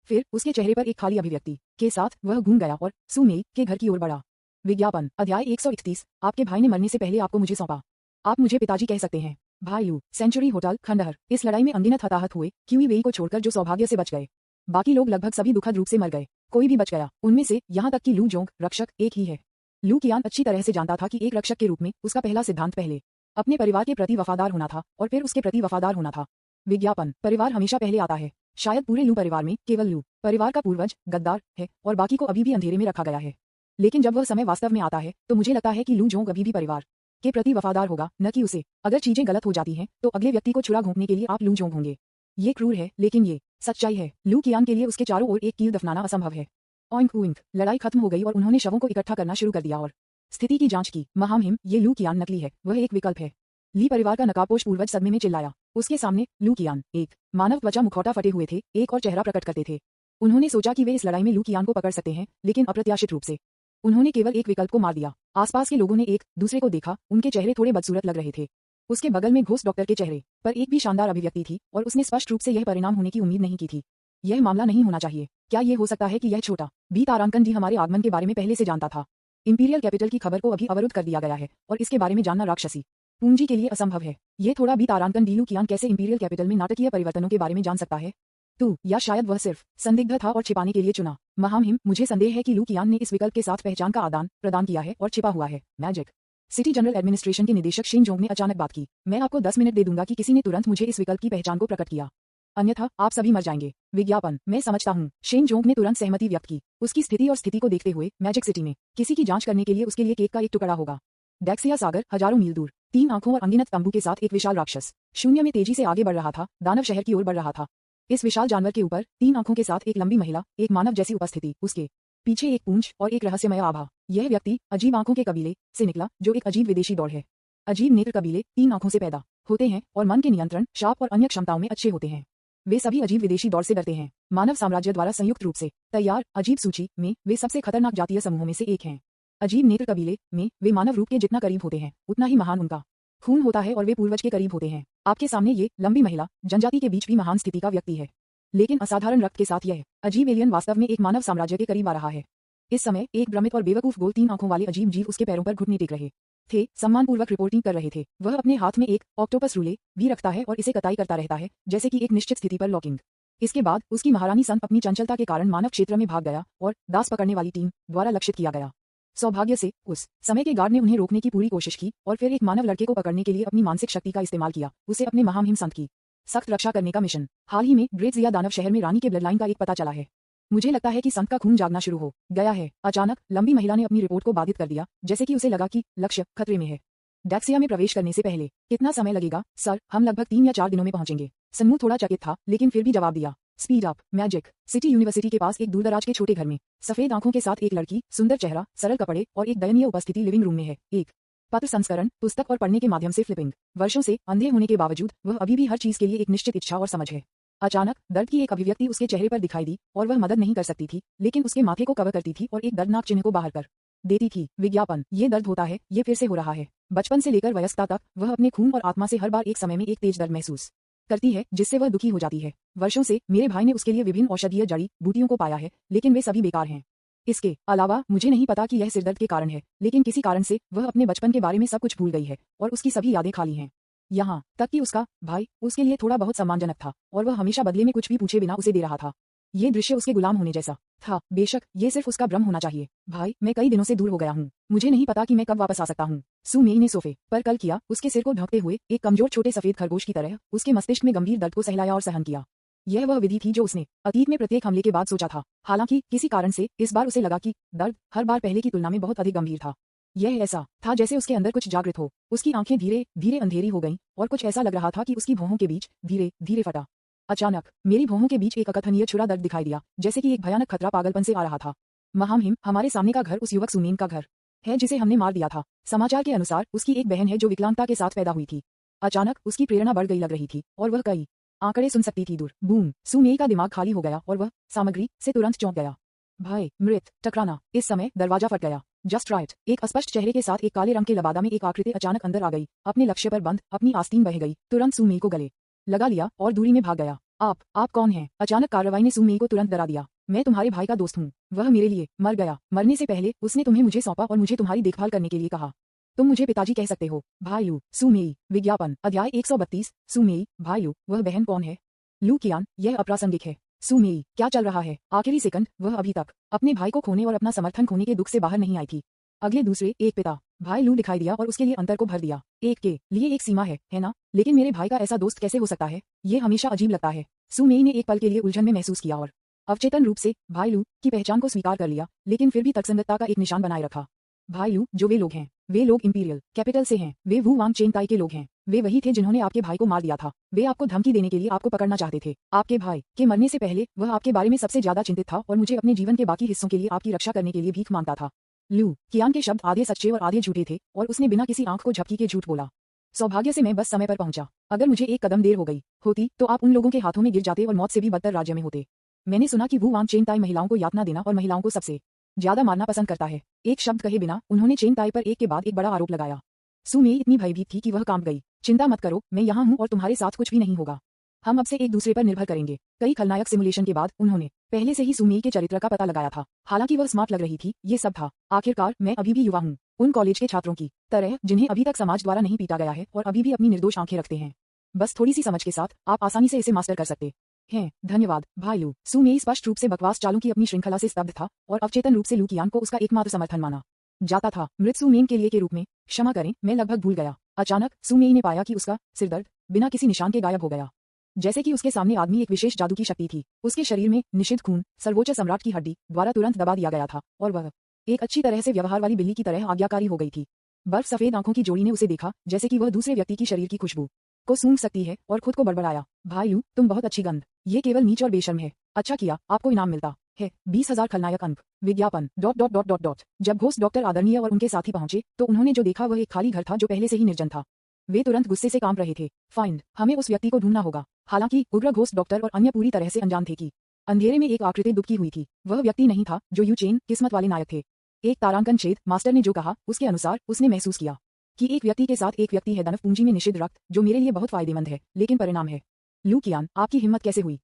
फिर उसके चेहरे पर एक खाली अभिव्यक्ति के साथ वह घूम गया और सुमेई के घर की ओर बढ़ा। विज्ञापन। अध्याय 131। आपके भाई ने मरने से पहले आपको मुझे सौंपा। आप मुझे पिताजी कह सकते हैं। भाई लू। सेंचुरी होटल, खंडहर। इस लड़ाई में अनगिनत हताहत हुए, क्यूई वेई को छोड़कर जो सौभाग्य से बच गए। बाकी लोग लगभग सभी दुखद रूप से मर गए। कोई भी बच गया उनमें से, यहाँ तक कि लू जोंग, रक्षक, एक ही है। लू कियान अच्छी तरह से जानता था कि एक रक्षक के रूप में उसका पहला सिद्धांत पहले अपने परिवार के प्रति वफादार होना था और फिर उसके प्रति वफादार होना था। विज्ञापन। परिवार हमेशा पहले आता है। शायद पूरे लू परिवार में केवल लू परिवार का पूर्वज गद्दार है और बाकी को अभी भी अंधेरे में रखा गया है। लेकिन जब वह समय वास्तव में आता है तो मुझे लगता है कि लू जोंग अभी भी परिवार के प्रति वफादार होगा, न कि उसे। अगर चीजें गलत हो जाती हैं तो अगले व्यक्ति को छुरा घोंपने के लिए आप लू जोंग होंगे। ये क्रूर है, लेकिन ये सच्चाई है। लू कियान के लिए उसके चारों ओर एक कील दफनाना असंभव है। Oink oink. लड़ाई खत्म हो गई और उन्होंने शवों को इकट्ठा करना शुरू कर दिया और स्थिति की जांच की। महामहिम, ये लू कियान नकली है, वह एक विकल्प है। ली परिवार का नकाबपोश पूर्वज सदमे में चिल्लाया। उसके सामने लू कियान, एक मानव त्वचा मुखौटा फटे हुए थे, एक और चेहरा प्रकट करते थे। उन्होंने सोचा कि वे इस लड़ाई में लू कियान को पकड़ सकते हैं, लेकिन अप्रत्याशित रूप से उन्होंने केवल एक विकल्प को मार दिया। आसपास के लोगों ने एक दूसरे को देखा, उनके चेहरे थोड़े बदसूरत लग रहे थे। उसके बगल में घोस्ट डॉक्टर के चेहरे पर एक भी शानदार अभिव्यक्ति थी और उसने स्पष्ट रूप से यह परिणाम होने की उम्मीद नहीं की थी। यह मामला नहीं होना चाहिए। क्या यह हो सकता है कि यह छोटा बी तारांकन जी हमारे आगमन के बारे में पहले से जानता था? इंपीरियल कैपिटल की खबर को अभी अवरुद्ध कर दिया गया है और इसके बारे में जानना राक्षसी पूंजी के लिए असंभव है। यह थोड़ा बी तारांकन डी लू कियान कैसे इंपीरियल कैपिटल में नाटकीय परिवर्तनों के बारे में जान सकता है? तू या शायद वह सिर्फ संदिग्ध था और छिपाने के लिए चुना। महामहिम, मुझे संदेह है कि लू कियान ने इस विकल्प के साथ पहचान का आदान प्रदान किया है और छिपा हुआ है। मैजिक सिटी जनरल एडमिनिस्ट्रेशन के निदेशक शेन जोंग ने अचानक बात की। मैं आपको 10 मिनट दे दूंगा कि किसी ने तुरंत मुझे इस विकल्प की पहचान को प्रकट किया, अन्यथा आप सभी मर जाएंगे। विज्ञापन, मैं समझता हूँ। शेन जोंग ने तुरंत सहमति व्यक्त की। उसकी स्थिति और स्थिति को देखते हुए मैजिक सिटी में किसी की जांच करने के लिए उसके लिए केक का एक टुकड़ा होगा। डेक्सिया सागर हजारों मील दूर 3 आंखों और अनगिनत तंबू के साथ एक विशाल राक्षस शून्य में तेजी से आगे बढ़ रहा था, दानव शहर की ओर बढ़ रहा था। इस विशाल जानवर के ऊपर 3 आंखों के साथ एक लंबी महिला, एक मानव जैसी उपस्थिति, उसके पीछे एक पूंछ और एक रहस्यमय आभा। यह व्यक्ति अजीब आंखों के कबीले से निकला, जो एक अजीब विदेशी दौड़ है। अजीब नेत्र कबीले 3 आंखों से पैदा होते हैं और मन के नियंत्रण, शाप और अन्य क्षमताओं में अच्छे होते हैं। वे सभी अजीब विदेशी दौड़ से डरते हैं। मानव साम्राज्य द्वारा संयुक्त रूप से तैयार अजीब सूची में वे सबसे खतरनाक जातीय समूहों में से एक हैं। अजीब नेत्र कबीले में वे मानव रूप के जितना करीब होते हैं, उतना ही महान उनका खून होता है और वे पूर्वज के करीब होते हैं। आपके सामने ये लंबी महिला जनजाति के बीच भी महान स्थिति का व्यक्ति है, लेकिन असाधारण रक्त के साथ यह अजीब एलियन वास्तव में एक मानव साम्राज्य के करीब आ रहा है। इस समय एक भ्रमित और बेवकूफ गोल 3 आंखों वाले अजीब जीव उसके पैरों पर घुटने टेक रहे थे, सम्मानपूर्वक रिपोर्टिंग कर रहे थे। वह अपने हाथ में एक ऑक्टोपस रूले भी रखता है और इसे कताई करता रहता है, जैसे कि एक निश्चित स्थिति पर लॉकिंग। इसके बाद उसकी महारानी संत अपनी चंचलता के कारण मानव क्षेत्र में भाग गया और दास पकड़ने वाली टीम द्वारा लक्षित किया गया। सौभाग्य से उस समय के गार्ड ने उन्हें रोकने की पूरी कोशिश की और फिर एक मानव लड़के को पकड़ने के लिए अपनी मानसिक शक्ति का इस्तेमाल किया, उसे अपने महामहिम संत की सख्त रक्षा करने का मिशन। हाल ही में ग्रेट जिया दानव शहर में रानी के ब्लड लाइन का एक पता चला है। मुझे लगता है कि संत का खून जागना शुरू हो गया है। अचानक लंबी महिला ने अपनी रिपोर्ट को बाधित कर दिया, जैसे कि उसे लगा कि लक्ष्य खतरे में है। डेक्सिया में प्रवेश करने से पहले कितना समय लगेगा? सर, हम लगभग 3 या 4 दिनों में पहुंचेंगे। सन्मू थोड़ा चकित था, लेकिन फिर भी जवाब दिया। Speed up. Magic city university के पास एक दूरदराज के छोटे घर में सफेद आंखों के साथ एक लड़की, सुंदर चेहरा, सरल कपड़े और एक दयनीय उपस्थिति लिविंग रूम में है। एक पत्र संस्करण, पुस्तक और पढ़ने के माध्यम से फ्लिपिंग। वर्षों से अंधे होने के बावजूद वह अभी भी हर चीज के लिए एक निश्चित इच्छा और समझ है। अचानक दर्द की एक अभिव्यक्ति उसके चेहरे पर दिखाई दी और वह मदद नहीं कर सकती थी, लेकिन उसके माथे को कवर करती थी और एक दर्दनाक चिन्ह को बाहर कर देती थी। विज्ञापन, ये दर्द होता है, ये फिर से हो रहा है। बचपन से लेकर वयस्कता तक वह अपने खून और आत्मा से हर बार एक समय में एक तेज दर्द महसूस करती है, जिससे वह दुखी हो जाती है। वर्षों से मेरे भाई ने उसके लिए विभिन्न औषधीय जड़ी बूटियों को पाया है, लेकिन वे सभी बेकार हैं। इसके अलावा मुझे नहीं पता कि यह सिरदर्द के कारण है, लेकिन किसी कारण से वह अपने बचपन के बारे में सब कुछ भूल गई है और उसकी सभी यादें खाली हैं। यहाँ तक कि उसका भाई उसके लिए थोड़ा बहुत सम्मानजनक था और वह हमेशा बदले में कुछ भी पूछे बिना उसे दे रहा था। ये दृश्य उसके गुलाम होने जैसा था। बेशक ये सिर्फ उसका भ्रम होना चाहिए। भाई, मैं कई दिनों से दूर हो गया हूँ। मुझे नहीं पता कि मैं कब वापस आ सकता हूँ। सू मेई ने सोफे पर कल किया, उसके सिर को ढकते हुए एक कमजोर छोटे सफेद खरगोश की तरह उसके मस्तिष्क में गंभीर दर्द को सहलाया और सहन किया। यह वह विधि थी जो उसने अतीत में प्रत्येक हमले के बाद सोचा था। हालांकि किसी कारण से इस बार उसे लगा कि दर्द हर बार पहले की तुलना में बहुत अधिक गंभीर था। यह ऐसा था जैसे उसके अंदर कुछ जागृत हो। उसकी आंखें धीरे धीरे अंधेरी हो गईं और कुछ ऐसा लग रहा था कि उसकी भौहों के बीच धीरे धीरे फटा। अचानक मेरी भौहों के बीच एक अकथनीय छुरा दर्द दिखाई दिया, जैसे कि एक भयानक खतरा पागलपन से आ रहा था। महामहिम, हमारे सामने का घर उस युवक सुमीन का घर है जिसे हमने मार दिया था। समाचार के अनुसार उसकी एक बहन है जो विकलांगता के साथ पैदा हुई थी। अचानक उसकी प्रेरणा बढ़ गई लग रही थी और वह कई आंकड़े सुन सकती थी दूर। बूम! सुमेई का दिमाग खाली हो गया और वह सामग्री से तुरंत चौंक गया। भाई, मृत टकराना। इस समय दरवाजा फट गया। Just right. एक अस्पष्ट चेहरे के साथ एक काले रंग के लबादा में एक आकृति अचानक अंदर आ गई, अपने लक्ष्य पर बंद, अपनी आस्तीन बह गई, तुरंत सुमेई को गले लगा लिया और दूरी में भाग गया। आप कौन हैं? अचानक कार्रवाई ने सुमेई को तुरंत डरा दिया। मैं तुम्हारे भाई का दोस्त हूँ। वह मेरे लिए मर गया। मरने से पहले उसने तुम्हें मुझे सौंपा और मुझे तुम्हारी देखभाल करने के लिए कहा। तुम मुझे पिताजी कह सकते हो। भाई लू। सुमेई। विज्ञापन, अध्याय 132। सुमेई, भाई लू। वह बहन कौन है? लू कियान। यह अप्रासंगिक है। सुमेई, क्या चल रहा है? आखिरी सेकंड, वह अभी तक अपने भाई को खोने और अपना समर्थन खोने के दुख से बाहर नहीं आई थी। अगले दूसरे एक पिता भाई लू दिखाई दिया और उसके लिए अंतर को भर दिया। एक के लिए एक सीमा है ना? लेकिन मेरे भाई का ऐसा दोस्त कैसे हो सकता है? ये हमेशा अजीब लगता है। सुमेई ने एक पल के लिए उलझन में महसूस किया और अवचेतन रूप से भाई लू की पहचान को स्वीकार कर लिया, लेकिन फिर भी तर्कसंगतता का एक निशान बनाए रखा। भाई लू, जो वे लोग हैं, वे लोग इंपीरियल कैपिटल से हैं। वे वू वांग चेन ताई के लोग हैं। वे वही थे जिन्होंने आपके भाई को मार दिया था। वे आपको धमकी देने के लिए आपको पकड़ना चाहते थे। आपके भाई के मरने से पहले वह आपके बारे में सबसे ज्यादा चिंतित था और मुझे अपने जीवन के बाकी हिस्सों के लिए आपकी रक्षा करने के लिए भीख मांगता था। लू कियान के शब्द आधे सच्चे और आधे झूठे थे और उसने बिना किसी आंख को झपकी के झूठ बोला। सौभाग्य से मैं बस समय पर पहुंचा। अगर मुझे एक कदम देर हो गई होती तो आप उन लोगों के हाथों में गिर जाते और मौत से भी बदतर राज्य में होते। मैंने सुना कि वू वांग चेन ताई महिलाओं को यातना देना और महिलाओं को सबसे ज्यादा मारना पसंद करता है। एक शब्द कहे बिना उन्होंने चेन ताई पर एक के बाद एक बड़ा आरोप लगाया। सुमेई इतनी भयभीत थी कि वह कांप गई। चिंता मत करो, मैं यहाँ हूँ और तुम्हारे साथ कुछ भी नहीं होगा। हम अब से एक दूसरे पर निर्भर करेंगे। कई खलनायक सिमुलेशन के बाद उन्होंने पहले से ही सुमेई के चरित्र का पता लगाया था। हालांकि वह स्मार्ट लग रही थी, ये सब था। आखिरकार मैं अभी भी युवा हूँ, उन कॉलेज के छात्रों की तरह जिन्हें अभी तक समाज द्वारा नहीं पीटा गया है और अभी भी अपनी निर्दोष आंखें रखते हैं। बस थोड़ी सी समझ के साथ आप आसानी से इसे मास्टर कर सकते हैं। धन्यवाद भाई लू। सुमेई स्पष्ट रूप से बकवास चालों की अपनी श्रृंखला से स्तब्ध था और अवचेतन रूप से लू कियान को उसका एकमात्र समर्थन माना जाता था। मृत सुमेन के लिए के रूप में क्षमा करें, मैं लगभग भूल गया। अचानक सुमेई ने पाया कि उसका सिरदर्द बिना किसी निशान के गायब हो गया। जैसे कि उसके सामने आदमी एक विशेष जादू की शक्ति थी। उसके शरीर में निषिद्ध खून सर्वोच्च सम्राट की हड्डी द्वारा तुरंत दबा दिया गया था और वह एक अच्छी तरह से व्यवहार वाली बिल्ली की तरह आज्ञाकारी हो गई थी। बर्फ सफेद आंखों की जोड़ी ने उसे देखा जैसे कि वह दूसरे व्यक्ति की शरीर की खुशबू को सूंघ सकती है और खुद को बड़बड़ाया, भाई लू तुम बहुत अच्छी गंध। ये केवल नीच और बेशर्म है। अच्छा किया, आपको इनाम मिलता है 20,000 खलनायक अंक। विज्ञापन ... जब घोस्ट डॉक्टर आदरणीय और उनके साथी पहुंचे तो उन्होंने जो देखा वह एक खाली घर था जो पहले से ही निर्जन था। वे तुरंत गुस्से से कांप रहे थे। फाइंड, हमें उस व्यक्ति को ढूंढना होगा। हालांकि उग्र घोस्ट डॉक्टर और अन्य पूरी तरह से अनजान थे कि अंधेरे में एक आकृति दुबकी हुई थी। वह व्यक्ति नहीं था जो यू चेन किस्मत वाले नायक थे। एक तारांकन छेद मास्टर ने जो कहा उसके अनुसार उसने महसूस किया कि एक व्यक्ति के साथ एक व्यक्ति है। दानव पूंजी में निषिद्ध रक्त जो मेरे लिए बहुत फायदेमंद है, लेकिन परिणाम है। लू कियान, आपकी हिम्मत कैसे हुई?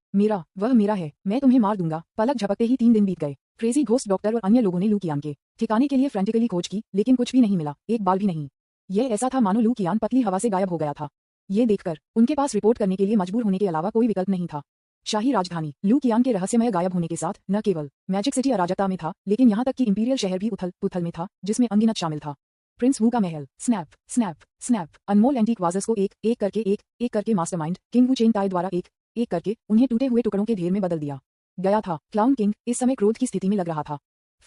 वह मेरा है, मैं तुम्हें मार दूंगा। पलक झपकते ही 3 दिन बीत गए। क्रेजी घोस्ट डॉक्टर और अन्य लोगों ने लू कियान के ठिकाने के लिए फ्रेंटिकली खोज की, लेकिन कुछ भी नहीं मिला, एक बाल भी नहीं। यह ऐसा था मानो लू कियान पतली हवा से गायब हो गया था। ये देखकर उनके पास रिपोर्ट करने के लिए मजबूर होने के अलावा कोई विकल्प नहीं था। शाही राजधानी लू कियान के रहस्यमय गायब होने के साथ न केवल मैजिक सिटी अराजकता में था, लेकिन यहाँ तक कि इंपीरियल शहर भी उथल पुथल में था, जिसमें अनगिनत शामिल था। प्रिंस वू का महल स्नैप स्नैप स्नैप। अनमोल एंटीक वाजस को एक करके मास्टरमाइंड किंग वू चेन ताई द्वारा एक करके उन्हें टूटे हुए टुकड़ों के ढेर में बदल दिया गया था। क्लाउन किंग इस समय क्रोध की स्थिति में लग रहा था।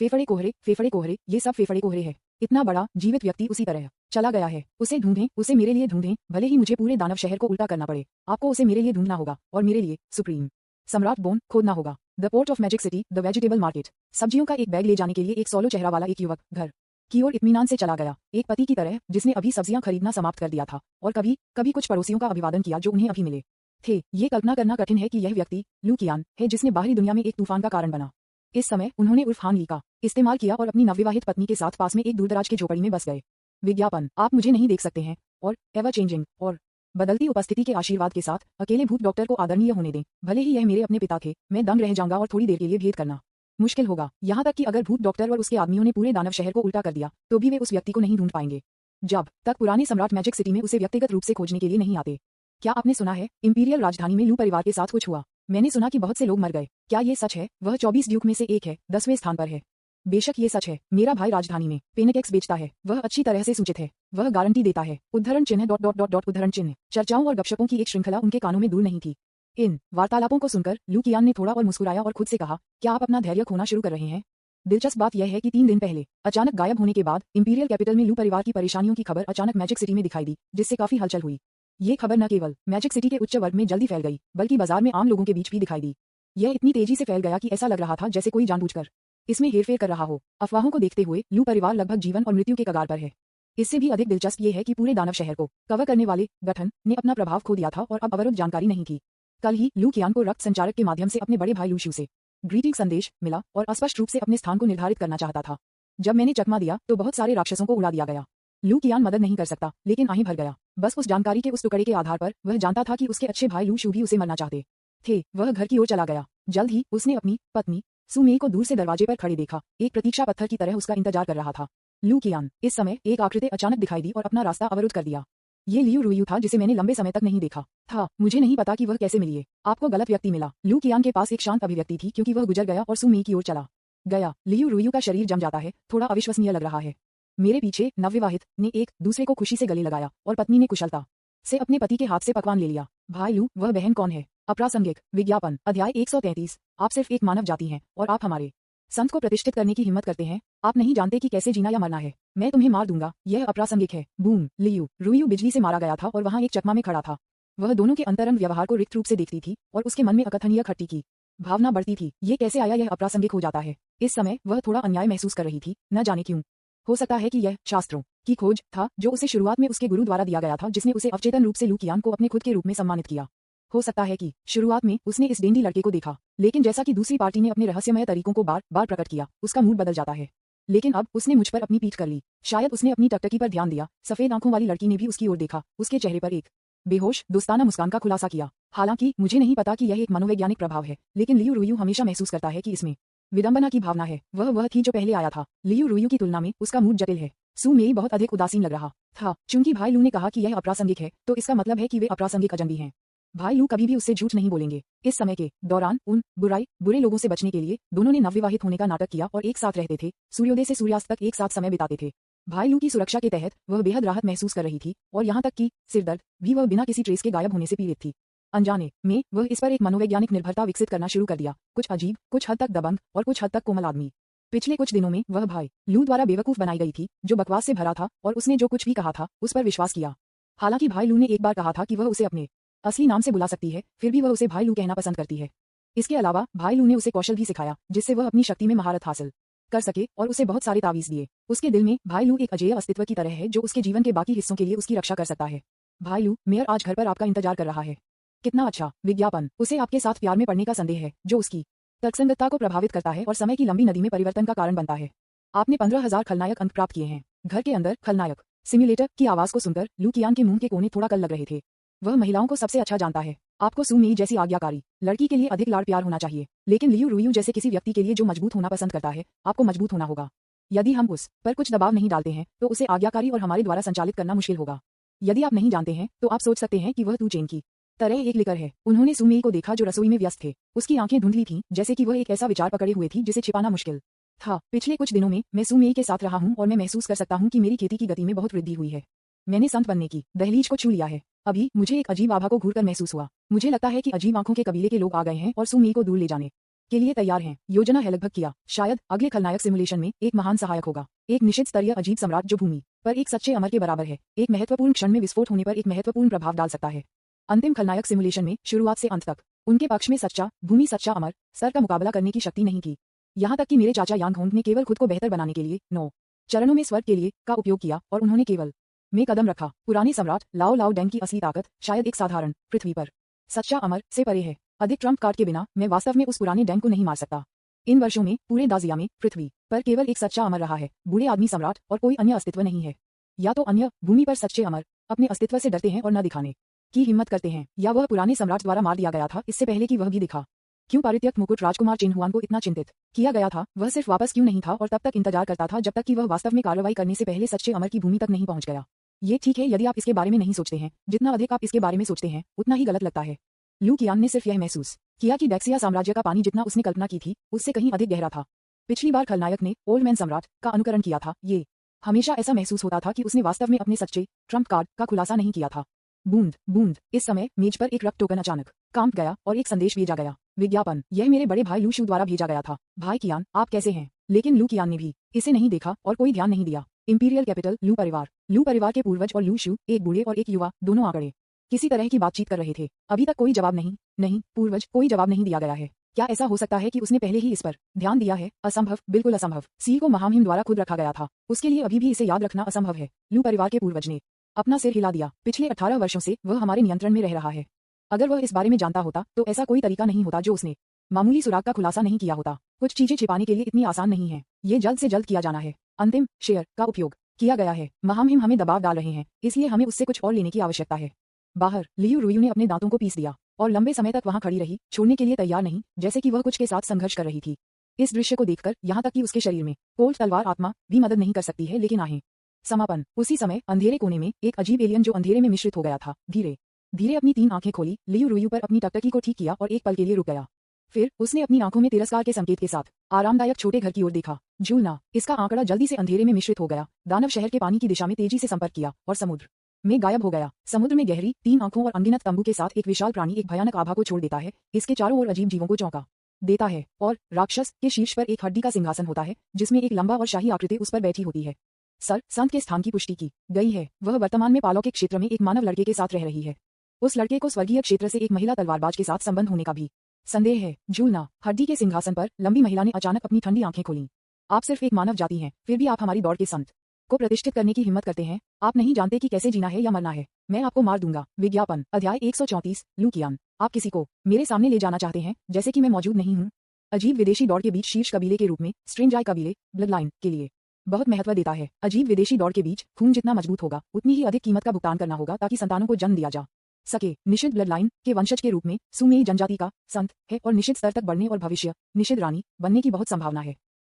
फेफड़े कोहरे, ये सब फेफड़े कोहरे है। इतना बड़ा जीवित व्यक्ति उसी तरह चला गया है। उसे ढूंढें, उसे मेरे लिए ढूंढें, भले ही मुझे पूरे दानव शहर को उल्टा करना पड़े। आपको उसे मेरे लिए ढूंढना होगा और मेरे लिए सुप्रीम सम्राट बोन खोदना होगा। The port of magic city, the vegetable market. सब्जियों का एक बैग ले जाने के लिए एक सोलो चेहरा वाला एक युवक घर की ओर इत्मीनान से चला गया, एक पति की तरह जिसने अभी सब्जियां खरीदना समाप्त कर दिया था और कभी कभी कुछ पड़ोसियों का अभिवादन किया जो उन्हें अभी मिले थे। ये कल्पना करना कठिन है कि यह व्यक्ति लू कियान है जिसने बाहरी दुनिया में एक तूफान का कारण बना। इस समय उन्होंने उर्फ हान ली का इस्तेमाल किया और अपनी नवविवाहित पत्नी के साथ पास में एक दूरदराज की झोपड़ी में बस गए। विज्ञापन, आप मुझे नहीं देख सकते हैं और एवर चेंजिंग और बदलती उपस्थिति के आशीर्वाद के साथ अकेले भूत डॉक्टर को आदरणीय होने दें। भले ही यह मेरे अपने पिता थे, मैं दंग रह जाऊंगा और थोड़ी देर के लिए भेद करना मुश्किल होगा। यहाँ तक कि अगर भूत डॉक्टर और उसके आदमियों ने पूरे दानव शहर को उल्टा कर दिया तो भी वे उस व्यक्ति को नहीं ढूंढ पाएंगे जब तक पुराने सम्राट मैजिक सिटी में उसे व्यक्तिगत रूप से खोजने के लिए नहीं आते। क्या आपने सुना है इंपीरियल राजधानी में लू परिवार के साथ कुछ हुआ? मैंने सुना कि बहुत से लोग मर गए। क्या ये सच है? वह 24 ड्यूक में से एक है, 10वें स्थान पर है। बेशक ये सच है। मेरा भाई राजधानी में पेनकेक्स बेचता है। वह अच्छी तरह से सूचित है। वह गारंटी देता है। उद्धरण चिन्ह ... उद्धरण चिन्ह। चर्चाओं और गपशपों की एक श्रृंखला उनके कानों में दूर नहीं थी। इन वार्तालापों को सुनकर लू कियान ने थोड़ा और मुस्कुराया और खुद से कहा, क्या आप अपना धैर्य खोना शुरू कर रहे हैं? दिलचस्प बात यह है कि 3 दिन पहले अचानक गायब होने के बाद इंपीरियल कैपिटल में लू परिवार की परेशानियों की खबर अचानक मैजिक सिटी में दिखाई दी, जिससे काफी हलचल हुई। ये खबर न केवल मैजिक सिटी के उच्च वर्ग में जल्दी फैल गई, बल्कि बाजार में आम लोगों के बीच भी दिखाई दी। यह इतनी तेजी से फैल गया कि ऐसा लग रहा था जैसे कोई जानबूझकर इसमें हेरफेर कर रहा हो। अफवाहों को देखते हुए लू परिवार लगभग जीवन और मृत्यु के कगार पर है। इससे भी अधिक दिलचस्प ये है कि पूरे दानव शहर को कवर करने वाले गठन ने अपना प्रभाव खो दिया था और अब अवरुद्ध जानकारी नहीं थी। कल ही लू कियान को रक्त संचारक के माध्यम से अपने बड़े भाई लू शू से ग्रीटिंग संदेश मिला और स्पष्ट रूप से अपने स्थान को निर्धारित करना चाहता था। जब मैंने चकमा दिया तो बहुत सारे राक्षसों को उड़ा दिया गया। लू कियान मदद नहीं कर सकता, लेकिन आहें भर गया। बस उस जानकारी के उस टुकड़े के आधार पर वह जानता था कि उसके अच्छे भाई लू शू भी उसे मरना चाहते थे। वह घर की ओर चला गया। जल्द ही उसने अपनी पत्नी सुमेई को दूर से दरवाजे पर खड़े देखा। एक प्रतीक्षा पत्थर की तरह उसका इंतजार कर रहा था। लू कियान इस समय एक आकृति अचानक दिखाई दी और अपना रास्ता अवरुद्ध कर दिया। ये लियू रुयू था जिसे मैंने लंबे समय तक नहीं देखा था। मुझे नहीं पता कि वह कैसे मिली है। आपको गलत व्यक्ति मिला। लू कियान के पास एक शांत अभिव्यक्ति थी क्योंकि वह गुजर गया और सुमेई की ओर चला गया। लियू रुयू का शरीर जम जाता है, थोड़ा अविश्वसनीय लग रहा है। मेरे पीछे नवविवाहित ने एक दूसरे को खुशी से गले लगाया और पत्नी ने कुशलता से अपने पति के हाथ से पकवान ले लिया। भाई लू, वह बहन कौन है? अप्रासंगिक। विज्ञापन, अध्याय 133। आप सिर्फ एक मानव जाति हैं और आप हमारे संत को प्रतिष्ठित करने की हिम्मत करते हैं। आप नहीं जानते कि कैसे जीना या मरना है। मैं तुम्हें मार दूंगा। यह अप्रासंगिक है। बूम। लियू रुयू बिजली से मारा गया था और वहां एक चकमा में खड़ा था। वह दोनों के अंतरंग व्यवहार को रिक्त रूप से देखती थी और उसके मन में अकथनीय खट्टी की भावना बढ़ती थी। ये कैसे आया? यह अप्रासंगिक हो जाता है। इस समय वह थोड़ा अन्याय महसूस कर रही थी, न जाने क्यों। हो सकता है कि यह शास्त्रों की खोज था जो उसे शुरुआत में उसके गुरु द्वारा दिया गया था, जिसने उसे अवचेतन रूप से लू कियान को अपने खुद के रूप में सम्मानित किया। हो सकता है कि शुरुआत में उसने इस डेंडी लड़के को देखा लेकिन जैसा कि दूसरी पार्टी ने अपने रहस्यमय तरीकों को बार बार प्रकट किया, उसका मूड बदल जाता है। लेकिन अब उसने मुझ पर अपनी पीठ कर ली। शायद उसने अपनी टकटकी पर ध्यान दिया। सफेद आंखों वाली लड़की ने भी उसकी ओर देखा। उसके चेहरे पर एक बेहोश दोस्ताना मुस्कान का खुलासा किया। हालांकि मुझे नहीं पता कि यह एक मनोवैज्ञानिक प्रभाव है, लेकिन लियू रुयू हमेशा महसूस करता है कि इसमें विडंबना की भावना है। वह थी जो पहले आया था। लियू रुयू की तुलना में उसका मूड जटिल है। सू मेई बहुत अधिक उदासीन लग रहा था। चूंकि भाई लू ने कहा कि यह अप्रासंगिक है, तो इसका मतलब है कि वे अप्रासंगिक अजनबी हैं। भाई लू कभी भी उससे झूठ नहीं बोलेंगे। इस समय के दौरान उन बुरे लोगों से बचने के लिए दोनों ने नवविवाहित होने का नाटक किया और एक साथ रहते थे। सूर्योदय से सूर्यास्त तक एक साथ समय बिताते थे। भाई लू की सुरक्षा के तहत वह बेहद राहत महसूस कर रही थी, और यहाँ तक कि सिरदर्द भी वह बिना किसी ट्रेस के गायब होने से पीड़ित थी। अनजाने में वह इस पर एक मनोवैज्ञानिक निर्भरता विकसित करना शुरू कर दिया। कुछ अजीब, कुछ हद तक दबंग और कुछ हद तक कोमल आदमी। पिछले कुछ दिनों में वह भाई लू द्वारा बेवकूफ बनाई गई थी, जो बकवास से भरा था, और उसने जो कुछ भी कहा था उस पर विश्वास किया। हालांकि भाई लू ने एक बार कहा था कि वह उसे अपने असली नाम से बुला सकती है, फिर भी वह उसे भाई लू कहना पसंद करती है। इसके अलावा भाई लू ने उसे कौशल भी सिखाया, जिससे वह अपनी शक्ति में महारत हासिल कर सके, और उसे बहुत सारे तावीज दिए। उसके दिल में भाई लू एक अजेय अस्तित्व की तरह है, जो उसके जीवन के बाकी हिस्सों के लिए उसकी रक्षा कर सकता है। भाई लू, मेयर आज घर पर आपका इंतजार कर रहा है। कितना अच्छा विज्ञापन। उसे आपके साथ प्यार में पड़ने का संदेह है, जो उसकी तर्कसंगतता को प्रभावित करता है और समय की लंबी नदी में परिवर्तन का कारण बनता है। आपने 15,000 खलनायक अंक प्राप्त किए हैं। घर के अंदर खलनायक सिम्युलेटर की आवाज को सुनकर लू कियान के मुंह के कोने थोड़ा कल लग रहे थे। वह महिलाओं को सबसे अच्छा जानता है। आपको सू मेई जैसी आज्ञाकारी लड़की के लिए अधिक लाड़ प्यार होना चाहिए, लेकिन लियू रुयू जैसे किसी व्यक्ति के लिए जो मजबूत होना पसंद करता है, आपको मजबूत होना होगा। यदि हम उस पर कुछ दबाव नहीं डालते हैं, तो उसे आज्ञाकारी और हमारे द्वारा संचालित करना मुश्किल होगा। यदि आप नहीं जानते हैं, तो आप सोच सकते हैं कि वह तू चेन की तरह एक लिकर है। उन्होंने सू मेई को देखा जो रसोई में व्यस्त थे। उसकी आंखें धुंधली थीं, जैसे कि वह एक ऐसा विचार पकड़े हुए थी जिसे छिपाना मुश्किल था। पिछले कुछ दिनों में मैं सू मेई के साथ रहा हूं, और मैं महसूस कर सकता हूं कि मेरी खेती की गति में बहुत वृद्धि हुई है। मैंने संत बनने की दहलीज को छू लिया है। अभी मुझे एक अजीब आभा को घूरकर महसूस हुआ। मुझे लगता है कि अजीब आंखों के कबीले के लोग आ गए हैं और सू मेई को दूर ले जाने के लिए तैयार हैं। योजना है लगभग किया। शायद अगले खलनायक सिमुलेशन में एक महान सहायक होगा, एक निश्चित स्तरीय अजीब सम्राट जो भूमि पर एक सच्चे अमर के बराबर है। एक महत्वपूर्ण क्षण में विस्फोट होने पर एक महत्वपूर्ण प्रभाव डाल सकता है। अंतिम खलनायक सिमुलेशन में शुरुआत से अंत तक उनके पक्ष में सच्चा भूमि, सच्चा अमर सर का मुकाबला करने की शक्ति नहीं थी। यहाँ तक कि मेरे चाचा यांग होंग ने केवल खुद को बेहतर बनाने के लिए 9 चरणों में स्वर्ग के लिए का उपयोग किया, और उन्होंने केवल में कदम रखा। पुराने सम्राट लाओ लाओ डेंग की असली ताकत शायद एक साधारण पृथ्वी पर सच्चा अमर से परे है। अधिक ट्रम्प कार्ड के बिना मैं वास्तव में उस पुराने डेंग को नहीं मार सकता। इन वर्षों में पूरे दाजिया में पृथ्वी पर केवल एक सच्चा अमर रहा है, बूढ़े आदमी सम्राट, और कोई अन्य अस्तित्व नहीं है। या तो अन्य भूमि पर सच्चे अमर अपने अस्तित्व से डरते हैं और न दिखाने की हिम्मत करते हैं, या वह पुराने सम्राट द्वारा मार दिया गया था इससे पहले कि वह भी दिखा। क्यों पारित्यक्त मुकुट राजकुमार चिन्हुआन को इतना चिंतित किया गया था? वह सिर्फ वापस क्यों नहीं था और तब तक इंतजार करता था जब तक कि वह वास्तव में कार्रवाई करने से पहले सच्चे अमर की भूमि तक नहीं पहुंच गया। ये ठीक है यदि आप इसके बारे में नहीं सोचते हैं। जितना अधिक आप इसके बारे में सोचते हैं, उतना ही गलत लगता है। लू कियान ने सिर्फ यह महसूस किया कि डेक्सिया साम्राज्य का पानी जितना उसने कल्पना की थी, उससे कहीं अधिक गहरा था। पिछली बार खलनायक ने ओल्ड मैन सम्राट का अनुकरण किया था। ये हमेशा ऐसा महसूस होता था कि उसने वास्तव में अपने सच्चे ट्रम्प कार्ड का खुलासा नहीं किया था। बूंद बूंद। इस समय मेज पर एक रक्त टोकन अचानक कांप गया और एक संदेश भेजा गया। विज्ञापन। यह मेरे बड़े भाई लू शू द्वारा भेजा गया था। भाई कियान, आप कैसे हैं? लेकिन लू कियान ने भी इसे नहीं देखा और कोई ध्यान नहीं दिया। इंपीरियल कैपिटल लू परिवार। लू परिवार के पूर्वज और लू शू, एक बूढ़े और एक युवा, दोनों आंकड़े किसी तरह की बातचीत कर रहे थे। अभी तक कोई जवाब नहीं पूर्वज, कोई जवाब नहीं दिया गया है। क्या ऐसा हो सकता है कि उसने पहले ही इस पर ध्यान दिया है? असंभव, बिल्कुल असंभव। सील को महामहिम द्वारा खुद रखा गया था। उसके लिए अभी भी इसे याद रखना असंभव है। लू परिवार के पूर्वज ने अपना सिर हिला दिया। पिछले 18 वर्षों से वह हमारे नियंत्रण में रह रहा है। अगर वह इस बारे में जानता होता तो ऐसा कोई तरीका नहीं होता जो उसने मामूली सुराग का खुलासा नहीं किया होता। कुछ चीजें छिपाने के लिए इतनी आसान नहीं है। ये जल्द से जल्द किया जाना है। अंतिम शेयर का उपयोग किया गया है। महामहिम हमें दबाव डाल रहे हैं, इसलिए हमें उससे कुछ और लेने की आवश्यकता है। बाहर लियू रुयू ने अपने दांतों को पीस दिया और लंबे समय तक वहां खड़ी रही, छोड़ने के लिए तैयार नहीं, जैसे कि वह कुछ के साथ संघर्ष कर रही थी। इस दृश्य को देखकर यहाँ तक कि उसके शरीर में कोल्ड तलवार आत्मा भी मदद नहीं कर सकती है, लेकिन आहें। समापन। उसी समय अंधेरे कोने में एक अजीब एलियन जो अंधेरे में मिश्रित हो गया था, धीरे धीरे अपनी 3 आंखें खोली, लियू रुयू पर अपनी टकटकी को ठीक किया और एक पल के लिए रुक गया। फिर उसने अपनी आंखों में तिरस्कार के संकेत के साथ आरामदायक छोटे घर की ओर देखा। झूलना। इसका आंकड़ा जल्दी से अंधेरे में मिश्रित हो गया, दानव शहर के पानी की दिशा में तेजी से संपर्क किया और समुद्र में गायब हो गया। समुद्र में गहरी 3 आंखों और अनगिनत तंबू के साथ एक विशाल प्राणी एक भयानक आभा को छोड़ देता है। इसके चारों ओर अजीब जीवों को चौंका देता है, और राक्षस के शीर्ष पर एक हड्डी का सिंहासन होता है, जिसमें एक लंबा और शाही आकृति उस पर बैठी होती है। सर संत के स्थान की पुष्टि की गई है। वह वर्तमान में पालौकिक क्षेत्र में एक मानव लड़के के साथ रह रही है। उस लड़के को स्वर्गीय क्षेत्र से एक महिला तलवारबाज के साथ संबंध होने का भी संदेह है। झूलना। हड्डी के सिंहासन पर लंबी महिला ने अचानक अपनी ठंडी आंखें खोलीं। आप सिर्फ एक मानव जाति हैं, फिर भी आप हमारी दौड़ के संत को प्रतिष्ठित करने की हिम्मत करते हैं। आप नहीं जानते कि कैसे जीना है या मरना है। मैं आपको मार दूंगा। विज्ञापन। अध्याय 134। लू कियान। आप किसी को मेरे सामने ले जाना चाहते हैं जैसे कि मैं मौजूद नहीं हूँ। अजीब विदेशी दौड़ के बीच शीर्ष कबीले के रूप में स्ट्रेंज आई कबीले ब्लड लाइन के लिए बहुत महत्व देता है। अजीब विदेशी दौड़ के बीच खून जितना मजबूत होगा उतनी ही अधिक कीमत का भुगतान करना होगा ताकि संतानों को जन्म दिया जा सके। निषिद्ध ब्लड लाइन के वंशज के रूप में सुमेई जनजाति का संत है और निषिद्ध स्तर तक बढ़ने और भविष्य निषिद्ध रानी बनने की बहुत संभावना है।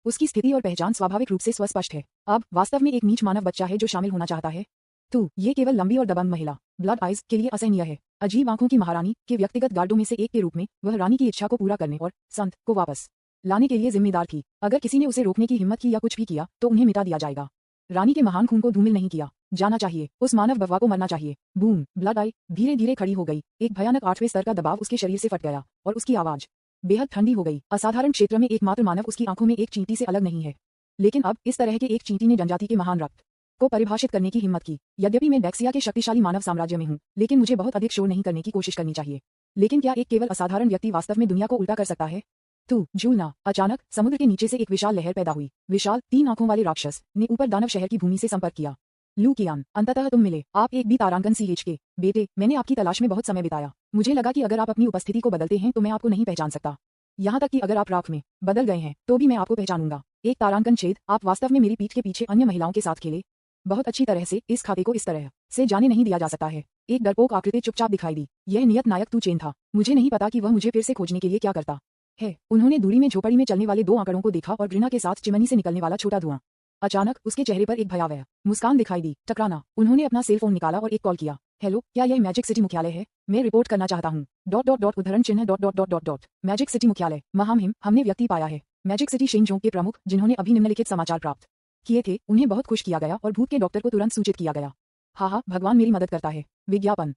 उसकी स्थिति और पहचान स्वाभाविक रूप से स्वस्पष्ट है। अब वास्तव में एक नीच मानव बच्चा है जो शामिल होना चाहता है। तो ये केवल लंबी और दबंग महिला ब्लड आइज के लिए असहनीय है। अजीब आंखों की महारानी के व्यक्तिगत गार्डों में से एक के रूप में वह रानी की इच्छा को पूरा करने और संत को वापस लाने के लिए जिम्मेदार थी। अगर किसी ने उसे रोकने की हिम्मत की या कुछ भी किया तो उन्हें मिटा दिया जाएगा। रानी के महान खून को धूमिल नहीं किया जाना चाहिए। उस मानव बववा को मरना चाहिए। बूम, ब्लड आई धीरे धीरे खड़ी हो गई। एक भयानक 8वें स्तर का दबाव उसके शरीर से फट गया और उसकी आवाज बेहद ठंडी हो गई। असाधारण क्षेत्र में एकमात्र मानव उसकी आंखों में एक चींटी से अलग नहीं है। लेकिन अब इस तरह के एक चींटी ने जनजाति के महान रक्त को परिभाषित करने की हिम्मत की। यद्यपि मैं डेक्सिया के शक्तिशाली मानव साम्राज्य में हूँ, लेकिन मुझे बहुत अधिक शोर नहीं करने की कोशिश करनी चाहिए। लेकिन क्या एक केवल असाधारण व्यक्ति वास्तव में दुनिया को उल्टा कर सकता है? तू झूलना। अचानक समुद्र के नीचे से एक विशाल लहर पैदा हुई। विशाल 3 आंखों वाले राक्षस ने ऊपर दानव शहर की भूमि से संपर्क किया। लू कियान, अंततः तुम मिले। आप एक बी तारांकन CH के बेटे। मैंने आपकी तलाश में बहुत समय बिताया। मुझे लगा कि अगर आप अपनी उपस्थिति को बदलते हैं तो मैं आपको नहीं पहचान सकता। यहाँ तक कि अगर आप राख में बदल गए हैं तो भी मैं आपको पहचानूंगा। एक तारांकन छेद। आप वास्तव में मेरी पीठ के पीछे अन्य महिलाओं के साथ खेले बहुत अच्छी तरह से। इस खाते को इस तरह से जाने नहीं दिया जा सकता है। एक डरपोक आकृति चुपचाप दिखाई दी। यह नियत नायक तू चेन था। मुझे नहीं पता कि वह मुझे फिर से खोजने के लिए क्या करता है। उन्होंने दूरी में झोपड़ी में चलने वाले 2 आंकड़ों को देखा और घृणा के साथ चिमनी से निकलने वाला छोटा धुआं। अचानक उसके चेहरे पर एक भयावह मुस्कान दिखाई दी। टकराना। उन्होंने अपना सेल फोन निकाला और एक कॉल किया। हेलो, क्या यह मैजिक सिटी मुख्यालय है? मैं रिपोर्ट करना चाहता हूँ। उद्धरण चिन्ह मैजिक सिटी मुख्यालय। महामहिम, हमने व्यक्ति पाया है। मैजिक सिटी शेंगजोंग के प्रमुख जिन्होंने अभी निम्नलिखित समाचार प्राप्त किए थे उन्हें बहुत खुश किया गया और भूत के डॉक्टर को तुरंत सूचित किया गया। हाँ, भगवान मेरी मदद करता है। विज्ञापन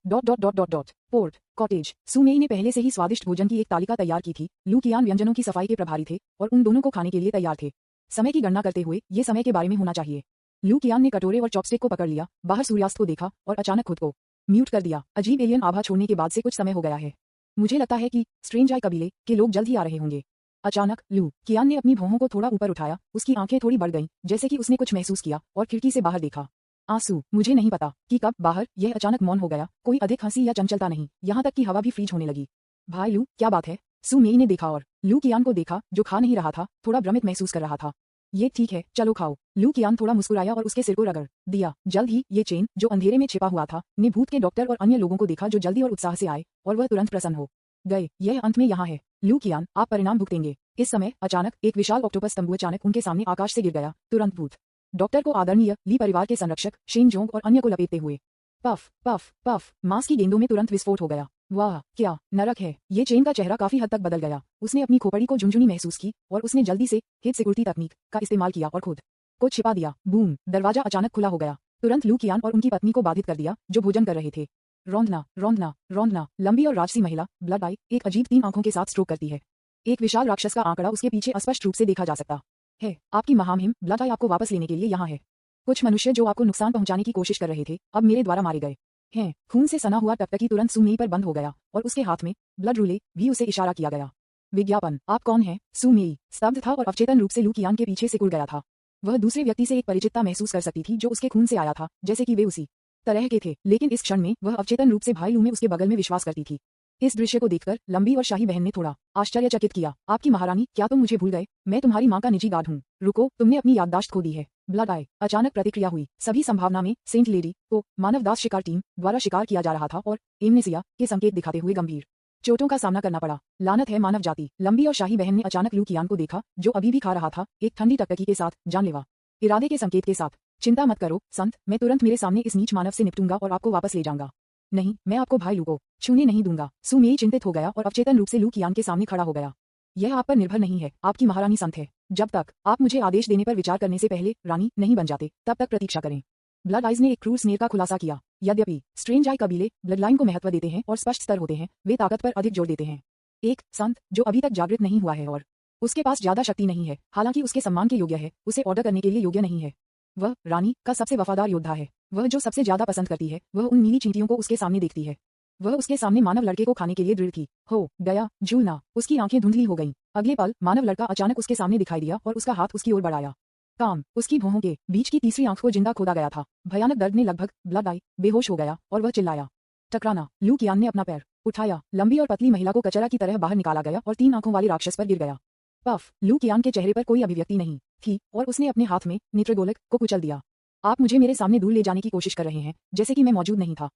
पोर्ट कॉटेज। सुमेई ने पहले से ही स्वादिष्ट भोजन की एक तालिका तैयार की थी। लू कियान व्यंजनों की सफाई के प्रभारी थे और उन दोनों को खाने के लिए तैयार थे। समय की गणना करते हुए ये समय के बारे में होना चाहिए। लू कियान ने कटोरे और चॉपस्टिक को पकड़ लिया, बाहर सूर्यास्त को देखा और अचानक खुद को म्यूट कर दिया। अजीब एलियन आभा छोड़ने के बाद से कुछ समय हो गया है। मुझे लगता है कि स्ट्रेंज आई कबीले के लोग जल्द ही आ रहे होंगे। अचानक लू कियान ने अपनी भौहों को थोड़ा ऊपर उठाया। उसकी आंखें थोड़ी बढ़ गईं, जैसे कि उसने कुछ महसूस किया और खिड़की से बाहर देखा। आंसू। मुझे नहीं पता कि कब बाहर यह अचानक मौन हो गया। कोई अधिक हंसी या चंचलता नहीं, यहाँ तक कि हवा भी फ्रीज होने लगी। भाई लू, क्या बात है? सुमेई ने देखा और लू कियान को देखा जो खा नहीं रहा था, थोड़ा भ्रमित महसूस कर रहा था। ये ठीक है, चलो खाओ। लू कियान थोड़ा मुस्कुराया और उसके सिर को रगड़ दिया। जल्द ही ये चेन जो अंधेरे में छिपा हुआ था ने भूत के डॉक्टर और अन्य लोगों को देखा जो जल्दी और उत्साह से आए और वह तुरंत प्रसन्न हो गए। यह अंत में यहाँ है। लू कियान, आप परिणाम भुगतेंगे। इस समय अचानक एक विशाल ऑक्टोपस तंबू अचानक उनके सामने आकाश से गिर गया। तुरंत भूत डॉक्टर को आदरणीय ली परिवार के संरक्षक शेंगजोंग और अन्य को लपेटते हुए पफ पफ पफ मांस की गेंदों में तुरंत विस्फोट हो गया। वाह, क्या नरक है। ये चेन का चेहरा काफी हद तक बदल गया। उसने अपनी खोपड़ी को झुंझुनी महसूस की और उसने जल्दी से हिट सिक्योरिटी तकनीक का इस्तेमाल किया और खुद को छिपा दिया। बूम, दरवाजा अचानक खुला हो गया। तुरंत लू कियान और उनकी पत्नी को बाधित कर दिया जो भोजन कर रहे थे। रौंदना। लंबी और राजसी महिला ब्लड आई एक अजीब 3 आंखों के साथ स्ट्रोक करती है। एक विशाल राक्षस का आंकड़ा उसके पीछे स्पष्ट रूप से देखा जा सकता है। आपकी महामहिम ब्लड आई आपको वापस लेने के लिए यहाँ है। कुछ मनुष्य जो आपको नुकसान पहुंचाने की कोशिश कर रहे थे अब मेरे द्वारा मारे गए हैं। खून से सना हुआ टकटकी तुरंत सुमेई पर बंद हो गया और उसके हाथ में ब्लड रूले भी उसे इशारा किया गया। विज्ञापन। आप कौन हैं? सुमेई स्तब्ध था और अवचेतन रूप से लू कियान के पीछे सिकुड़ गया था। वह दूसरे व्यक्ति से एक परिचितता महसूस कर सकती थी जो उसके खून से आया था, जैसे कि वे उसी तरह के थे। लेकिन इस क्षण में वह अवचेतन रूप से भाई लू में उसके बगल में विश्वास करती थी। इस दृश्य को देखकर लंबी और शाही बहन ने थोड़ा आश्चर्यचकित किया। आपकी महारानी, क्या तुम मुझे भूल गए? मैं तुम्हारी माँ का निजी गार्ड हूँ। रुको, तुमने अपनी याददाश्त खो दी है। ब्लड आई अचानक प्रतिक्रिया हुई। सभी संभावना में सेंट लेडी को मानव दास शिकार टीम द्वारा शिकार किया जा रहा था और एमनेसिया के संकेत दिखाते हुए गंभीर चोटों का सामना करना पड़ा। लानत है मानव जाति। लंबी और शाही बहन ने अचानक लू कियान को देखा जो अभी भी खा रहा था, एक ठंडी टकटकी के साथ, जानलेवा इरादे के संकेत के साथ। चिंता मत करो संत, मैं तुरंत मेरे सामने इस नीच मानव से निपटूंगा और आपको वापस ले जाऊंगा। नहीं, मैं आपको भाई लू को छूने नहीं दूंगा। सुमेई चिंतित हो गया और अवचेतन रूप से लू कियान के सामने खड़ा हो गया। यह आप पर निर्भर नहीं है, आपकी महारानी संत है। जब तक आप मुझे आदेश देने पर विचार करने से पहले रानी नहीं बन जाते तब तक प्रतीक्षा करें। ब्लड आइज ने एक क्रूर स्नेर का खुलासा किया। यद्यपि स्ट्रेंज आई कबीले ब्लड लाइन को महत्व देते हैं और स्पष्ट स्तर होते हैं, वे ताकत पर अधिक जोर देते हैं। एक संत जो अभी तक जागृत नहीं हुआ है और उसके पास ज्यादा शक्ति नहीं है, हालांकि उसके सम्मान के योग्य है, उसे ऑर्डर करने के लिए योग्य नहीं है। वह रानी का सबसे वफादार योद्धा है। वह जो सबसे ज्यादा पसंद करती है वह उन नीली चींटियों को उसके सामने देखती है। वह उसके सामने मानव लड़के को खाने के लिए दृढ़ थी। हो गया झूलना। उसकी आंखें धुंधली हो गईं। अगले पल मानव लड़का अचानक उसके सामने दिखाई दिया और उसका हाथ उसकी ओर बढ़ाया। काम। उसकी भौहों के बीच की तीसरी आंख को जिंदा खोदा गया था। भयानक दर्द ने लगभग ब्लड आई बेहोश हो गया और वह चिल्लाया। टकराना। लू कियान ने अपना पैर उठाया, लंबी और पतली महिला को कचरा की तरह बाहर निकाला गया और 3 आंखों वाले राक्षस पर गिर गया। पफ, लू कियान के चेहरे पर कोई अभिव्यक्ति नहीं थी और उसने अपने हाथ में नेत्रगोलक को कुचल दिया। आप मुझे मेरे सामने दूर ले जाने की कोशिश कर रहे हैं, जैसे कि मैं मौजूद नहीं था।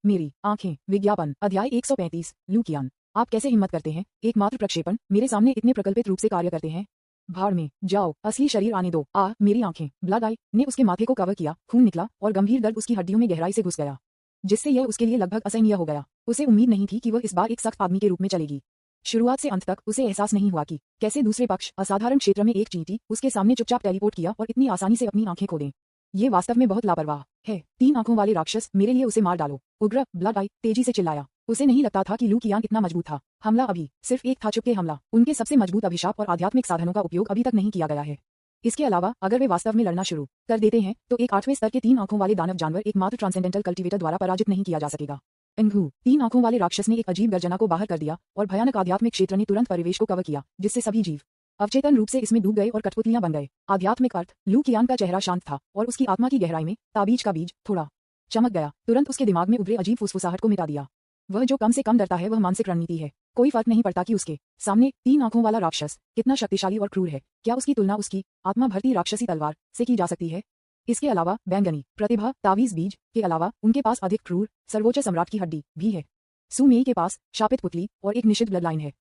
मेरी आंखें। विज्ञापन अध्याय 135। लू कियान, आप कैसे हिम्मत करते हैं? एकमात्र प्रक्षेपण मेरे सामने इतने प्रकल्पित रूप से कार्य करते हैं। भाड़ में जाओ, असली शरीर आने दो। मेरी आंखें। ब्लड आई ने उसके माथे को कवर किया, खून निकला और गंभीर दर्द उसकी हड्डियों में गहराई से घुस गया, जिससे यह उसके लिए लगभग असहनीय हो गया। उसे उम्मीद नहीं थी कि वह इस बार एक सख्त आदमी के रूप में चलेगी। शुरुआत से अंत तक उसे एहसास नहीं हुआ कि कैसे दूसरे पक्ष असाधारण क्षेत्र में एक चींटी उसके सामने चुपचाप टेलीपोर्ट किया और इतनी आसानी से अपनी आंखें खो दें। ये वास्तव में बहुत लापरवाह है। 3 आंखों वाले राक्षस, मेरे लिए उसे मार डालो। उग्र ब्लड आई तेजी से चिल्लाया। उसे नहीं लगता था कि लू कियान इतना मजबूत था। हमला अभी सिर्फ एक था, चुपके हमला। उनके सबसे मजबूत अभिशाप और आध्यात्मिक साधनों का उपयोग अभी तक नहीं किया गया है। इसके अलावा अगर वे वास्तव में लड़ना शुरू कर देते हैं तो एक 8वें स्तर के 3 आंखों वाले दानव जानवर एकमात्र ट्रांसेंडेंटल कल्टीवेटर द्वारा पराजित नहीं किया जा सकेगा। इंघू, 3 आंखों वाले राक्षस ने एक अजीब गर्जना को बाहर कर दिया और भयानक आध्यात्मिक क्षेत्र ने तुरंत परिवेश को कवर किया, जिससे सभी जीव अवचेतन रूप से इसमें डूब गए और कठपुतलियां बन गए। आध्यात्मिक अर्थ। लू कियान का चेहरा शांत था और उसकी आत्मा की गहराई में ताबीज का बीज थोड़ा चमक गया। तुरंत उसके दिमाग में उभरे अजीब फुसफुसाहट को मिटा दिया। वह जो कम से कम डरता है वह मानसिक रणनीति है। कोई फर्क नहीं पड़ता कि उसके सामने 3 आंखों वाला राक्षस कितना शक्तिशाली और क्रूर है, क्या उसकी तुलना उसकी आत्मा भरती राक्षसी तलवार से की जा सकती है? इसके अलावा बैंगनी प्रतिभा तावीज बीज के अलावा उनके पास अधिक क्रूर सर्वोच्च सम्राट की हड्डी भी है। सुमेई के पास शापित पुतली और एक निषिद्ध ब्लड लाइन है,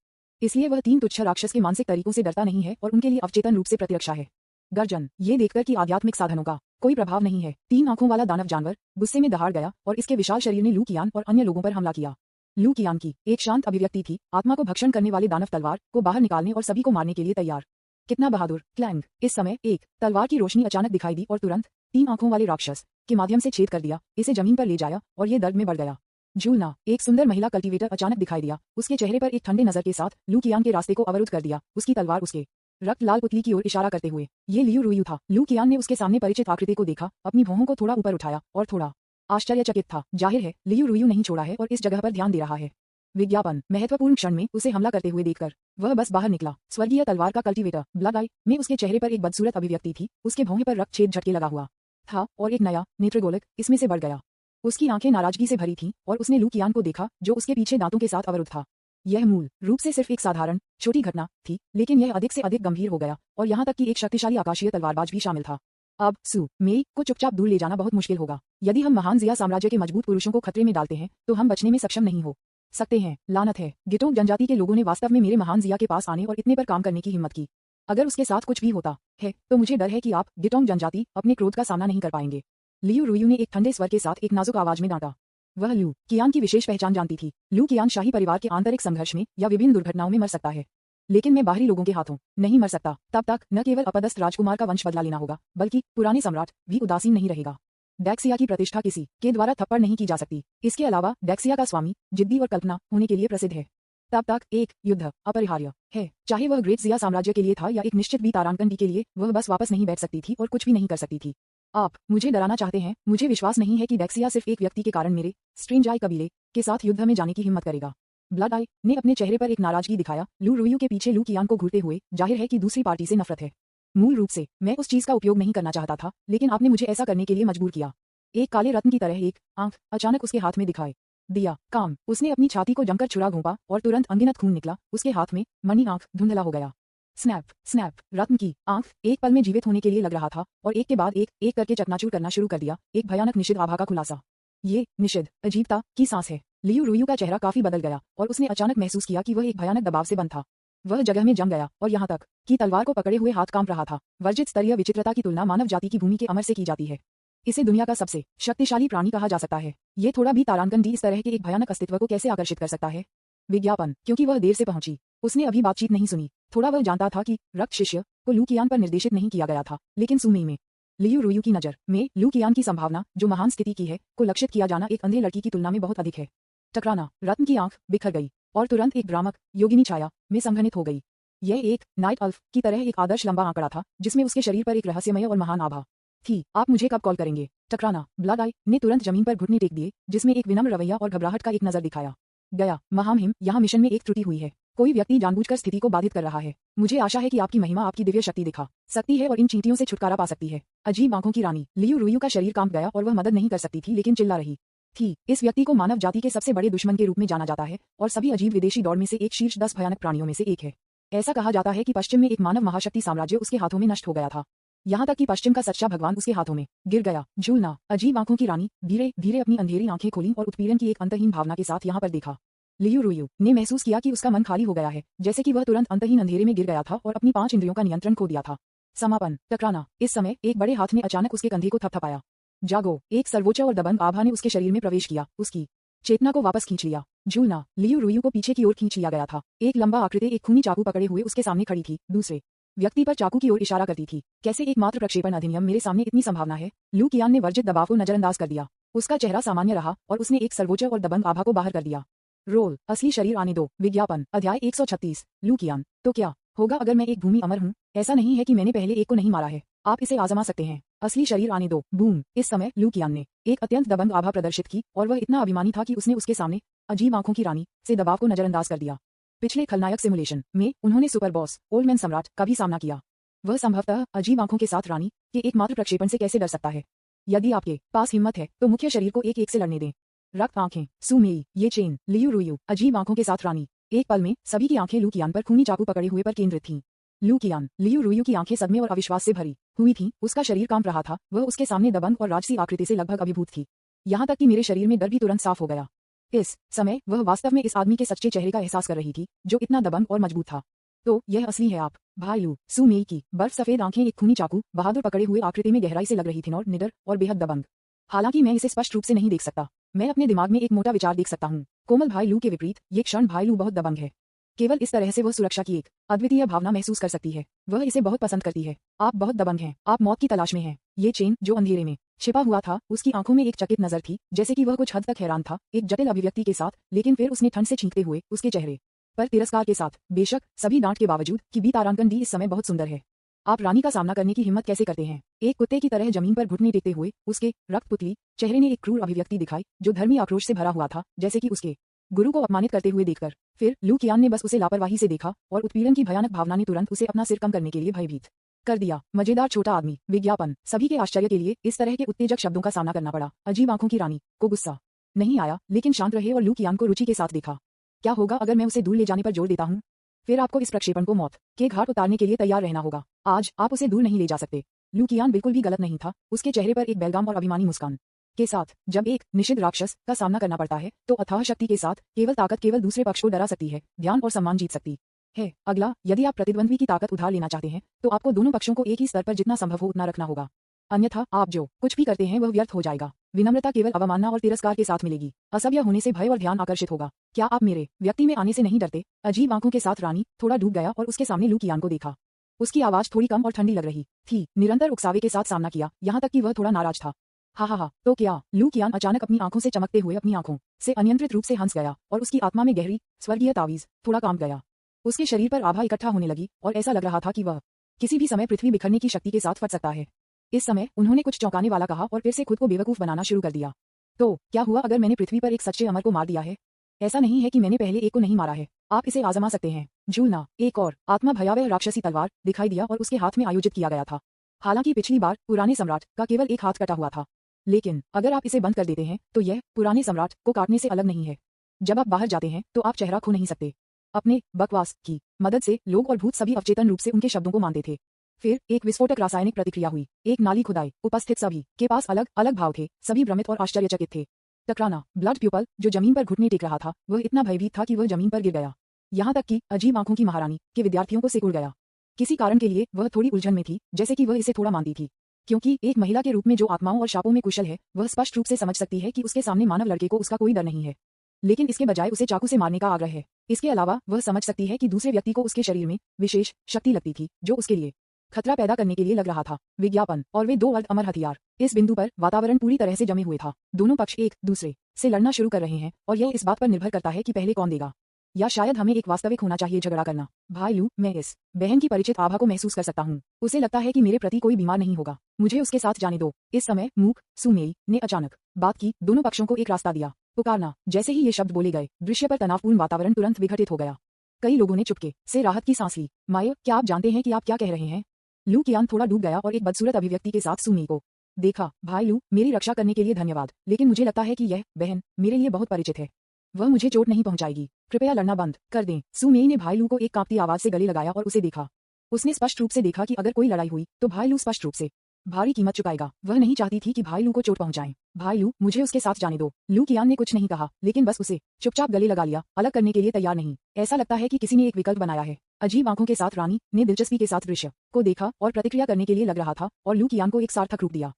इसलिए वह 3 तुच्छ राक्षस के मानसिक तरीकों से डरता नहीं है और उनके लिए अवचेतन रूप से प्रतिरक्षा है। गर्जन, ये देखकर कि आध्यात्मिक साधनों का कोई प्रभाव नहीं है, 3 आंखों वाला दानव जानवर गुस्से में दहाड़ गया और इसके विशाल शरीर ने लू कियान और अन्य लोगों पर हमला किया। लू कियान की एक शांत अभिव्यक्ति थी, आत्मा को भक्षण करने वाले दानव तलवार को बाहर निकालने और सभी को मारने के लिए तैयार। कितना बहादुर। क्लैंग, इस समय एक तलवार की रोशनी अचानक दिखाई दी और तुरंत 3 आंखों वाले राक्षस के माध्यम से छेद कर दिया, इसे जमीन पर ले जाया और ये दर्द में बढ़ गया। झूलना, एक सुंदर महिला कल्टीवेटर अचानक दिखाई दिया, उसके चेहरे पर एक ठंडे नजर के साथ लू कियान के रास्ते को अवरुद्ध कर दिया, उसकी तलवार उसके रक्त लाल पुतली की ओर इशारा करते हुए। ये लियू रुयू था। लू कियान ने उसके सामने परिचित आकृति को देखा, अपनी भौहों को थोड़ा ऊपर उठाया और थोड़ा आश्चर्यचकित था। जाहिर है लियू रुयू नहीं छोड़ा है और इस जगह पर ध्यान दे रहा है। विज्ञापन, महत्वपूर्ण क्षण में उसे हमला करते हुए देखकर वह बस बाहर निकला। स्वर्गीय तलवार का कल्टीवेटर ब्लड आई में उसके चेहरे पर एक बदसूरत अभिव्यक्ति थी, उसके भौहें पर रक्त छेद झटके लगा हुआ था और एक नया नेत्रगोलक इसमें से बढ़ गया। उसकी आंखें नाराजगी से भरी थीं और उसने लू कियान को देखा जो उसके पीछे दांतों के साथ अवरुद्ध था। यह मूल रूप से सिर्फ एक साधारण छोटी घटना थी, लेकिन यह अधिक से अधिक गंभीर हो गया और यहाँ तक कि एक शक्तिशाली आकाशीय तलवारबाज भी शामिल था। अब सू मेई को चुपचाप दूर ले जाना बहुत मुश्किल होगा। यदि हम महान जिया साम्राज्य के मजबूत पुरुषों को खतरे में डालते हैं तो हम बचने में सक्षम नहीं हो सकते हैं। लानत है, गिटोंग जनजाति के लोगों ने वास्तव में मेरे महान जिया के पास आने और इतने पर काम करने की हिम्मत की। अगर उसके साथ कुछ भी होता है तो मुझे डर है कि आप गिटोंग जनजाति अपने क्रोध का सामना नहीं कर पाएंगे। लियू रुयू ने एक ठंडे स्वर के साथ एक नाजुक आवाज में डांटा। वह लू कियान की विशेष पहचान जानती थी। लू कियान शाही परिवार के आंतरिक संघर्ष में या विभिन्न दुर्घटनाओं में मर सकता है, लेकिन मैं बाहरी लोगों के हाथों नहीं मर सकता। तब तक न केवल अपदस्थ राजकुमार का वंश बदला लेना होगा, बल्कि पुराने सम्राट भी उदासीन नहीं रहेगा। डेक्सिया की प्रतिष्ठा किसी के द्वारा थप्पड़ नहीं की जा सकती। इसके अलावा डेक्सिया का स्वामी जिद्दी और कल्पना होने के लिए प्रसिद्ध है। तब तक एक युद्ध अपरिहार्य है, चाहे वह ग्रेट जिया साम्राज्य के लिए था या एक निश्चित बी तारांकन डी के लिए। वह बस वापस नहीं बैठ सकती थी और कुछ भी नहीं कर सकती थी। आप मुझे डराना चाहते हैं। मुझे विश्वास नहीं है कि डेक्सिया सिर्फ एक व्यक्ति के कारण मेरे स्ट्रेंज आई कबीले के साथ युद्ध में जाने की हिम्मत करेगा। ब्लड आई ने अपने चेहरे पर एक नाराजगी दिखाया, लू रुयू के पीछे लू कियान को घूरते हुए। जाहिर है कि दूसरी पार्टी से नफरत है। मूल रूप से मैं उस चीज का उपयोग नहीं करना चाहता था, लेकिन आपने मुझे ऐसा करने के लिए मजबूर किया। एक काले रत्न की तरह एक आंख अचानक उसके हाथ में दिखाई दिया। काम, उसने अपनी छाती को जमकर छुरा घोंपा और तुरंत अनगिनत खून निकला। उसके हाथ में मनी आंख धुंधला हो गया। स्नैप स्नैप, रत्न की आंख एक पल में जीवित होने के लिए लग रहा था और एक के बाद एक एक करके चकनाचूर करना शुरू कर दिया। एक भयानक निषिद्ध आभा का खुलासा। ये निषिद्ध अजीबता की सांस है। लियू रुयू का चेहरा काफी बदल गया और उसने अचानक महसूस किया कि वह एक भयानक दबाव से बंद था। वह जगह में जम गया और यहाँ तक कि तलवार को पकड़े हुए हाथ कांप रहा था। वर्जित स्तरीय विचित्रता की तुलना मानव जाति की भूमि के अमर से की जाती है। इसे दुनिया का सबसे शक्तिशाली प्राणी कहा जा सकता है। ये थोड़ा भी तारांकन डी इस तरह के एक भयानक अस्तित्व को कैसे आकर्षित कर सकता है? विज्ञापन, क्योंकि वह देर से पहुंची, उसने अभी बातचीत नहीं सुनी। थोड़ा वह जानता था कि रक्त शिष्य को लू कियान पर निर्देशित नहीं किया गया था, लेकिन सुमेई में लियू रुयू की नजर में लू कियान की संभावना, जो महान स्थिति की है, को लक्षित किया जाना एक अंधे लड़की की तुलना में बहुत अधिक है। टकराना, रत्न की आंख बिखर गई और तुरंत एक भ्रामक योगिनी छाया में संघनित हो गई। यह एक नाइट अल्फ की तरह एक आदर्श लंबा आंकड़ा था, जिसमें उसके शरीर पर एक रहस्यमय और महान आभा थी। आप मुझे कब कॉल करेंगे? टकराना, ब्लड आई ने तुरंत जमीन पर घुटने टेक दिए, जिसमें एक विनम्र रवैया और घबराहट का एक नजर दिखाया गया। महामहिम, यहाँ मिशन में एक त्रुटि हुई है। कोई व्यक्ति जानबूझकर स्थिति को बाधित कर रहा है। मुझे आशा है कि आपकी महिमा आपकी दिव्य शक्ति दिखा सकती है और इन चींटियों से छुटकारा पा सकती है। अजीब आंखों की रानी। लियू रुयू का शरीर कांप गया और वह मदद नहीं कर सकती थी, लेकिन चिल्ला रही थी। इस व्यक्ति को मानव जाति के सबसे बड़े दुश्मन के रूप में जाना जाता है और सभी अजीब विदेशी दौड़ में से एक शीर्ष 10 भयानक प्राणियों में से एक है। ऐसा कहा जाता है कि पश्चिम में एक मानव महाशक्ति साम्राज्य उसके हाथों में नष्ट हो गया था। यहाँ तक कि पश्चिम का सच्चा भगवान उसके हाथों में गिर गया। झूलना। अजीब आंखों की रानी धीरे धीरे अपनी अंधेरी आंखें खोलीं और उत्पीड़न की एक अंतहीन भावना के साथ यहाँ पर देखा। लियू रुयू ने महसूस किया कि उसका मन खाली हो गया है, जैसे कि वह तुरंत अंतहीन अंधेरे में गिर गया था और अपनी 5 इंद्रियों का नियंत्रण खो दिया था। समापन। टकराना। इस समय एक बड़े हाथ ने अचानक उसके कंधे को थपथपाया। जागो। एक सर्वोच्च और दबंग आभा ने उसके शरीर में प्रवेश किया, उसकी चेतना को वापस खींच लिया। झूलना। लियू रुयू को पीछे की ओर खींच लिया गया था। एक लंबा आकृति एक खूनी चाकू पकड़े हुए उसके सामने खड़ी थी, दूसरे व्यक्ति पर चाकू की ओर इशारा करती थी। कैसे एकमात्र प्रक्षेपण अधिनियम मेरे सामने इतनी संभावना है। लू कियान ने वर्जित दबाव को नजरअंदाज कर दिया। उसका चेहरा सामान्य रहा और उसने एक सर्वोच्च और दबंग आभा को बाहर कर दिया। रोल। असली शरीर आने दो। विज्ञापन। अध्याय 136। लू कियान। तो क्या होगा अगर मैं एक भूमि अमर हूँ? ऐसा नहीं है कि मैंने पहले एक को नहीं मारा है। आप इसे आजमा सकते हैं। असली शरीर आने दो। बूम। इस समय लू कियान ने एक अत्यंत दबंग आभा प्रदर्शित की और वह इतना अभिमानी था कि उसने उसके सामने अजीब आंखों की रानी से दबाव को नजरअंदाज कर दिया। पिछले खलनायक सिमुलेशन में उन्होंने सुपर बॉस ओल्ड मैन सम्राट का भी सामना किया। वह संभवतः अजीब आंखों के साथ रानी के एकमात्र प्रक्षेपण से कैसे डर सकता है? यदि आपके पास हिम्मत है तो मुख्य शरीर को एक एक से लड़ने दें। रक्त आंखें। सुमेई। ये चेन। लियू रुयू। अजीब आंखों के साथ रानी। एक पल में सभी की आंखें लू कियान पर खूनी चाकू पकड़े हुए पर केंद्रित थीं। लू कियान। लियू रुयू की आंखें सदमे और अविश्वास से भरी हुई थीं। उसका शरीर कांप रहा था। वह उसके सामने दबंग और राजसी आकृति से लगभग अभिभूत थी। यहाँ तक कि मेरे शरीर में डर भी तुरंत साफ हो गया। इस समय वह वास्तव में इस आदमी के सच्चे चेहरे का एहसास कर रही थी, जो इतना दबंग और मजबूत था। तो यह असली है आप। भाई लू। सुमेई की बर्फ सफेद आंखें एक खूनी चाकू बहादुर पकड़े हुए आकृति में गहराई से लग रही थी और निडर और बेहद दबंग। हालांकि मैं इसे स्पष्ट रूप से नहीं देख सकता, मैं अपने दिमाग में एक मोटा विचार देख सकता हूँ। कोमल भाई लू के विपरीत ये क्षण भाई लू बहुत दबंग है। केवल इस तरह से वह सुरक्षा की एक अद्वितीय भावना महसूस कर सकती है। वह इसे बहुत पसंद करती है। आप बहुत दबंग हैं। आप मौत की तलाश में हैं। ये चेन जो अंधेरे में छिपा हुआ था, उसकी आंखों में एक चकित नजर थी, जैसे कि वह कुछ हद तक हैरान था, एक जटिल अभिव्यक्ति के साथ। लेकिन फिर उसने ठंड से छींकते हुए उसके चेहरे पर तिरस्कार के साथ, बेशक सभी डांट के बावजूद कि बी तारांकन डी इस समय बहुत सुंदर है। आप रानी का सामना करने की हिम्मत कैसे करते हैं? एक कुत्ते की तरह जमीन पर घुटने टेकते हुए उसके रक्तपुतली चेहरे ने एक क्रूर अभिव्यक्ति दिखाई, जो धर्मी आक्रोश से भरा हुआ था, जैसे कि उसके गुरु को अपमानित करते हुए देखकर। फिर लू कियान ने बस उसे लापरवाही से देखा और उत्पीड़न की भयानक भावना ने तुरंत उसे अपना सिर कम करने के लिए भयभीत कर दिया। मजेदार छोटा आदमी। विज्ञापन। सभी के आश्चर्य के लिए इस तरह के उत्तेजक शब्दों का सामना करना पड़ा। अजीब आंखों की रानी को गुस्सा नहीं आया, लेकिन शांत रहे और लू कियान को रुचि के साथ देखा। क्या होगा अगर मैं उसे दूर ले जाने पर जोर देता हूँ? फिर आपको इस प्रक्षेपण को मौत के घाट उतारने के लिए तैयार रहना होगा। आज आप उसे दूर नहीं ले जा सकते। लू कियान बिल्कुल भी गलत नहीं था। उसके चेहरे पर एक बेलगाम और अभिमानी मुस्कान के साथ। जब एक निषिद्ध राक्षस का सामना करना पड़ता है तो अथाह शक्ति के साथ केवल ताकत केवल दूसरे पक्ष को डरा सकती है, ध्यान और सम्मान जीत सकती है। अगला, यदि आप प्रतिद्वंद्वी की ताकत उधार लेना चाहते हैं तो आपको दोनों पक्षों को एक ही स्तर पर जितना संभव हो उतना रखना होगा, अन्यथा आप जो कुछ भी करते हैं वह व्यर्थ हो जाएगा। विनम्रता केवल अवमानना और तिरस्कार के साथ मिलेगी। असभ्य होने से भय और ध्यान आकर्षित होगा। क्या आप मेरे व्यक्ति में आने से नहीं डरते? अजीब आंखों के साथ रानी थोड़ा डूब गया और उसके सामने लू कियान को देखा। उसकी आवाज थोड़ी कम और ठंडी लग रही थी। निरंतर उकसावे के साथ सामना किया, यहाँ तक कि वह थोड़ा नाराज था। हा, तो क्या? लू कियान अचानक अपनी आंखों से चमकते हुए अपनी आंखों से अनियंत्रित रूप से हंस गया और उसकी आत्मा में गहरी स्वर्गीय तावीज थोड़ा कांप गया। उसके शरीर पर आभा इकट्ठा होने लगी और ऐसा लग रहा था कि वह किसी भी समय पृथ्वी बिखरने की शक्ति के साथ फट सकता है। इस समय उन्होंने कुछ चौंकाने वाला कहा और फिर से खुद को बेवकूफ बनाना शुरू कर दिया। तो क्या हुआ अगर मैंने पृथ्वी पर एक सच्चे अमर को मार दिया है? ऐसा नहीं है कि मैंने पहले एक को नहीं मारा है। आप इसे आजमा सकते हैं। झूलना। एक और आत्मा भयावह राक्षसी तलवार दिखाई दिया और उसके हाथ में आयोजित किया गया था। हालांकि पिछली बार पुराने सम्राट का केवल एक हाथ कटा हुआ था, लेकिन अगर आप इसे बंद कर देते हैं तो यह पुराने सम्राट को काटने से अलग नहीं है। जब आप बाहर जाते हैं तो आप चेहरा खो नहीं सकते। अपने बकवास की मदद से लोग और भूत सभी अवचेतन रूप से उनके शब्दों को मानते थे। फिर एक विस्फोटक रासायनिक प्रतिक्रिया हुई। एक नाली खुदाई। उपस्थित सभी के पास अलग अलग भाव थे। सभी भ्रमित और आश्चर्यचकित थे। टकराना। ब्लड प्यूपल जो जमीन पर घुटने टेक रहा था वह इतना भयभीत था कि वह जमीन पर गिर गया। यहाँ तक कि अजीब आंखों की महारानी के विद्यार्थियों को सिकुड़ गया। किसी कारण के लिए वह थोड़ी उलझन में थी, जैसे कि वह इसे थोड़ा मानती थी, क्योंकि एक महिला के रूप में जो आत्माओं और शापों में कुशल है वह स्पष्ट रूप से समझ सकती है कि उसके सामने मानव लड़के को उसका कोई डर नहीं है, लेकिन इसके बजाय उसे चाकू से मारने का आग्रह है। इसके अलावा वह समझ सकती है कि दूसरे व्यक्ति को उसके शरीर में विशेष शक्ति लगती थी जो उसके लिए खतरा पैदा करने के लिए लग रहा था। विज्ञापन और वे दो अर्ध अमर हथियार। इस बिंदु पर वातावरण पूरी तरह से जमे हुए था। दोनों पक्ष एक दूसरे से लड़ना शुरू कर रहे हैं और यह इस बात पर निर्भर करता है कि पहले कौन देगा, या शायद हमें एक वास्तविक होना चाहिए झगड़ा करना। भाई लू, मैं इस बहन की परिचित आभा को महसूस कर सकता हूँ। उसे लगता है कि मेरे प्रति कोई बीमार नहीं होगा। मुझे उसके साथ जाने दो। इस समय मूक सुमेई ने अचानक बात की, दोनों पक्षों को एक रास्ता दिया। पुकारना। जैसे ही ये शब्द बोले गए, दृश्य पर तनावपूर्ण वातावरण तुरंत विघटित हो गया। कई लोगों ने चुपके से राहत की सांस ली। माय, क्या आप जानते हैं कि आप क्या कह रहे हैं? लू कियान थोड़ा डूब गया और एक बदसूरत अभिव्यक्ति के साथ सुमेई को देखा भाई लू, मेरी रक्षा करने के लिए धन्यवाद, लेकिन मुझे लगता है कि यह बहन मेरे लिए बहुत परिचित है। वह मुझे चोट नहीं पहुंचाएगी, कृपया लड़ना बंद कर दें। सू मेई ने भाई लू को एक कांपती आवाज से गले लगाया और उसे देखा। उसने स्पष्ट रूप से देखा कि अगर कोई लड़ाई हुई तो भाई लू स्पष्ट रूप से भारी कीमत चुकाएगा। वह नहीं चाहती थी कि भाई लू को चोट पहुंचाए। भाई लू, मुझे उसके साथ जाने दो। लू कियान ने कुछ नहीं कहा, लेकिन बस उसे चुपचाप गले लगा लिया, अलग करने के लिए तैयार नहीं। ऐसा लगता है कि किसी ने एक विकल्प बनाया है। अजीब आंखों के साथ रानी ने दिलचस्पी के साथ दृश्य को देखा और प्रतिक्रिया करने के लिए लग रहा था, और लू कियान को एक सार्थक रूप दिया।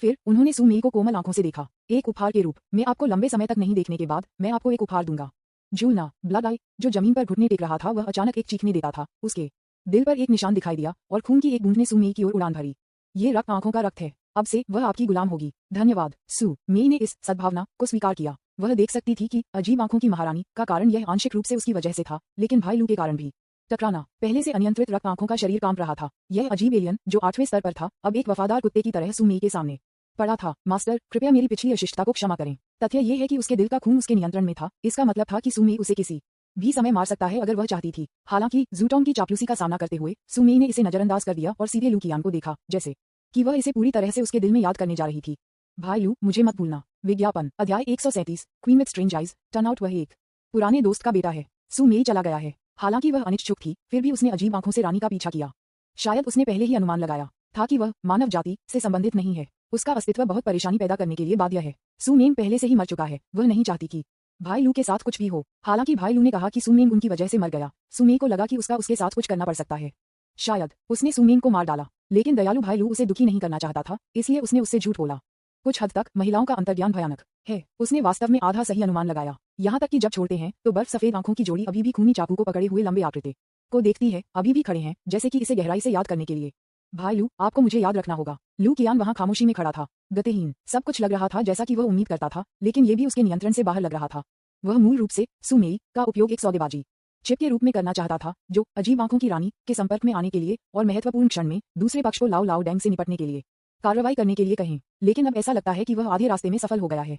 फिर उन्होंने सू मेई को कोमल आंखों से देखा, एक उपहार के रूप में। आपको लंबे समय तक नहीं देखने के बाद मैं आपको एक उपहार दूंगा। झूलना ब्लड आई, जो जमीन पर घुटने टेक रहा था, वह अचानक एक चीखने देता था। उसके दिल पर एक निशान दिखाई दिया और खून की एक बूंद ने सू मेई की ओर उड़ान भरी। ये रक्त आंखों का रक्त है, अब से वह आपकी गुलाम होगी। धन्यवाद। सू मेई ने इस सद्भावना को स्वीकार किया। वह देख सकती थी कि अजीब आंखों की महारानी का कारण यह आंशिक रूप से उसकी वजह से था, लेकिन भाई लू के कारण भी। टकराना, पहले से अनियंत्रित रक्त आंखों का शरीर कांप रहा था। यह अजीब एलियन जो 8वें स्तर पर था, अब एक वफादार कुत्ते की तरह सू मेई के सामने पड़ा था। मास्टर, कृपया मेरी पिछली अशिष्टता को क्षमा करें। तथ्य यह है कि उसके दिल का खून उसके नियंत्रण में था। इसका मतलब था कि सू मेई उसे किसी भी समय मार सकता है अगर वह चाहती थी। हालांकि ज़ूटोंग की चापलूसी का सामना करते हुए सू मेई ने इसे नजरअंदाज कर दिया और सीधे लू कियान को देखा, जैसे कि वह इसे पूरी तरह से उसके दिल में याद करने जा रही थी। भाई लू, मुझे मत भूलना। विज्ञापन अध्याय 137, queen with strange eyes. Turnout वह एक पुराने दोस्त का बेटा है। सू मेई चला गया है। हालांकि वह अनिच्छुक थी, फिर भी उसने अजीब आंखों से रानी का पीछा किया। शायद उसने पहले ही अनुमान लगाया था कि वह मानव जाति से संबंधित नहीं है। उसका अस्तित्व बहुत परेशानी पैदा करने के लिए बाध्य है। सू मेंग पहले से ही मर चुका है। वह नहीं चाहती कि भाई लू के साथ कुछ भी हो। हालांकि भाई लू ने कहा कि सू मेंग उनकी वजह से मर गया। सू मेंग को लगा कि उसका उसके साथ कुछ करना पड़ सकता है। शायद उसने सू मेंग को मार डाला, लेकिन दयालु भाई लू उसे दुखी नहीं करना चाहता था, इसलिए उसने उससे झूठ बोला। कुछ हद तक महिलाओं का अंतर्ज्ञान भयानक है। उसने वास्तव में आधा सही अनुमान लगाया, यहाँ तक कि जब छोड़ते हैं तो बर्फ सफेद आंखों की जोड़ी अभी भी खूनी चाकू को पकड़े हुए लंबे आकृति को देखती है, अभी भी खड़े हैं, जैसे कि इसे गहराई से याद करने के लिए। भाई लू, आपको मुझे याद रखना होगा। लू कियान वहां खामोशी में खड़ा था, गतिहीन। सब कुछ लग रहा था जैसा कि वह उम्मीद करता था, लेकिन ये भी उसके नियंत्रण से बाहर लग रहा था। वह मूल रूप से सू मेई का उपयोग एक सौदेबाजी चिप के रूप में करना चाहता था, जो अजीब आंखों की रानी के संपर्क में आने के लिए और महत्वपूर्ण क्षण में दूसरे पक्ष को लाओ लाओ डैंग से निपटने के लिए कार्रवाई करने के लिए कहें। लेकिन अब ऐसा लगता है कि वह आधे रास्ते में सफल हो गया है।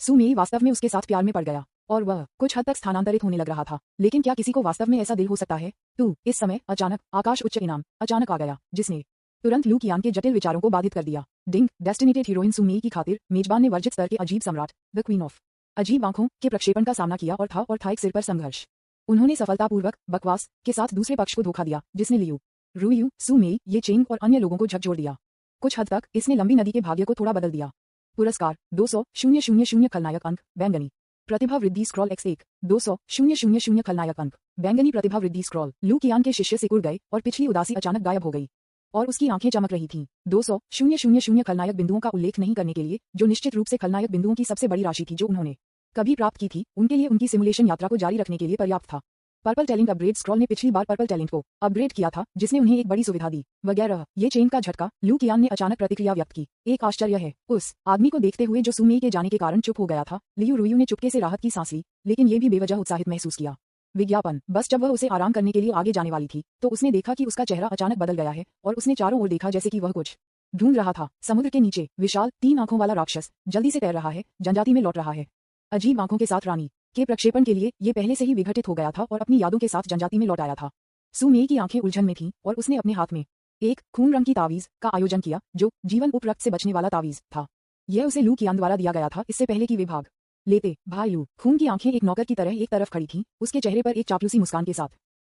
सू मेई वास्तव में उसके साथ प्यार में पड़ गया, और वह कुछ हद तक स्थानांतरित होने लग रहा था। लेकिन क्या किसी को वास्तव में ऐसा दिल हो सकता है? इस समय अचानक आकाश उच्च इनाम अचानक आ गया, जिसने तुरंत लू कियान के जटिल विचारों को बाधित कर दिया। डिंग, डेस्टिनेटेड हीरोइन सू मेई की खातिर मेजबान ने वर्जित स्तर के अजीब सम्राट द क्वीन ऑफ अजीब आंखों के प्रक्षेपण का सामना किया, और था एक सिर पर संघर्ष। उन्होंने सफलतापूर्वक बकवास के साथ दूसरे पक्ष को धोखा दिया, जिसने लियू, रूयू, सू मेई, ये चेंग और अन्य लोगों को झकझोर दिया। कुछ हद तक इसने लंबी नदी के भाग्य को थोड़ा बदल दिया। पुरस्कार 200,000 खलनायक अंक, बैंगनी प्रतिभा वृद्धि स्क्रॉल X1 200,000 खलनायक अंक, बैंगनी प्रतिभा वृद्धि स्क्रॉल। लू कियान के शिष्य सिकुड़ गए और पिछली उदासी अचानक गायब हो गई, और उसकी आंखें चमक रही थीं। 200,000 खलनायक बिंदुओं का उल्लेख नहीं करने के लिए, जो निश्चित रूप से खलनायक बिंदुओं की सबसे बड़ी राशि थी जो उन्होंने कभी प्राप्त की थी, उनके लिए उनकी सिमुलेशन यात्रा को जारी रखने के लिए पर्याप्त था। पर्पल टैलेंट अपग्रेड स्क्रॉल ने पिछली बार पर्पल टैलेंट को अपग्रेड किया था, जिसने उन्हें एक बड़ी सुविधा दी, वगैरह। ये चेन का झटका। लू कियान ने अचानक प्रतिक्रिया व्यक्त की। एक आश्चर्य है, उस आदमी को देखते हुए जो सू मेई के जाने के कारण चुप हो गया था। लियू रूयू ने चुपके से राहत की सांस ली, लेकिन ये भी बेवजह उत्साहित महसूस किया। विज्ञापन बस जब वह उसे आराम करने के लिए आगे जाने वाली थी, तो उसने देखा कि उसका चेहरा अचानक बदल गया है, और उसने चारों ओर देखा जैसे कि वह कुछ ढूंढ रहा था। समुद्र के नीचे विशाल 3 आंखों वाला राक्षस जल्दी से तैर रहा है, जनजाति में लौट रहा है। अजीब आंखों के साथ रानी के प्रक्षेपण के लिए ये पहले से ही विघटित हो गया था और अपनी यादों के साथ जनजाति में लौट आया था। सू मेई की आंखें उलझन में थीं, और उसने अपने हाथ में एक खून रंग की तावीज का आयोजन किया, जो जीवन उपरक्त से बचने वाला तावीज था। यह उसे लू कियान द्वारा दिया गया था, इससे पहले कि वे भाग लेते। भाई लू, खून की आंखें एक नौकर की तरह एक तरफ खड़ी थीं, उसके चेहरे पर एक चापलूसी मुस्कान के साथ।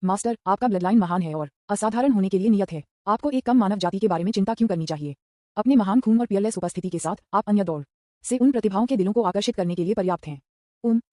मास्टर, आपका ब्लडलाइन महान है और असाधारण होने के लिए नियत है। आपको एक कम मानव जाति के बारे में चिंता क्यों करनी चाहिए? अपने महान खून और पियरलेस उपस्थिति के साथ आप अन्य दौड़ से उन प्रतिभाओं के दिलों को आकर्षित करने के लिए पर्याप्त हैं।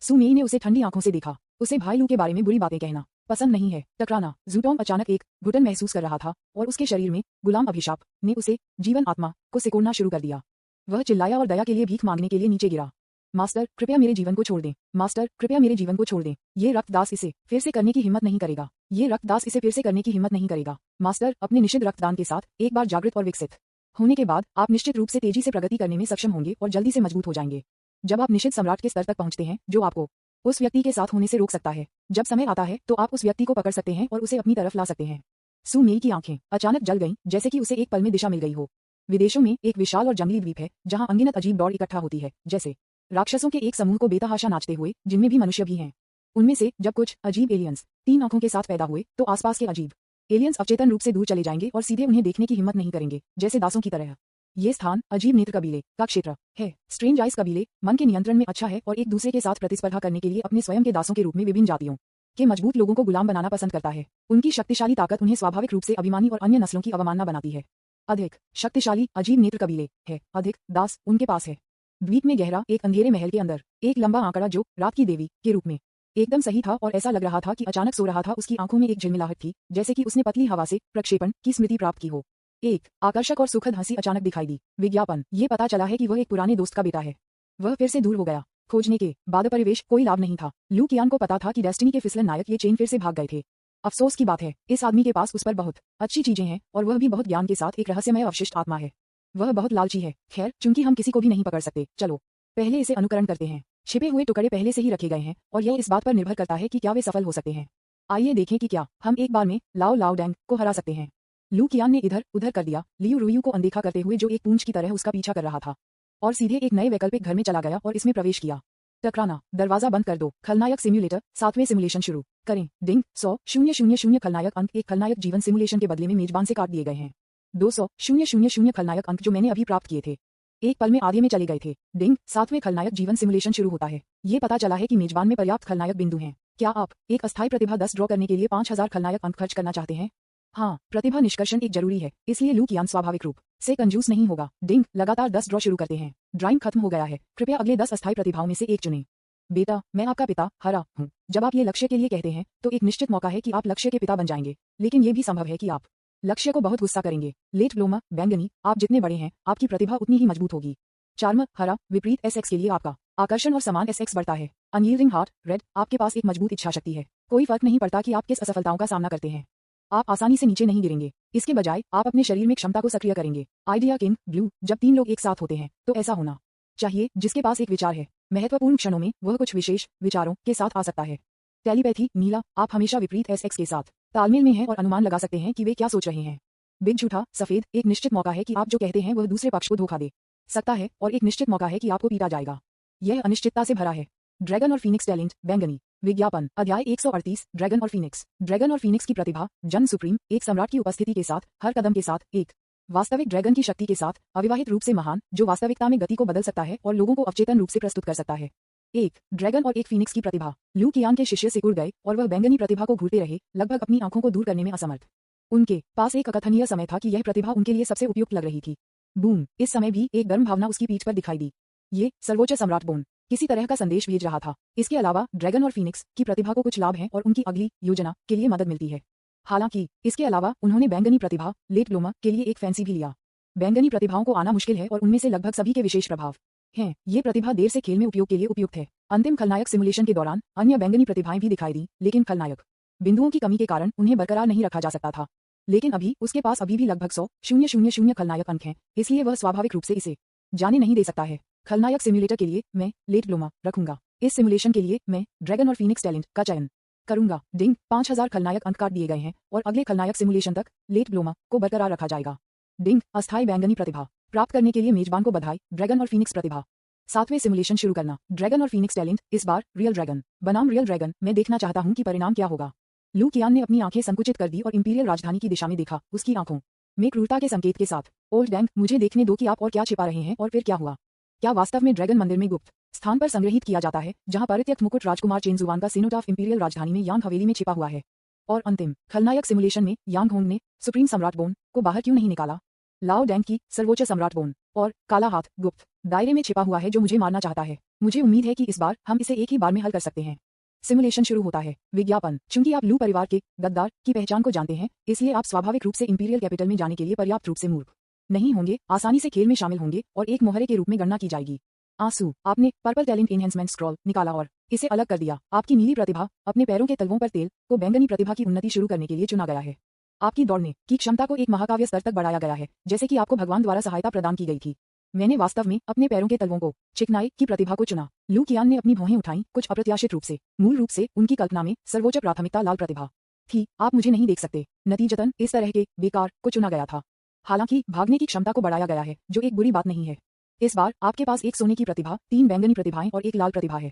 सू मेई ने उसे ठंडी आंखों से देखा। उसे भाई लू के बारे में बुरी बातें कहना पसंद नहीं है। टकराना। ज़ूटोंग अचानक एक घुटन महसूस कर रहा था, और उसके शरीर में गुलाम अभिशाप ने उसे जीवन आत्मा को सिकोड़ना शुरू कर दिया। वह चिल्लाया और दया के लिए भीख मांगने के लिए नीचे गिरा। मास्टर, कृपया मेरे जीवन को छोड़ दें। मास्टर, कृपया मेरे जीवन को छोड़ दें। ये रक्तदास इसे फिर से करने की हिम्मत नहीं करेगा। ये रक्तदास इसे फिर से करने की हिम्मत नहीं करेगा। मास्टर, अपने निषिद्ध रक्तदान के साथ एक बार जागृत और विकसित होने के बाद आप निश्चित रूप से तेजी से प्रगति करने में सक्षम होंगे और जल्दी से मजबूत हो जाएंगे। जब आप निश्चित सम्राट के स्तर तक पहुंचते हैं, जो आपको उस व्यक्ति के साथ होने से रोक सकता है, जब समय आता है तो आप उस व्यक्ति को पकड़ सकते हैं और उसे अपनी तरफ ला सकते हैं। सू मेई की आंखें अचानक जल गईं, जैसे कि उसे एक पल में दिशा मिल गई हो। विदेशों में एक विशाल और जंगली द्वीप है, जहां अनगिनत अजीब दौड़ इकट्ठा होती है, जैसे राक्षसों के एक समूह को बेतहाशा नाचते हुए, जिनमें भी मनुष्य भी हैं। उनमें से जब कुछ अजीब एलियंस 3 आंखों के साथ पैदा हुए, तो आसपास के अजीब एलियंस अवचेतन रूप से दूर चले जाएंगे और सीधे उन्हें देखने की हिम्मत नहीं करेंगे, जैसे दासों की तरह। ये स्थान अजीब नेत्र कबीले का क्षेत्र है। स्ट्रेंज आइज कबीले मन के नियंत्रण में अच्छा है और एक दूसरे के साथ प्रतिस्पर्धा करने के लिए अपने स्वयं के दासों के रूप में विभिन्न जातियों के मजबूत लोगों को गुलाम बनाना पसंद करता है। उनकी शक्तिशाली ताकत उन्हें स्वाभाविक रूप से अभिमानी और अन्य नस्लों की अवमानना बनाती है। अधिक शक्तिशाली अजीब नेत्र कबीले है। अधिक दास उनके पास है। द्वीप में गहरा एक अंधेरे महल के अंदर एक लंबा आंकड़ा जो रात की देवी के रूप में एकदम सही था और ऐसा लग रहा था कि अचानक सो रहा था। उसकी आंखों में एक झिलमिलाहट थी, जैसे कि उसने पतली हवा से प्रक्षेपण की स्मृति प्राप्त की हो। एक आकर्षक और सुखद हंसी अचानक दिखाई दी। विज्ञापन, ये पता चला है कि वह एक पुराने दोस्त का बेटा है। वह फिर से दूर हो गया। खोजने के बाद परिवेश कोई लाभ नहीं था। लू कियान को पता था कि डेस्टिनी के फिसलन नायक ये चेन फिर से भाग गए थे। अफसोस की बात है, इस आदमी के पास उस पर बहुत अच्छी चीजें हैं और वह भी बहुत ज्ञान के साथ एक रहस्यमय अवशिष्ट आत्मा है। वह बहुत लालची है। खैर, चूंकि हम किसी को भी नहीं पकड़ सकते, चलो पहले इसे अनुकरण करते हैं। छिपे हुए टुकड़े पहले से ही रखे गए हैं और यह इस बात पर निर्भर करता है कि क्या वे सफल हो सकते हैं। आइए देखें कि क्या हम एक बार में लाओ लाओ डैंग को हरा सकते हैं। लू कियान ने इधर उधर कर दिया, लियू रुयू को अनदेखा करते हुए जो एक पूंछ की तरह उसका पीछा कर रहा था, और सीधे एक नए वैकल्पिक घर में चला गया और इसमें प्रवेश किया। टकराना, दरवाजा बंद कर दो। खलनायक सिम्युलेटर 7वें सिमुलेशन शुरू करें। डिंग 100,000 खलनायक अंक। एक खलनायक जीवन सिमुलेशन के बदले में मेजबान से काट दिए गए हैं। 200,000 खलनायक अंक जो मैंने अभी प्राप्त किए थे, एक पल में आधे में चले गए थे। डिंग 7वें खलनायक जीवन सिमुलेशन शुरू होता है। ये पता चला है कि मेजबान में पर्याप्त खलनायक बिंदु हैं। क्या आप एक अस्थायी प्रतिभा 10 ड्रॉ करने के लिए 5000 खलनायक अंक खर्च करना चाहते हैं? हाँ, प्रतिभा निष्कर्षण एक जरूरी है, इसलिए लू कियान स्वाभाविक रूप से कंजूस नहीं होगा। डिंग लगातार 10 ड्रॉ शुरू करते हैं। ड्राइंग खत्म हो गया है। कृपया अगले 10 अस्थायी प्रतिभाओं में से एक चुनें। बेटा, मैं आपका पिता हरा हूँ। जब आप ये लक्ष्य के लिए कहते हैं तो एक निश्चित मौका है कि आप लक्ष्य के पिता बन जाएंगे, लेकिन ये भी संभव है कि आप लक्ष्य को बहुत गुस्सा करेंगे। लेट ब्लूमर बैंगनी, आप जितने बड़े हैं आपकी प्रतिभा उतनी ही मजबूत होगी। चार्म हरा, विपरीत SX के लिए आपका आकर्षण और समान SX बढ़ता है। अनयील्डिंग हार्ट रेड, आपके पास एक मजबूत इच्छा शक्ति है। कोई फर्क नहीं पड़ता कि आप किस असफलताओं का सामना करते हैं, आप आसानी से नीचे नहीं गिरेंगे। इसके बजाय आप अपने शरीर में क्षमता को सक्रिय करेंगे। आइडिया किंग ब्लू, जब 3 लोग एक साथ होते हैं तो ऐसा होना चाहिए जिसके पास एक विचार है। महत्वपूर्ण क्षणों में वह कुछ विशेष विचारों के साथ आ सकता है। टेलीपैथी नीला, आप हमेशा विपरीत SX के साथ तालमेल में हैं और अनुमान लगा सकते हैं कि वे क्या सोच रहे हैं। बिग झूठा सफेद, एक निश्चित मौका है कि आप जो कहते हैं वह दूसरे पक्ष को धोखा दे सकता है और एक निश्चित मौका है कि आपको पीटा जाएगा। यह अनिश्चितता से भरा है। ड्रैगन और फीनिक्स टैलेंट बैंगनी। विज्ञापन, अध्याय 138 ड्रैगन और फीनिक्स। ड्रैगन और फीनिक्स की प्रतिभा, जन सुप्रीम, एक सम्राट की उपस्थिति के साथ, हर कदम के साथ, एक वास्तविक ड्रैगन की शक्ति के साथ, अविवाहित रूप से महान, जो वास्तविकता में गति को बदल सकता है और लोगों को अवचेतन रूप से प्रस्तुत कर सकता है। एक ड्रैगन और एक फीनिक्स की प्रतिभा। लू कियान के शिष्य सिकुड़ गए और वह बैंगनी प्रतिभा को घूरते रहे, लगभग अपनी आंखों को दूर करने में असमर्थ। उनके पास एक अकथनीय समय था कि यह प्रतिभा उनके लिए सबसे उपयुक्त लग रही थी। बूम, इस समय भी एक गर्म भावना उसकी पीठ पर दिखाई दी। ये सर्वोच्च सम्राट बोन किसी तरह का संदेश भेज रहा था। इसके अलावा ड्रैगन और फीनिक्स की प्रतिभा को कुछ लाभ हैं और उनकी अगली योजना के लिए मदद मिलती है। हालांकि इसके अलावा उन्होंने बैंगनी प्रतिभा लेट ब्लूमर के लिए एक फैंसी भी लिया। बैंगनी प्रतिभाओं को आना मुश्किल है और उनमें से लगभग सभी के विशेष प्रभाव हैं। ये प्रतिभा देर से खेल में उपयोग के लिए उपयुक्त है। अंतिम खलनायक सिमुलेशन के दौरान अन्य बैंगनी प्रतिभाएं भी दिखाई दी, लेकिन खलनायक बिंदुओं की कमी के कारण उन्हें बरकरार नहीं रखा जा सकता था। लेकिन अभी उसके पास अभी भी लगभग 100,000 खलनायक अंक हैं, इसलिए वह स्वाभाविक रूप से इसे जाने नहीं दे सकता है। खलनायक सिम्युलेटर के लिए मैं लेट ब्लूमर रखूंगा। इस सिमुलेशन के लिए मैं ड्रैगन और फीनिक्स टैलेंट का चयन करूंगा। डिंग 5000 खलनायक अंक काट दिए गए हैं और अगले खलनायक सिमुलेशन तक लेट ब्लूमर को बरकरार रखा जाएगा। डिंग अस्थायी बैंगनी प्रतिभा प्राप्त करने के लिए मेजबान को बधाई। ड्रैगन और फीनिक्स प्रतिभा 7वें सिमुलेशन शुरू करना। ड्रैगन और फीनिक्स टैलेंट, इस बार रियल ड्रैगन बनाम रियल ड्रैगन। मैं देखना चाहता हूं कि परिणाम क्या होगा। लू कियान ने अपनी आंखें संकुचित कर दी और इंपीरियल राजधानी की दिशा में देखा। उसकी आंखों में क्रूरता के संकेत के साथ। ओल्ड डैंग, मुझे देखने दो कि आप और क्या छिपा रहे हैं और फिर क्या हुआ। क्या वास्तव में ड्रैगन मंदिर में गुप्त स्थान पर संग्रहित किया जाता है, जहां परित्यक्त मुकुट राजकुमार चेनजुआन का सिनोटाफ इंपीरियल राजधानी में यांग हवेली में छिपा हुआ है? और अंतिम खलनायक सिमुलेशन में यांग होंग ने सुप्रीम सम्राट बोन को बाहर क्यों नहीं निकाला? लाओ डैंग की सर्वोच्च सम्राट बोन और काला हाथ गुप्त दायरे में छिपा हुआ है जो मुझे मारना चाहता है। मुझे उम्मीद है कि इस बार हम इसे एक ही बार में हल कर सकते हैं। सिमुलेशन शुरू होता है। विज्ञापन, चूंकि आप लू परिवार के गद्दार की पहचान को जानते हैं, इसलिए आप स्वाभाविक रूप से इंपीरियल कैपिटल में जाने के लिए पर्याप्त रूप से मूर्ख नहीं होंगे, आसानी से खेल में शामिल होंगे और एक मोहरे के रूप में गणना की जाएगी। आंसू, आपने पर्पल टैलेंट एनहेंसमेंट स्क्रॉल निकाला और इसे अलग कर दिया। आपकी नीली प्रतिभा अपने पैरों के तलवों पर तेल को बैंगनी प्रतिभा की उन्नति शुरू करने के लिए चुना गया है। आपकी दौड़ने की क्षमता को एक महाकाव्य स्तर तक बढ़ाया गया है, जैसे कि आपको भगवान द्वारा सहायता प्रदान की गई थी। मैंने वास्तव में अपने पैरों के तलवों को चिकनाई की प्रतिभा को चुना। लू कियान ने अपनी भौहें उठाई, कुछ अप्रत्याशित रूप से। मूल रूप से उनकी कल्पना में सर्वोच्च प्राथमिकता लाल प्रतिभा थी। आप मुझे नहीं देख सकते। नतीजतन इस तरह के बेकार को चुना गया था। हालांकि भागने की क्षमता को बढ़ाया गया है, जो एक बुरी बात नहीं है। इस बार आपके पास एक सोने की प्रतिभा, 3 बैंगनी प्रतिभाएं और एक लाल प्रतिभा है।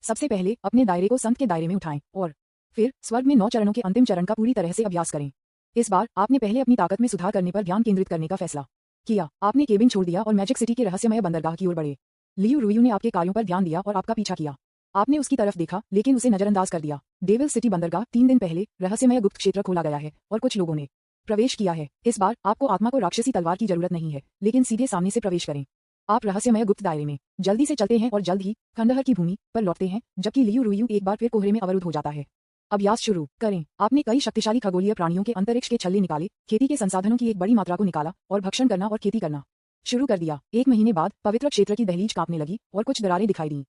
सबसे पहले अपने दायरे को संत के दायरे में उठाएं और फिर स्वर्ग में 9 चरणों के अंतिम चरण का पूरी तरह से अभ्यास करें। इस बार आपने पहले अपनी ताकत में सुधार करने पर ध्यान केंद्रित करने का फैसला किया, आपने केबिन छोड़ दिया और मैजिक सिटी के रहस्यमय बंदरगाह की ओर बढ़े। लियू रुयू ने आपके कार्यों पर ध्यान दिया और आपका पीछा किया। आपने उसकी तरफ देखा लेकिन उसे नजरअंदाज कर दिया। डेविल सिटी बंदरगाह 3 दिन पहले रहस्यमय गुप्त क्षेत्र खोला गया है और कुछ लोगों ने प्रवेश किया है। इस बार आपको आत्मा को राक्षसी तलवार की जरूरत नहीं है, लेकिन सीधे सामने से प्रवेश करें। आप रहस्यमय गुप्त दायरे में जल्दी से चलते हैं और जल्द ही खंडहर की भूमि पर लौटते हैं, जबकि लियू रुयू एक बार फिर कोहरे में अवरुद्ध हो जाता है। अभ्यास शुरू करें। आपने कई शक्तिशाली खगोलीय प्राणियों के अंतरिक्ष के छल्ले निकाले, खेती के संसाधनों की एक बड़ी मात्रा को निकाला और भक्षण करना और खेती करना शुरू कर दिया। 1 महीने बाद पवित्र क्षेत्र की दहलीज कांपने लगी और कुछ दरारें दिखाई दी।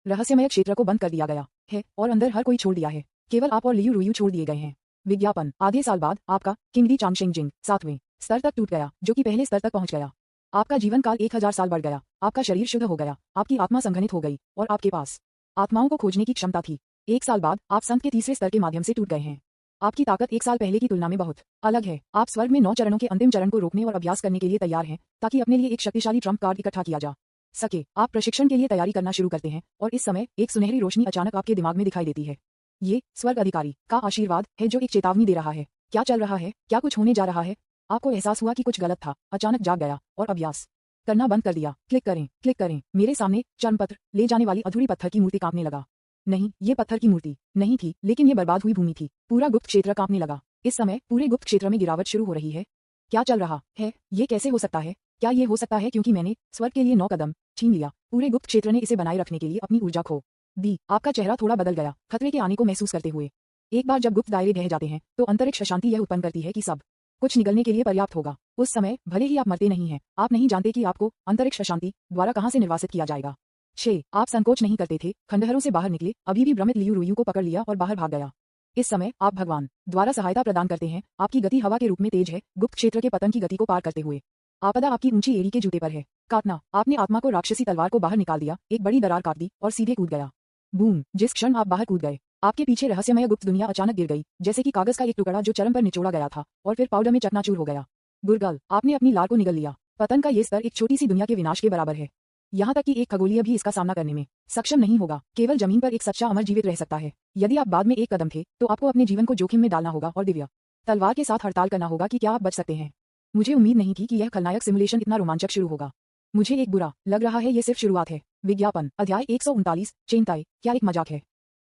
रहस्यमय क्षेत्र को बंद कर दिया गया है और अंदर हर कोई छोड़ दिया है। केवल आप और लियू रुयू छोड़ दिए गए हैं। विज्ञापन। आधे साल बाद आपका किंगडी चांगशेंगजिंग 7वें स्तर तक टूट गया, जो कि पहले स्तर तक पहुंच गया। आपका जीवन काल 1000 साल बढ़ गया। आपका शरीर शुद्ध हो गया, आपकी आत्मा संघनित हो गई और आपके पास आत्माओं को खोजने की क्षमता थी। 1 साल बाद आप संत के तीसरे स्तर के माध्यम से टूट गए हैं। आपकी ताकत 1 साल पहले की तुलना में बहुत अलग है। आप स्वर्ग में 9 चरणों के अंतिम चरण को रोकने और अभ्यास करने के लिए तैयार हैं, ताकि अपने लिए एक शक्तिशाली ट्रम्प कार्ड इकट्ठा किया जा सके। आप प्रशिक्षण के लिए तैयारी करना शुरू करते हैं और इस समय एक सुनहरी रोशनी अचानक आपके दिमाग में दिखाई देती है। ये स्वर्ग अधिकारी का आशीर्वाद है जो एक चेतावनी दे रहा है। क्या चल रहा है? क्या कुछ होने जा रहा है? आपको एहसास हुआ कि कुछ गलत था। अचानक जाग गया और अभ्यास करना बंद कर दिया। क्लिक करें, क्लिक करें। मेरे सामने चर्मपत्र ले जाने वाली अधूरी पत्थर की मूर्ति कांपने लगा। नहीं, ये पत्थर की मूर्ति नहीं थी, लेकिन ये बर्बाद हुई भूमि थी। पूरा गुप्त क्षेत्र कांपने लगा। इस समय पूरे गुप्त क्षेत्र में गिरावट शुरू हो रही है। क्या चल रहा है? ये कैसे हो सकता है? क्या ये हो सकता है क्योंकि मैंने स्वर्ग के लिए 9 कदम छीन लिया? पूरे गुप्त क्षेत्र ने इसे बनाए रखने के लिए अपनी ऊर्जा खो दी। आपका चेहरा थोड़ा बदल गया, खतरे के आने को महसूस करते हुए। एक बार जब गुप्त दायरे ढह जाते हैं तो अंतरिक्ष अशांति यह उत्पन्न करती है कि सब कुछ निगलने के लिए पर्याप्त होगा। उस समय भले ही आप मरते नहीं हैं, आप नहीं जानते कि आपको अंतरिक्ष अशांति द्वारा कहां से निर्वासित किया जाएगा। 6 आप संकोच नहीं करते थे, खंडहरों से बाहर निकले, अभी भी भ्रमित लियू रुयू को पकड़ लिया और बाहर भाग गया। इस समय आप भगवान द्वारा सहायता प्रदान करते हैं। आपकी गति हवा के रूप में तेज है, गुप्त क्षेत्र के पतन की गति को पार करते हुए। आपदा आपकी ऊंची एड़ी के जूते पर है। काटना। आपने आत्मा को राक्षसी तलवार को बाहर निकाल दिया, एक बड़ी दरार काट दी और सीधे कूद गया। बूम। जिस क्षण आप बाहर कूद गए, आपके पीछे रहस्यमय गुप्त दुनिया अचानक गिर गई, जैसे कि कागज का एक टुकड़ा जो चरम पर निचोड़ा गया था और फिर पाउडर में चकनाचूर हो गया। गुरगल। आपने अपनी लार को निगल लिया। पतन का ये स्तर एक छोटी सी दुनिया के विनाश के बराबर है। यहाँ तक कि एक खगोलीय भी इसका सामना करने में सक्षम नहीं होगा। केवल जमीन पर एक सच्चा अमर जीवित रह सकता है। यदि आप बाद में एक कदम थे तो आपको अपने जीवन को जोखिम में डालना होगा और दिव्य तलवार के साथ हड़ताल करना होगा कि क्या आप बच सकते हैं। मुझे उम्मीद नहीं थी कि यह खलनायक सिमुलेशन इतना रोमांचक शुरू होगा। मुझे एक बुरा लग रहा है, ये सिर्फ शुरुआत है। विज्ञापन। अध्याय 139 चेंताई। क्या एक मजाक है?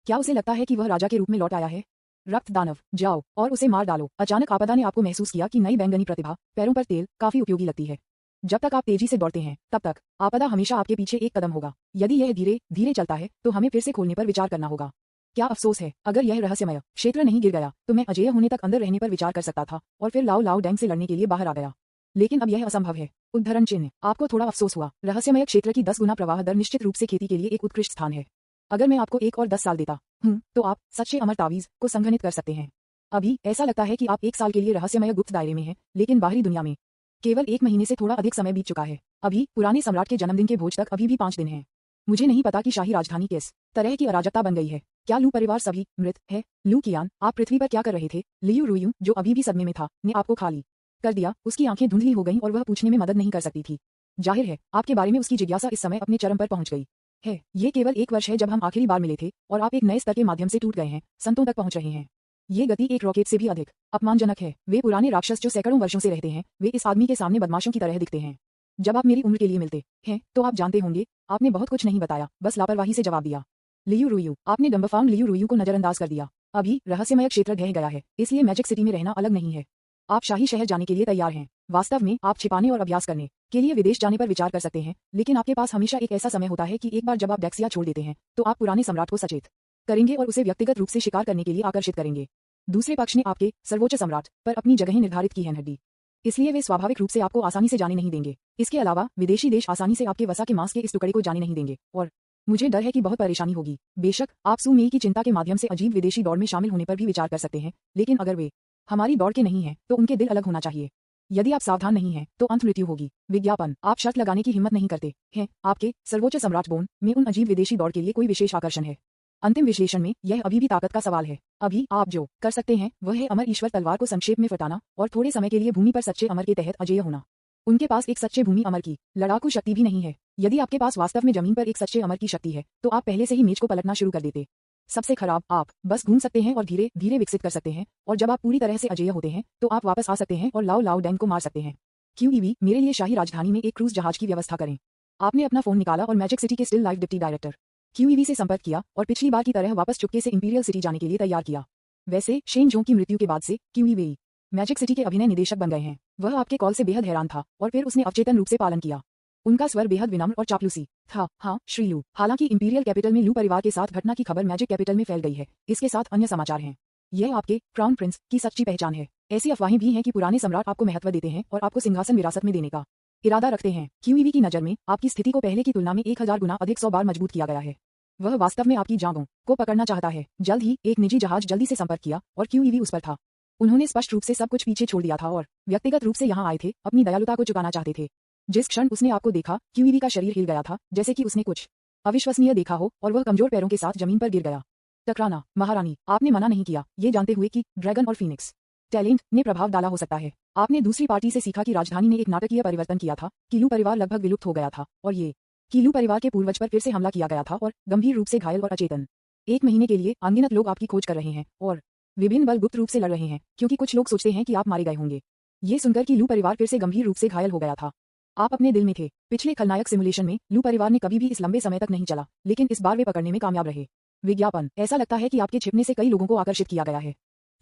क्या उसे लगता है कि वह राजा के रूप में लौट आया है? रक्त दानव। जाओ और उसे मार डालो। अचानक आपदा ने आपको महसूस किया कि नई बैंगनी प्रतिभा पैरों पर तेल काफी उपयोगी लगती है। जब तक आप तेजी से दौड़ते हैं तब तक आपदा हमेशा आपके पीछे एक कदम होगा। यदि यह धीरे धीरे चलता है तो हमें फिर से खोलने पर विचार करना होगा। क्या अफसोस है, अगर यह रहस्यमय क्षेत्र नहीं गिर गया तो मैं अजेय होने तक अंदर रहने पर विचार कर सकता था और फिर लाओ लाओ डैंग से लड़ने के लिए बाहर आ गया। लेकिन अब यह असंभव है। उद्धरण चिन्ह। आपको थोड़ा अफसोस हुआ। रहस्यमय क्षेत्र की 10 गुना प्रवाह दर निश्चित रूप से खेती के लिए एक उत्कृष्ट स्थान है। अगर मैं आपको 1 और 10 साल देता हूँ तो आप सच्चे अमर तावीज को संघनित कर सकते हैं। अभी ऐसा लगता है कि आप 1 साल के लिए रहस्यमय गुप्त दायरे में हैं, लेकिन बाहरी दुनिया में केवल 1 महीने से थोड़ा अधिक समय बीत चुका है। अभी पुराने सम्राट के जन्मदिन के भोज तक अभी भी 5 दिन हैं। मुझे नहीं पता कि शाही राजधानी किस तरह की अराजकता बन गई है। क्या लू परिवार सभी मृत है? लू कियान, आप पृथ्वी पर क्या कर रहे थे? लियू रुयू, जो अभी भी सदमे में था, ने आपको खाली कर दिया। उसकी आंखें धुंधली हो गईं और वह पूछने में मदद नहीं कर सकती थी। जाहिर है आपके बारे में उसकी जिज्ञासा इस समय अपने चरम पर पहुंच गई है। ये केवल 1 वर्ष है जब हम आखिरी बार मिले थे और आप एक नए स्तर के माध्यम से टूट गए हैं, संतों तक पहुंच रहे हैं। ये गति एक रॉकेट से भी अधिक अपमानजनक है। वे पुराने राक्षस जो सैकड़ों वर्षों से रहते हैं, वे इस आदमी के सामने बदमाशों की तरह दिखते हैं। जब आप मेरी उम्र के लिए मिलते हैं तो आप जानते होंगे, आपने बहुत कुछ नहीं बताया, बस लापरवाही से जवाब दिया। लियू रुयू, आपने डम्बफाउंड लियू रुयू को नजरअंदाज कर दिया। अभी रहस्यमय क्षेत्र ढह गया है, इसलिए मैजिक सिटी में रहना अलग नहीं है। आप शाही शहर जाने के लिए तैयार हैं। वास्तव में आप छिपाने और अभ्यास करने के लिए विदेश जाने पर विचार कर सकते हैं, लेकिन आपके पास हमेशा एक ऐसा समय होता है कि एक बार जब आप डेक्सिया छोड़ देते हैं तो आप पुराने सम्राट को सचेत करेंगे और उसे व्यक्तिगत रूप से शिकार करने के लिए आकर्षित करेंगे। दूसरे पक्ष ने आपके सर्वोच्च सम्राट पर अपनी जगह निर्धारित की है नड्डी, इसलिए वे स्वाभाविक रूप से आपको आसानी से जाने नहीं देंगे। इसके अलावा विदेशी देश आसानी से आपके वसा के मांस के इस टुकड़े को जाने नहीं देंगे और मुझे डर है कि बहुत परेशानी होगी। बेशक आप सू मेई की चिंता के माध्यम से अजीब विदेशी दौड़ में शामिल होने पर भी विचार कर सकते हैं, लेकिन अगर वे हमारी दौड़ के नहीं हैं तो उनके दिल अलग होना चाहिए। यदि आप सावधान नहीं हैं तो अंत मृत्यु होगी। विज्ञापन। आप शर्त लगाने की हिम्मत नहीं करते हैं। आपके सर्वोच्च सम्राट बोन में उन अजीब विदेशी दौड़ के लिए कोई विशेष आकर्षण है? अंतिम विश्लेषण में यह अभी भी ताकत का सवाल है। अभी आप जो कर सकते हैं वह है अमर ईश्वर तलवार को संक्षेप में फटाना और थोड़े समय के लिए भूमि पर सच्चे अमर के तहत अजेय होना। उनके पास एक सच्चे भूमि अमर की लड़ाकू शक्ति भी नहीं है। यदि आपके पास वास्तव में जमीन पर एक सच्चे अमर की शक्ति है तो आप पहले से ही मेज को पलटना शुरू कर देते। सबसे खराब, आप बस घूम सकते हैं और धीरे धीरे विकसित कर सकते हैं, और जब आप पूरी तरह से अजेय होते हैं तो आप वापस आ सकते हैं और लाओ लाओ डैंग को मार सकते हैं। QEV मेरे लिए शाही राजधानी में एक क्रूज जहाज की व्यवस्था करें। आपने अपना फोन निकाला और मैजिक सिटी के still life deputy director QEV से संपर्क किया और पिछली बार की तरह वापस चुपके से इंपीरियल सिटी जाने के लिए तैयार किया। वैसे शेन जोंग की मृत्यु के बाद से QEV मैजिक सिटी के अभिनय निदेशक बन गए हैं। वह आपके कॉल से बेहद हैरान था और फिर उसने अवचेतन रूप से पालन किया। उनका स्वर बेहद विनम्र और चापलूसी था। हाँ श्री लू, हालांकि इंपीरियल कैपिटल में लू परिवार के साथ घटना की खबर मैजिक कैपिटल में फैल गई है। इसके साथ अन्य समाचार हैं। यह आपके क्राउन प्रिंस की सच्ची पहचान है। ऐसी अफवाहें भी हैं कि पुराने सम्राट आपको महत्व देते हैं और आपको सिंहासन विरासत में देने का इरादा रखते हैं। QEV की नज़र में आपकी स्थिति को पहले की तुलना में 1000 गुना अधिक 100 बार मजबूत किया गया है। वह वास्तव में आपकी जांघों को पकड़ना चाहता है। जल्द ही एक निजी जहाज जल्दी से संपर्क किया और QEV उस पर था। उन्होंने स्पष्ट रूप से सब कुछ पीछे छोड़ दिया था और व्यक्तिगत रूप से यहाँ आए थे, अपनी दयालुता को चुकाना चाहते थे। जिस क्षण उसने आपको देखा QEV का शरीर हिल गया था, जैसे कि उसने कुछ अविश्वसनीय देखा हो और वह कमजोर पैरों के साथ जमीन पर गिर गया। टकराना महारानी, आपने मना नहीं किया, ये जानते हुए कि ड्रैगन और फीनिक्स टैलेंट ने प्रभाव डाला हो सकता है। आपने दूसरी पार्टी से सीखा कि राजधानी ने एक नाटकीय परिवर्तन किया था। किलू परिवार लगभग विलुप्त हो गया था और ये किलू परिवार के पूर्वज पर फिर से हमला किया गया था और गंभीर रूप से घायल और अचेतन 1 महीने के लिए अनगिनत लोग आपकी खोज कर रहे हैं और विभिन्न बल गुप्त रूप से लड़ रहे हैं, क्योंकि कुछ लोग सोचते हैं कि आप मारे गए होंगे। ये सुनकर कि लू परिवार फिर से गंभीर रूप से घायल हो गया था, आप अपने दिल में थे। पिछले खलनायक सिमुलेशन में लू परिवार ने कभी भी इस लंबे समय तक नहीं चला, लेकिन इस बार वे पकड़ने में कामयाब रहे। विज्ञापन, ऐसा लगता है कि आपके छिपने से कई लोगों को आकर्षित किया गया है।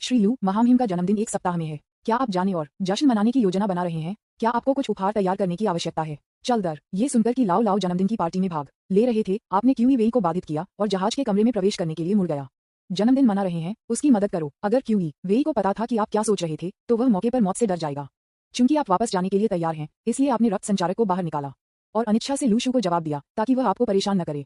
श्री लू, महामहिम का जन्मदिन 1 सप्ताह में है। क्या आप जाने और जश्न मनाने की योजना बना रहे हैं? क्या आपको कुछ उपहार तैयार करने की आवश्यकता है? चल दर, ये सुनकर कि लाओ लाओ जन्मदिन की पार्टी में भाग ले रहे थे, आपने QEV को बाधित किया और जहाज के कमरे में प्रवेश करने के लिए मुड़ गया। जन्मदिन मना रहे हैं, उसकी मदद करो। अगर QEV को पता था कि आप क्या सोच रहे थे, तो वह मौके पर मौत से डर जाएगा। चूंकि आप वापस जाने के लिए तैयार हैं, इसलिए आपने रक्त संचारक को बाहर निकाला और अनिच्छा से लू शू को जवाब दिया ताकि वह आपको परेशान न करे।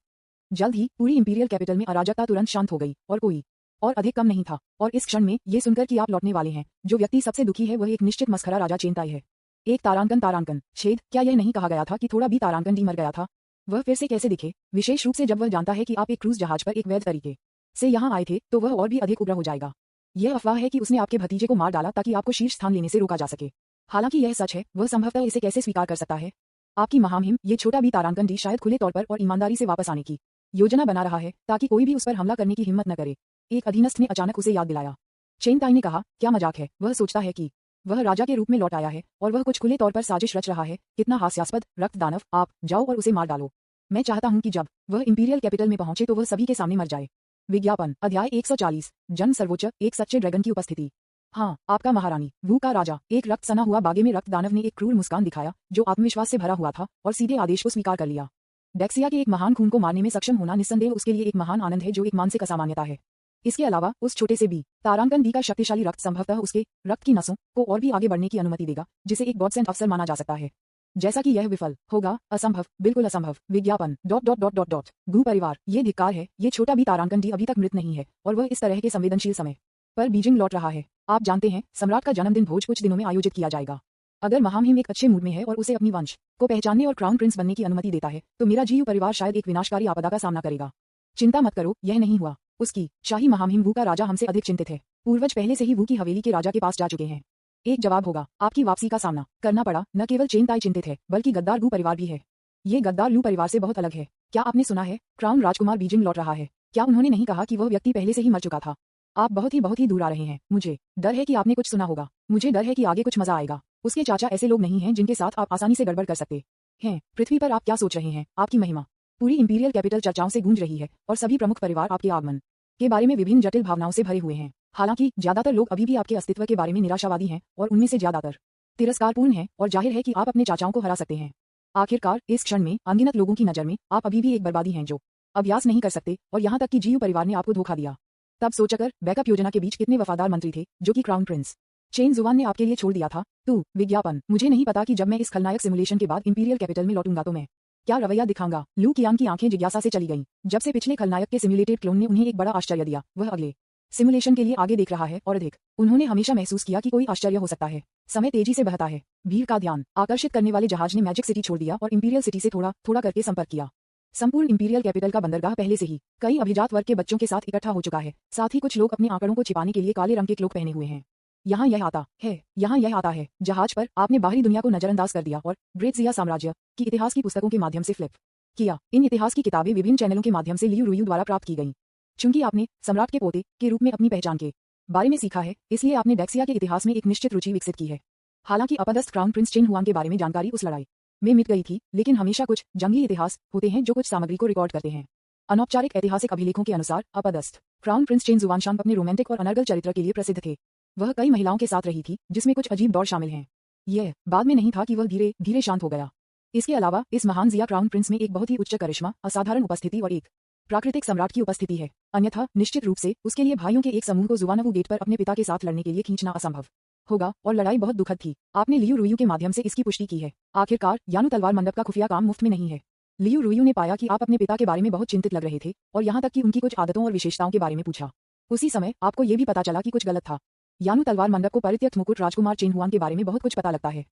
जल्द ही पूरी इंपीरियल कैपिटल में अराजकता तुरंत शांत हो गई और कोई और अधिक कम नहीं था। और इस क्षण में ये सुनकर कि आप लौटने वाले हैं, जो व्यक्ति सबसे दुखी है वह एक निश्चित मस्खरा राजा चेनताई है। एक तारांकन छेद, क्या यह नहीं कहा गया था कि थोड़ा भी तारांकन डी मर गया था? वह फिर से कैसे दिखे, विशेष रूप से जब वह जानता है कि आप एक क्रूज जहाज पर एक वैध तरीके से यहाँ आए थे, तो वह और भी अधिक उग्र हो जाएगा। यह अफवाह है कि उसने आपके भतीजे को मार डाला ताकि आपको शीर्ष स्थान लेने से रोका जा सके। हालांकि यह सच है, वह संभवतः इसे कैसे स्वीकार कर सकता है? आपकी महामहिम ये छोटा भी तारांकन डी शायद खुले तौर पर और ईमानदारी से वापस आने की योजना बना रहा है, ताकि कोई भी उस पर हमला करने की हिम्मत न करे। एक अधीनस्थ ने अचानक उसे याद दिलाया। चेनताई ने कहा, क्या मजाक है? वह सोचता है कि वह राजा के रूप में लौट आया है और वह कुछ खुले तौर पर साजिश रच रहा है। कितना हास्यास्पद! रक्त दानव, आप जाओ और उसे मार डालो। मैं चाहता हूं कि जब वह इंपीरियल कैपिटल में पहुंचे तो वह सभी के सामने मर जाए। विज्ञापन, अध्याय 140, जन्म सर्वोच्च, एक सच्चे ड्रैगन की उपस्थिति। हाँ, आपका महारानी, वू का राजा। एक रक्त सना हुआ बागे में रक्त दानव ने एक क्रूर मुस्कान दिखाया जो आत्मविश्वास से भरा हुआ था और सीधे आदेश को स्वीकार कर लिया। डेक्सिया के एक महान खून को मारने में सक्षम होना निस्संदेह उसके लिए एक महान आनंद है, जो एक मानसिक असामान्यता है। इसके अलावा उस छोटे से भी तारांकन डी का शक्तिशाली रक्त संभवतः उसके रक्त की नसों को और भी आगे बढ़ने की अनुमति देगा, जिसे एक गॉडसेंट अवसर माना जा सकता है। जैसा कि यह विफल होगा, असंभव, बिल्कुल असंभव। विज्ञापन, गू परिवार, ये धिक्कार है। ये छोटा भी तारांकन डी अभी तक मृत नहीं है और वह इस तरह के संवेदनशील समय पर बीजिंग लौट रहा है। आप जानते हैं, सम्राट का जन्मदिन भोज कुछ दिनों में आयोजित किया जाएगा। अगर महामहिम एक अच्छे मूड में है और उसे अपनी वंश को पहचानने और क्राउन प्रिंस बनने की अनुमति देता है, तो मेरा जीयू परिवार शायद एक विनाशकारी आपदा का सामना करेगा। चिंता मत करो, यह नहीं हुआ। उसकी शाही महामहिम वू का राजा हमसे अधिक चिंतित है। पूर्वज पहले से ही वू की हवेली के राजा के पास जा चुके हैं। एक जवाब होगा, आपकी वापसी का सामना करना पड़ा। न केवल चेनताई चिंतित है, बल्कि गद्दार वू परिवार भी है। ये गद्दार लू परिवार से बहुत अलग है। क्या आपने सुना है, क्राउन राजकुमार बीजिंग लौट रहा है? क्या उन्होंने नहीं कहा कि वह व्यक्ति पहले से ही मर चुका था? आप बहुत ही दूर आ रहे हैं। मुझे डर है कि आपने कुछ सुना होगा। मुझे डर है कि आगे कुछ मजा आएगा। उसके चाचा ऐसे लोग नहीं हैं जिनके साथ आप आसानी से गड़बड़ कर सकते हैं। पृथ्वी पर आप क्या सोच रहे हैं? आपकी महिमा पूरी इंपीरियल कैपिटल चर्चाओं से गूंज रही है और सभी प्रमुख परिवार आपके आगमन के बारे में विभिन्न जटिल भावनाओं से भरे हुए हैं। हालांकि ज्यादातर लोग अभी भी आपके अस्तित्व के बारे में निराशावादी हैं और उनमें से ज्यादातर तिरस्कारपूर्ण हैं, और जाहिर है कि आप अपने चाचाओं को हरा सकते हैं। आखिरकार इस क्षण में अनगिनत लोगों की नजर में आप अभी भी एक बर्बादी हैं जो अभ्यास नहीं कर सकते, और यहाँ तक कि जीयू परिवार ने आपको धोखा दिया। तब सोचकर बैकअप योजना के बीच कितने वफादार मंत्री थे, जो कि क्राउन प्रिंस चेन जुवान ने आपके लिए छोड़ दिया था। तू विज्ञापन, मुझे नहीं पता कि जब मैं इस खलनायक सिमुलेशन के बाद इंपीरियल कैपिटल में लौटूंगा तो मैं क्या रवैया दिखाऊंगा। लू कियांग की आंखें जिज्ञासा से चली गईं। जब से पिछले खलनायक के सिमुलेटेड क्लोन ने उन्हें एक बड़ा आश्चर्य दिया, वह अगले सिमुलेशन के लिए आगे देख रहा है और अधिक। उन्होंने हमेशा महसूस किया कि कोई आश्चर्य हो सकता है। समय तेजी से बहता है। भीड़ का ध्यान आकर्षित करने वाले जहाज ने मैजिक सिटी छोड़ दिया और इंपीरियल सिटी से थोड़ा थोड़ा करके संपर्क किया। संपूर्ण इंपीरियल कैपिटल का बंदरगाह पहले से ही कई अभिजात वर्ग के बच्चों के साथ इकट्ठा हो चुका है। साथ ही कुछ लोग अपने आंकड़ों को छिपाने के लिए काले रंग के क्लोक पहने हुए हैं। यहाँ यह आता है। जहाज पर आपने बाहरी दुनिया को नजरअंदाज कर दिया और ब्रेटजिया साम्राज्य की इतिहास की पुस्तकों के माध्यम से फ्लिप किया। इन इतिहास की किताबें विभिन्न चैनलों के माध्यम से लियू रुयू द्वारा प्राप्त की गईं। चूंकि आपने सम्राट के पोते के रूप में अपनी पहचान के बारे में सीखा है, इसलिए आपने डेक्सिया के इतिहास में एक निश्चित रुचि विकसित की है। हालांकि अपदस्थ क्राउन प्रिंस चेन हुआंग के बारे में जानकारी उस लड़ाई में मिट गई थी, लेकिन हमेशा कुछ जंगी इतिहास होते हैं जो कुछ सामग्री को रिकॉर्ड करते हैं। अनौपचारिक ऐतिहासिक अभिलेखों के अनुसार अपदस्थ क्राउन प्रिंस चेन जुआनशांग अपने रोमांटिक और अनर्गल चरित्र के लिए प्रसिद्ध थे। वह कई महिलाओं के साथ रही थी, जिसमें कुछ अजीब दौर शामिल हैं। यह बाद में नहीं था कि वह धीरे धीरे शांत हो गया। इसके अलावा इस महान जिया क्राउन प्रिंस में एक बहुत ही उच्च करिश्मा, असाधारण उपस्थिति और एक प्राकृतिक सम्राट की उपस्थिति है। अन्यथा निश्चित रूप से उसके लिए भाइयों के एक समूह को जुआनवू गेट पर अपने पिता के साथ लड़ने के लिए खींचना असंभव होगा, और लड़ाई बहुत दुखद थी। आपने लियू रुयू के माध्यम से इसकी पुष्टि की है। आखिरकार यानु तलवार मंडप का खुफिया काम मुफ्त में नहीं है। लियू रुयू ने पाया कि आप अपने पिता के बारे में बहुत चिंतित लग रहे थे, और यहाँ तक कि उनकी कुछ आदतों और विशेषताओं के बारे में पूछा। उसी समय आपको ये भी पता चला कि कुछ गलत था। यानु तलवार मंडप को परित्यक्त मुकुट राजकुमार चेन हुआंग के बारे में बहुत कुछ पता लगता है।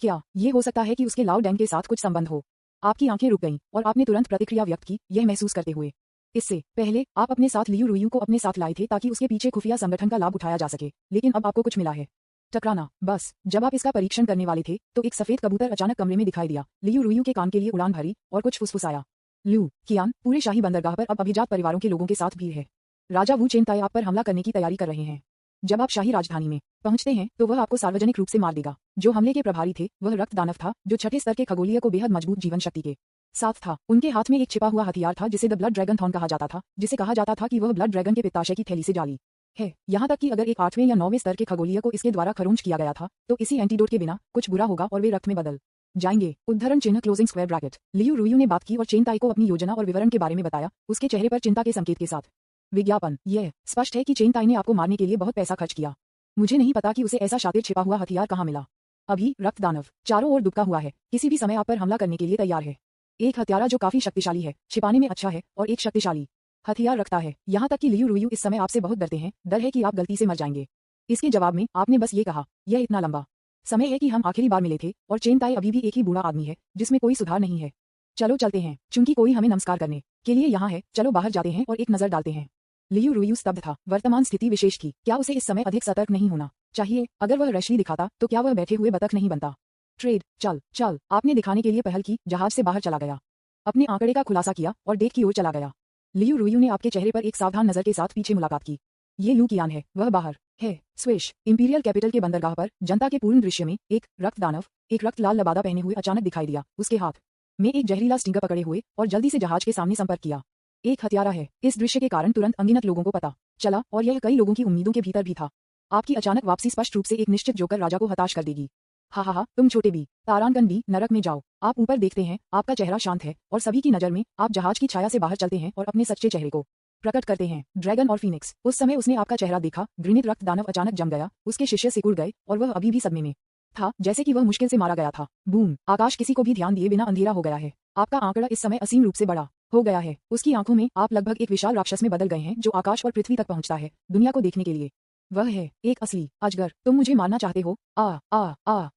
क्या ये हो सकता है कि उसके लाओ डैंग के साथ कुछ संबंध हो? आपकी आंखें रुक गईं और आपने तुरंत प्रतिक्रिया व्यक्त की, यह महसूस करते हुए इससे पहले आप अपने साथ लियू रुयू को अपने साथ लाए थे ताकि उसके पीछे खुफिया संगठन का लाभ उठाया जा सके, लेकिन अब आपको कुछ मिला है। टकराना। बस जब आप इसका परीक्षण करने वाले थे तो एक सफेद कबूतर अचानक कमरे में दिखाई दिया। लियू रुयू के कान के लिए उड़ान भरी और कुछ फुसफुसाया। लू कियान, पूरे शाही बंदरगाह पर अब अभिजात परिवारों के लोगों के साथ भीड़ है। राजा वू चेनताई आप पर हमला करने की तैयारी कर रहे हैं। जब आप शाही राजधानी में पहुंचते हैं तो वह आपको सार्वजनिक रूप से मार देगा। जो हमले के प्रभारी थे वह रक्त दानव था, जो छठे स्तर के खगोलीय को बेहद मजबूत जीवन शक्ति के साथ था। उनके हाथ में एक छिपा हुआ हथियार था जिसे द ब्लड ड्रैगन थॉर्न कहा जाता था, जिसे कहा जाता था कि वह ब्लड ड्रैगन के पित्ताशय की थैली से जाली है। यहाँ तक कि अगर एक 8वें या 9वें स्तर के खगोलीय को इसके द्वारा खरोंच किया गया था तो इसी एंटीडोट के बिना कुछ बुरा होगा और वे रक्त में बदल जाएंगे। उद्धरण चिन्ह क्लोजिंग स्क्वायर ब्रैकेट। लियू रुयू ने बात की और चेनताई को अपनी योजना और विवरण के बारे में बताया, उसके चेहरे पर चिंता के संकेत के साथ। विज्ञापन। यह स्पष्ट है कि चेनताई ने आपको मारने के लिए बहुत पैसा खर्च किया। मुझे नहीं पता कि उसे ऐसा शातिर छिपा हुआ हथियार कहाँ मिला। अभी रक्त दानव चारों ओर दुबका हुआ है, किसी भी समय आप पर हमला करने के लिए तैयार है। एक हथियारा जो काफी शक्तिशाली है, छिपाने में अच्छा है और एक शक्तिशाली हथियार रखता है। यहाँ तक कि लियू रुयू इस समय आपसे बहुत डरते हैं, डर है कि आप गलती से मर जाएंगे। इसके जवाब में आपने बस ये कहा, यह इतना लंबा समय है कि हम आखिरी बार मिले थे और चेनताई अभी भी एक ही बूढ़ा आदमी है जिसमें कोई सुधार नहीं है। चलो चलते हैं, चूंकि कोई हमें नमस्कार करने के लिए यहाँ है। चलो बाहर जाते हैं और एक नजर डालते हैं। लियू रुयू स्तब्ध था। वर्तमान स्थिति विशेष की। क्या उसे इस समय अधिक सतर्क नहीं होना चाहिए? अगर वह रश्मि दिखाता तो क्या वह बैठे हुए बतख नहीं बनता? ट्रेड। चल चल। आपने दिखाने के लिए पहल की, जहाज से बाहर चला गया, अपने आंकड़े का खुलासा किया और डेट की ओर चला गया। लियू रुयू ने आपके चेहरे पर एक सावधान नजर के साथ पीछे मुलाकात की। ये लू कियान है, वह बाहर है। स्विश। इंपीरियल कैपिटल के बंदरगाह पर जनता के पूर्ण दृश्य में एक रक्त दानव एक रक्त लाल लबादा पहने हुए अचानक दिखाई दिया। उसके हाथ में एक जहरीला स्टिंगर पकड़े हुए और जल्दी से जहाज के सामने संपर्क किया। एक हत्यारा है। इस दृश्य के कारण तुरंत अनगिनत लोगों को पता चला और यह कई लोगों की उम्मीदों के भीतर भी था। आपकी अचानक वापसी स्पष्ट रूप से एक निश्चित जोकर राजा को हताश कर देगी। हा, तुम छोटे बी तारांगन बी नरक में जाओ। आप ऊपर देखते हैं, आपका चेहरा शांत है और सभी की नजर में आप जहाज की छाया से बाहर चलते हैं और अपने सच्चे चेहरे को प्रकट करते हैं। ड्रैगन और फीनिक्स। उस समय उसने आपका चेहरा देखा। घृणित रक्त दानव अचानक जम गया, उसके शिष्य सिकुड़ गए और वह अभी भी सदमे में था, जैसे कि वह मुश्किल से मारा गया था। बूम। आकाश किसी को भी ध्यान दिए बिना अंधेरा हो गया है। आपका आंकड़ा इस समय असीम रूप से बड़ा हो गया है। उसकी आंखों में आप लगभग एक विशाल राक्षस में बदल गए हैं जो आकाश और पृथ्वी तक पहुंचता है दुनिया को देखने के लिए। वह है एक असली अजगर। तुम मुझे मारना चाहते हो?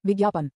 विज्ञापन।